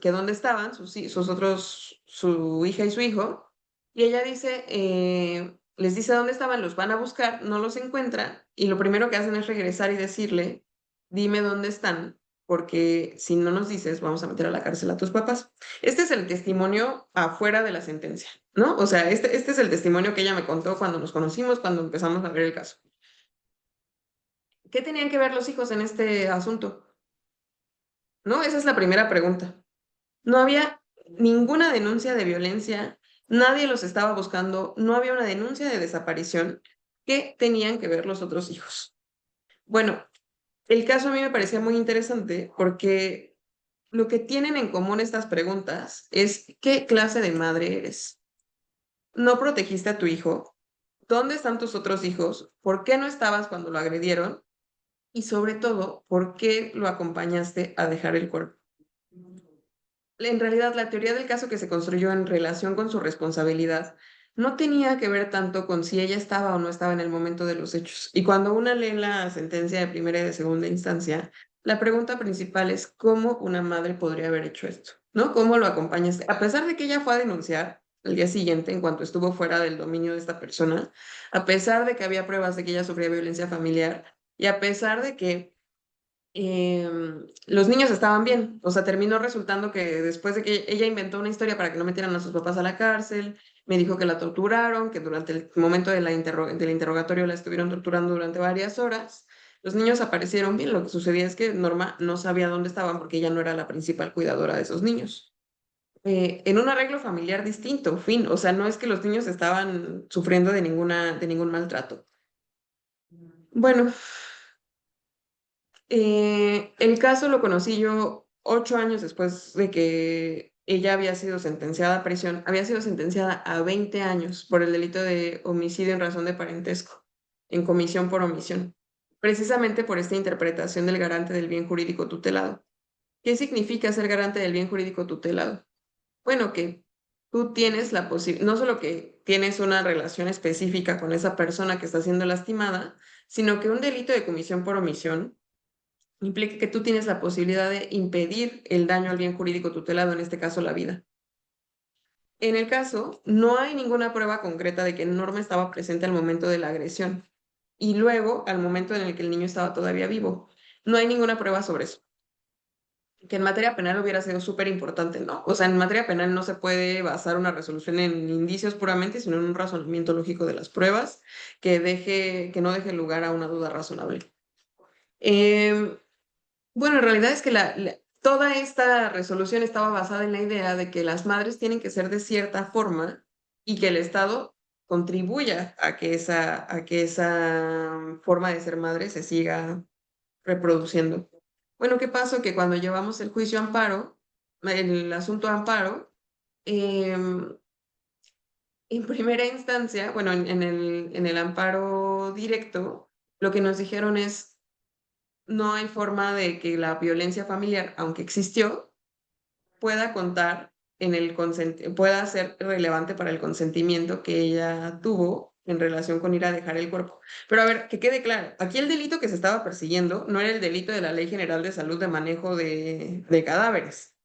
dónde estaban sus otros, su hija y su hijo, y ella dice, les dice dónde estaban, los van a buscar, no los encuentran, y lo primero que hacen es regresar y decirle, dime dónde están, porque si no nos dices, vamos a meter a la cárcel a tus papás. Este es el testimonio afuera de la sentencia, ¿no? O sea, este es el testimonio que ella me contó cuando nos conocimos, cuando empezamos a ver el caso. ¿Qué tenían que ver los hijos en este asunto? ¿No? Esa es la primera pregunta. No había ninguna denuncia de violencia, nadie los estaba buscando, no había una denuncia de desaparición. ¿Qué tenían que ver los otros hijos? Bueno, el caso a mí me parecía muy interesante porque lo que tienen en común estas preguntas es ¿qué clase de madre eres? ¿No protegiste a tu hijo? ¿Dónde están tus otros hijos? ¿Por qué no estabas cuando lo agredieron? Y sobre todo, ¿por qué lo acompañaste a dejar el cuerpo? En realidad, la teoría del caso que se construyó en relación con su responsabilidad no tenía que ver tanto con si ella estaba o no estaba en el momento de los hechos. Y cuando una lee la sentencia de primera y de segunda instancia, la pregunta principal es cómo una madre podría haber hecho esto, ¿no? ¿Cómo lo acompañaste? A pesar de que ella fue a denunciar al día siguiente, en cuanto estuvo fuera del dominio de esta persona, a pesar de que había pruebas de que ella sufría violencia familiar y a pesar de que los niños estaban bien, o sea, terminó resultando que después de que ella inventó una historia para que no metieran a sus papás a la cárcel, Me dijo que la torturaron, que durante el momento del interrogatorio la estuvieron torturando durante varias horas. Los niños aparecieron bien, lo que sucedía es que Norma no sabía dónde estaban porque ella no era la principal cuidadora de esos niños. En un arreglo familiar distinto, fin, o sea, no es que los niños estaban sufriendo de ningún maltrato. Bueno, el caso lo conocí yo 8 años después de que ella había sido sentenciada a prisión. Había sido sentenciada a 20 años por el delito de homicidio en razón de parentesco, en comisión por omisión, precisamente por esta interpretación del garante del bien jurídico tutelado. ¿Qué significa ser garante del bien jurídico tutelado? Bueno, que tú tienes la posibilidad, no solo que tienes una relación específica con esa persona que está siendo lastimada, sino que un delito de comisión por omisión implica que tú tienes la posibilidad de impedir el daño al bien jurídico tutelado, en este caso la vida. En el caso, no hay ninguna prueba concreta de que Norma estaba presente al momento de la agresión y luego al momento en el que el niño estaba todavía vivo. No hay ninguna prueba sobre eso. Que en materia penal hubiera sido súper importante, ¿no? O sea, en materia penal no se puede basar una resolución en indicios puramente, sino en un razonamiento lógico de las pruebas que no deje lugar a una duda razonable. Bueno, en realidad es que toda esta resolución estaba basada en la idea de que las madres tienen que ser de cierta forma y que el Estado contribuya a que esa forma de ser madre se siga reproduciendo. Bueno, ¿qué pasó? Que cuando llevamos el juicio amparo, el asunto amparo, en primera instancia, bueno, en el amparo directo, lo que nos dijeron es, no hay forma de que la violencia familiar, aunque existió, pueda contar pueda ser relevante para el consentimiento que ella tuvo en relación con ir a dejar el cuerpo. Pero a ver, que quede claro, aquí el delito que se estaba persiguiendo no era el delito de la Ley General de Salud de manejo de cadáveres.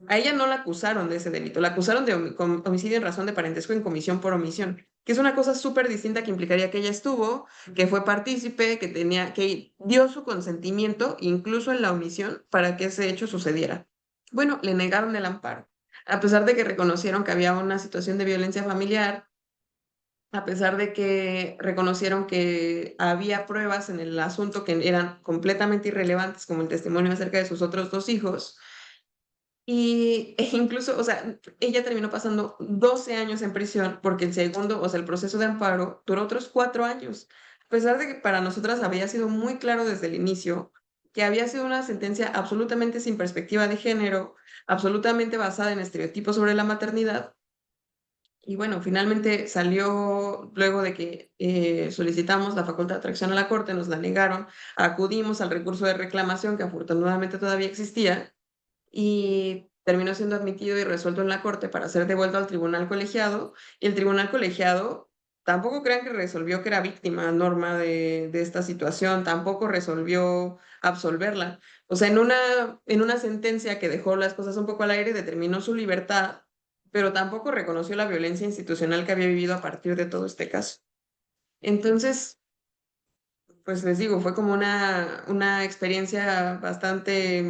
A ella no la acusaron de ese delito, la acusaron de homicidio en razón de parentesco en comisión por omisión, que es una cosa súper distinta que implicaría que ella estuvo, que fue partícipe, que dio su consentimiento, incluso en la omisión, para que ese hecho sucediera. Bueno, le negaron el amparo, a pesar de que reconocieron que había una situación de violencia familiar, a pesar de que reconocieron que había pruebas en el asunto que eran completamente irrelevantes, como el testimonio acerca de sus otros 2 hijos. E incluso, o sea, ella terminó pasando 12 años en prisión porque el segundo, o sea, el proceso de amparo duró otros 4 años. A pesar de que para nosotras había sido muy claro desde el inicio que había sido una sentencia absolutamente sin perspectiva de género, absolutamente basada en estereotipos sobre la maternidad. Y bueno, finalmente salió luego de que solicitamos la facultad de atracción a la corte, nos la negaron, acudimos al recurso de reclamación que afortunadamente todavía existía y terminó siendo admitido y resuelto en la corte para ser devuelto al tribunal colegiado. Y el tribunal colegiado tampoco crean que resolvió que era víctima Norma de esta situación, tampoco resolvió absolverla. O sea, en una sentencia que dejó las cosas un poco al aire, determinó su libertad, pero tampoco reconoció la violencia institucional que había vivido a partir de todo este caso. Entonces, pues les digo, fue como una experiencia bastante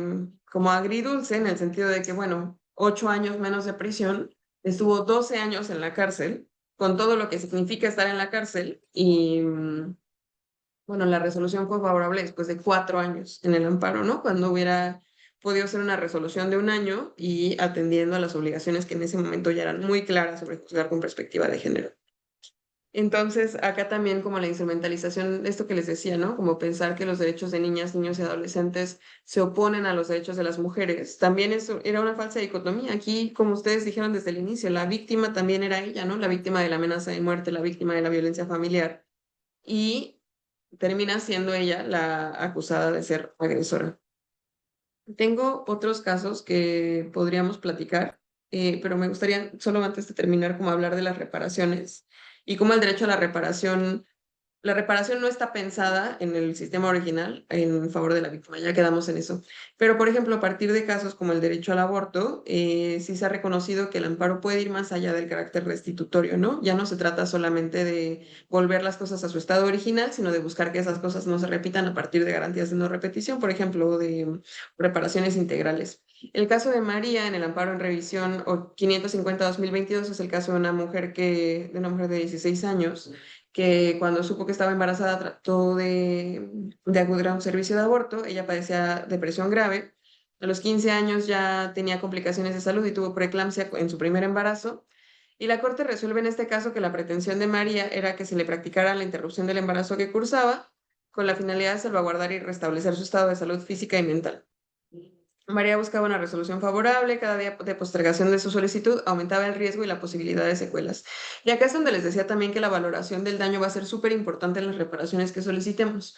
como agridulce en el sentido de que, bueno, 8 años menos de prisión, estuvo 12 años en la cárcel, con todo lo que significa estar en la cárcel, y bueno, la resolución fue favorable después de 4 años en el amparo, ¿no? Cuando hubiera podido ser una resolución de 1 año y atendiendo a las obligaciones que en ese momento ya eran muy claras sobre juzgar con perspectiva de género. Entonces, acá también como la instrumentalización, esto que les decía, ¿no? Como pensar que los derechos de niñas, niños y adolescentes se oponen a los derechos de las mujeres. También eso era una falsa dicotomía. Aquí, como ustedes dijeron desde el inicio, la víctima también era ella, ¿no? La víctima de la amenaza de muerte, la víctima de la violencia familiar. Y termina siendo ella la acusada de ser agresora. Tengo otros casos que podríamos platicar, pero me gustaría solo antes de terminar como hablar de las reparaciones y cómo el derecho a la reparación no está pensada en el sistema original en favor de la víctima, ya quedamos en eso. Pero, por ejemplo, a partir de casos como el derecho al aborto, sí se ha reconocido que el amparo puede ir más allá del carácter restitutorio, ¿no? Ya no se trata solamente de volver las cosas a su estado original, sino de buscar que esas cosas no se repitan a partir de garantías de no repetición, por ejemplo, de reparaciones integrales. El caso de María en el amparo en revisión 550-2022 es el caso de una mujer de 16 años que cuando supo que estaba embarazada trató de acudir a un servicio de aborto. Ella padecía depresión grave. A los 15 años ya tenía complicaciones de salud y tuvo preeclampsia en su primer embarazo. Y la Corte resuelve en este caso que la pretensión de María era que se le practicara la interrupción del embarazo que cursaba con la finalidad de salvaguardar y restablecer su estado de salud física y mental. María buscaba una resolución favorable, cada día de postergación de su solicitud aumentaba el riesgo y la posibilidad de secuelas. Y acá es donde les decía también que la valoración del daño va a ser súper importante en las reparaciones que solicitemos.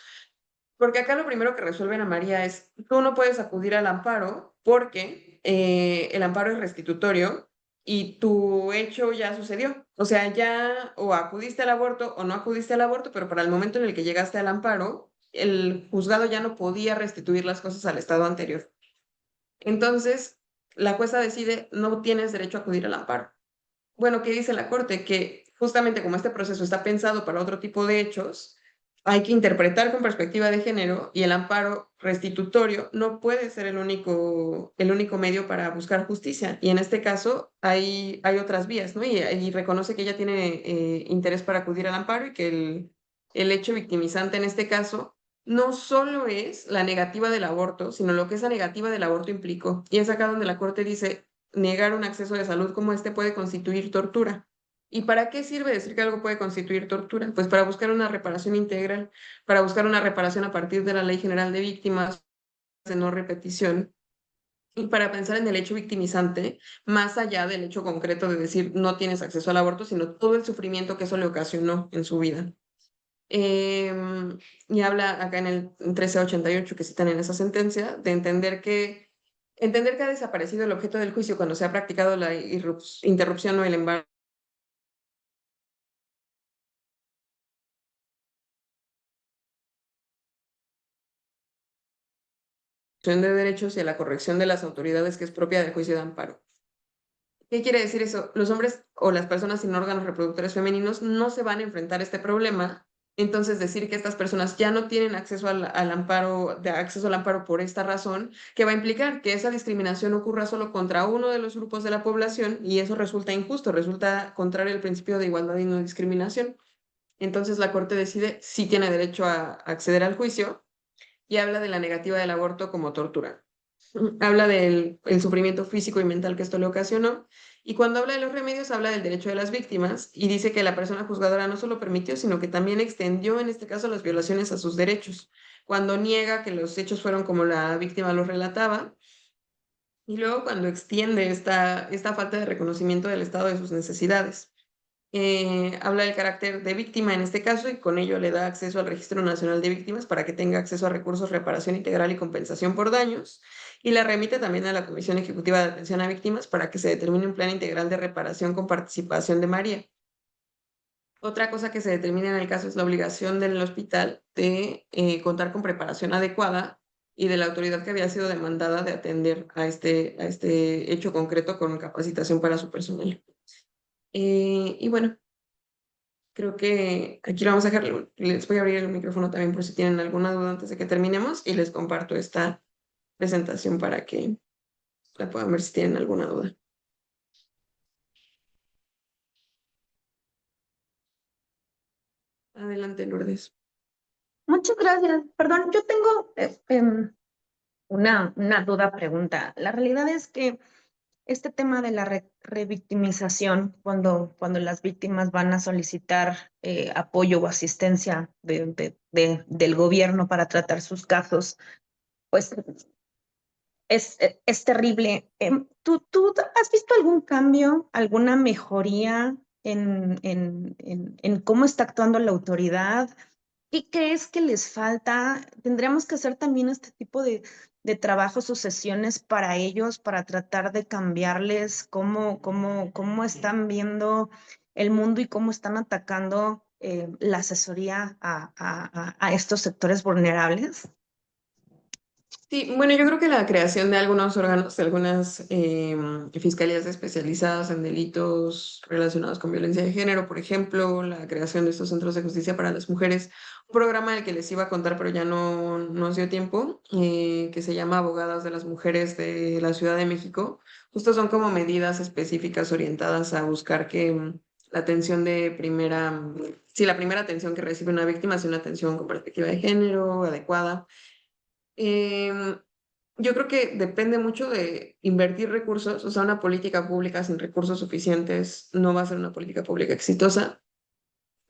Porque acá lo primero que resuelven a María es, tú no puedes acudir al amparo porque el amparo es restitutorio y tu hecho ya sucedió. O sea, ya o acudiste al aborto o no acudiste al aborto, pero para el momento en el que llegaste al amparo, el juzgado ya no podía restituir las cosas al estado anterior. Entonces, la jueza decide, no tienes derecho a acudir al amparo. Bueno, ¿qué dice la Corte? Que justamente como este proceso está pensado para otro tipo de hechos, hay que interpretar con perspectiva de género y el amparo restitutorio no puede ser el único medio para buscar justicia. Y en este caso hay otras vías, ¿no? Y reconoce que ella tiene interés para acudir al amparo y que el hecho victimizante en este caso no solo es la negativa del aborto, sino lo que esa negativa del aborto implicó. Y es acá donde la Corte dice, negar un acceso de salud como este puede constituir tortura. ¿Y para qué sirve decir que algo puede constituir tortura? Pues para buscar una reparación integral, para buscar una reparación a partir de la Ley General de Víctimas de no repetición y para pensar en el hecho victimizante, más allá del hecho concreto de decir no tienes acceso al aborto, sino todo el sufrimiento que eso le ocasionó en su vida. Y habla acá en el 1388 que citan en esa sentencia de entender que ha desaparecido el objeto del juicio cuando se ha practicado la interrupción o el embarazo de derechos y a la corrección de las autoridades que es propia del juicio de amparo. ¿Qué quiere decir eso? Los hombres o las personas sin órganos reproductores femeninos no se van a enfrentar a este problema. Entonces, decir que estas personas ya no tienen acceso al amparo, acceso al amparo por esta razón, que va a implicar que esa discriminación ocurra solo contra uno de los grupos de la población y eso resulta injusto, resulta contrario al principio de igualdad y no discriminación. Entonces, la Corte decide si tiene derecho a acceder al juicio y habla de la negativa del aborto como tortura. Habla del sufrimiento físico y mental que esto le ocasionó, y cuando habla de los remedios habla del derecho de las víctimas y dice que la persona juzgadora no solo permitió, sino que también extendió en este caso las violaciones a sus derechos, cuando niega que los hechos fueron como la víctima los relataba, y luego cuando extiende esta falta de reconocimiento del estado de sus necesidades. Habla del carácter de víctima en este caso y con ello le da acceso al Registro Nacional de Víctimas para que tenga acceso a recursos, reparación integral y compensación por daños, y la remite también a la Comisión Ejecutiva de Atención a Víctimas para que se determine un plan integral de reparación con participación de María. Otra cosa que se determina en el caso es la obligación del hospital de contar con preparación adecuada y de la autoridad que había sido demandada de atender a este hecho concreto con capacitación para su personal. Y bueno, creo que aquí lo vamos a dejar. Les voy a abrir el micrófono también por si tienen alguna duda antes de que terminemos y les comparto esta presentación para que la puedan ver si tienen alguna duda. Adelante, Lourdes. Muchas gracias. Perdón, yo tengo una duda, pregunta. La realidad es que este tema de la revictimización, cuando las víctimas van a solicitar apoyo o asistencia del gobierno para tratar sus casos, pues es terrible. ¿Tú has visto algún cambio, alguna mejoría en cómo está actuando la autoridad? ¿Qué crees que les falta? ¿Tendríamos que hacer también este tipo de trabajos o sesiones para ellos, para tratar de cambiarles cómo están viendo el mundo y cómo están atacando la asesoría a estos sectores vulnerables? Sí, bueno, yo creo que la creación de algunos órganos, de algunas fiscalías especializadas en delitos relacionados con violencia de género, por ejemplo, la creación de estos centros de justicia para las mujeres, un programa del que les iba a contar, pero ya no nos dio tiempo, que se llama Abogadas de las Mujeres de la Ciudad de México. Justo son como medidas específicas orientadas a buscar que la atención de primera, sí, la primera atención que recibe una víctima sea una atención con perspectiva de género adecuada. Em, yo creo que depende mucho de invertir recursos, o sea, una política pública sin recursos suficientes no va a ser una política pública exitosa.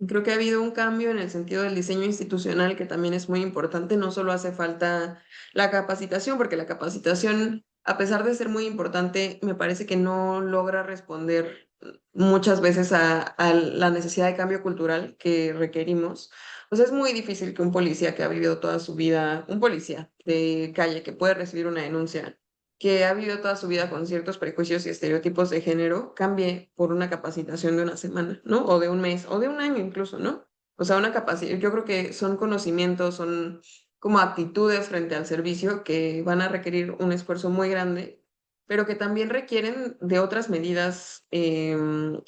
Creo que ha habido un cambio en el sentido del diseño institucional que también es muy importante. No solo hace falta la capacitación, porque la capacitación, a pesar de ser muy importante, me parece que no logra responder muchas veces a la necesidad de cambio cultural que requerimos. O sea, es muy difícil que un policía que ha vivido toda su vida, un policía de calle que puede recibir una denuncia, que ha vivido toda su vida con ciertos prejuicios y estereotipos de género, cambie por una capacitación de una semana, ¿no? O de un mes, o de un año incluso, ¿no? O sea, una capacidad, yo creo que son conocimientos, son como aptitudes frente al servicio que van a requerir un esfuerzo muy grande, pero que también requieren de otras medidas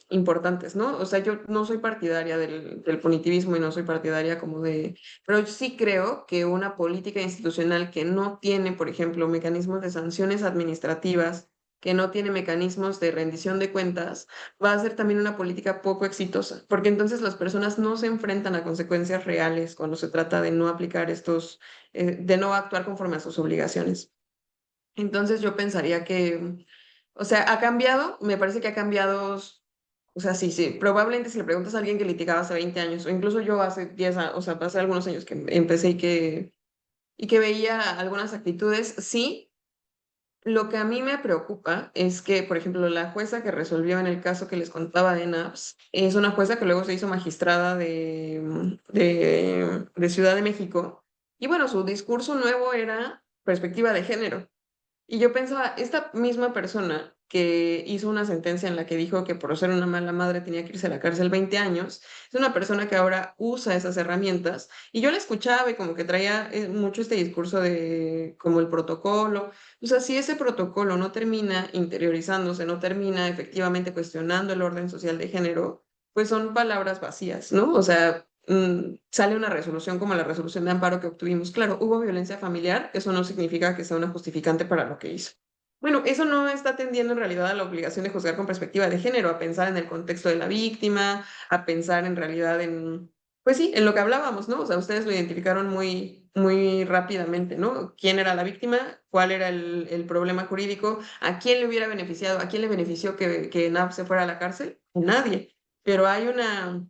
importantes, ¿no? O sea, yo no soy partidaria del punitivismo y no soy partidaria como de, pero sí creo que una política institucional que no tiene, por ejemplo, mecanismos de sanciones administrativas, que no tiene mecanismos de rendición de cuentas, va a ser también una política poco exitosa, porque entonces las personas no se enfrentan a consecuencias reales cuando se trata de no aplicar estos, de no actuar conforme a sus obligaciones. Entonces yo pensaría que, o sea, ha cambiado, me parece que ha cambiado, o sea, sí, sí, probablemente si le preguntas a alguien que litigaba hace 20 años, o incluso yo hace 10 años, o sea, hace algunos años que empecé y que veía algunas actitudes, sí. Lo que a mí me preocupa es que, por ejemplo, la jueza que resolvió en el caso que les contaba de NAPS es una jueza que luego se hizo magistrada de Ciudad de México. Y bueno, su discurso nuevo era perspectiva de género. Y yo pensaba, esta misma persona que hizo una sentencia en la que dijo que por ser una mala madre tenía que irse a la cárcel 20 años, es una persona que ahora usa esas herramientas. Y yo la escuchaba y como que traía mucho este discurso de como el protocolo. O sea, si ese protocolo no termina interiorizándose, no termina efectivamente cuestionando el orden social de género, pues son palabras vacías, ¿no? O sea, sale una resolución como la resolución de amparo que obtuvimos. Claro, hubo violencia familiar, eso no significa que sea una justificante para lo que hizo. Bueno, eso no está atendiendo en realidad a la obligación de juzgar con perspectiva de género, a pensar en el contexto de la víctima, a pensar en realidad en, pues sí, en lo que hablábamos, ¿no? O sea, ustedes lo identificaron muy, muy rápidamente, ¿no? ¿Quién era la víctima? ¿Cuál era el problema jurídico? ¿A quién le hubiera beneficiado? ¿A quién le benefició que NAP se fuera a la cárcel? A nadie. Pero hay una,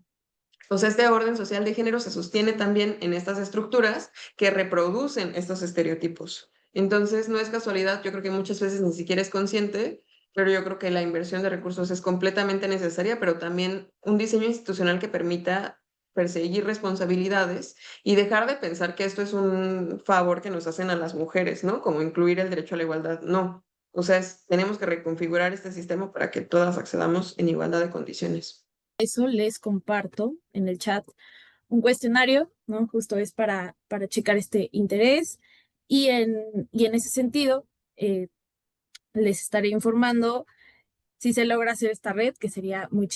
o sea, este orden social de género se sostiene también en estas estructuras que reproducen estos estereotipos. Entonces, no es casualidad, yo creo que muchas veces ni siquiera es consciente, pero yo creo que la inversión de recursos es completamente necesaria, pero también un diseño institucional que permita perseguir responsabilidades y dejar de pensar que esto es un favor que nos hacen a las mujeres, ¿no? Como incluir el derecho a la igualdad. No. O sea, tenemos que reconfigurar este sistema para que todas accedamos en igualdad de condiciones. Eso les comparto en el chat un cuestionario, ¿no? Justo es para checar este interés y en ese sentido les estaré informando si se logra hacer esta red, que sería muy,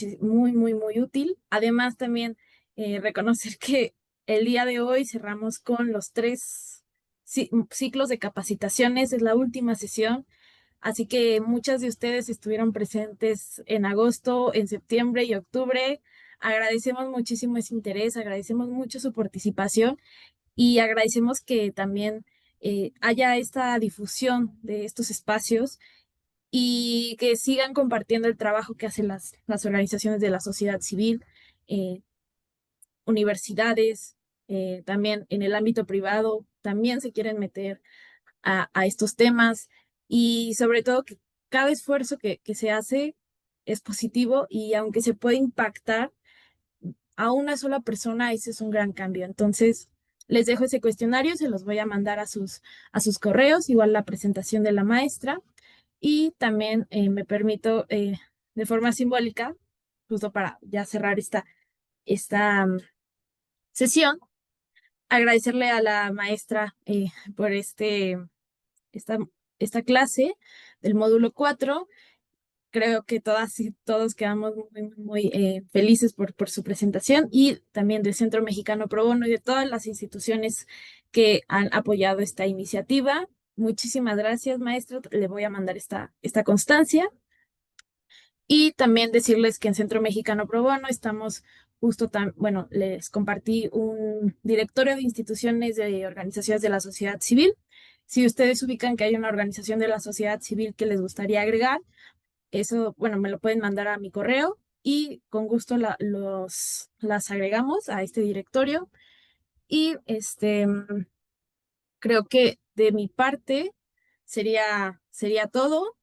muy, muy útil. Además, también reconocer que el día de hoy cerramos con los 3 ciclos de capacitaciones, es la última sesión. Así que muchas de ustedes estuvieron presentes en agosto, en septiembre y octubre. Agradecemos muchísimo ese interés, agradecemos mucho su participación y agradecemos que también haya esta difusión de estos espacios y que sigan compartiendo el trabajo que hacen las organizaciones de la sociedad civil, eh, universidades, también en el ámbito privado, también se quieren meter a estos temas y sobre todo que cada esfuerzo que se hace es positivo y aunque se puede impactar a una sola persona, ese es un gran cambio. Entonces, les dejo ese cuestionario, se los voy a mandar a sus correos, igual la presentación de la maestra y también me permito de forma simbólica, justo para ya cerrar esta sesión, agradecerle a la maestra por este esta clase del módulo 4. Creo que todas y todos quedamos muy felices por su presentación, y también del Centro Mexicano Pro Bono y de todas las instituciones que han apoyado esta iniciativa. Muchísimas gracias, maestro. Le voy a mandar esta constancia. Y también decirles que en Centro Mexicano Pro Bono estamos bueno, les compartí un directorio de instituciones de organizaciones de la sociedad civil. Si ustedes ubican que hay una organización de la sociedad civil que les gustaría agregar, eso, bueno, me lo pueden mandar a mi correo y con gusto las agregamos a este directorio. Y creo que de mi parte sería todo.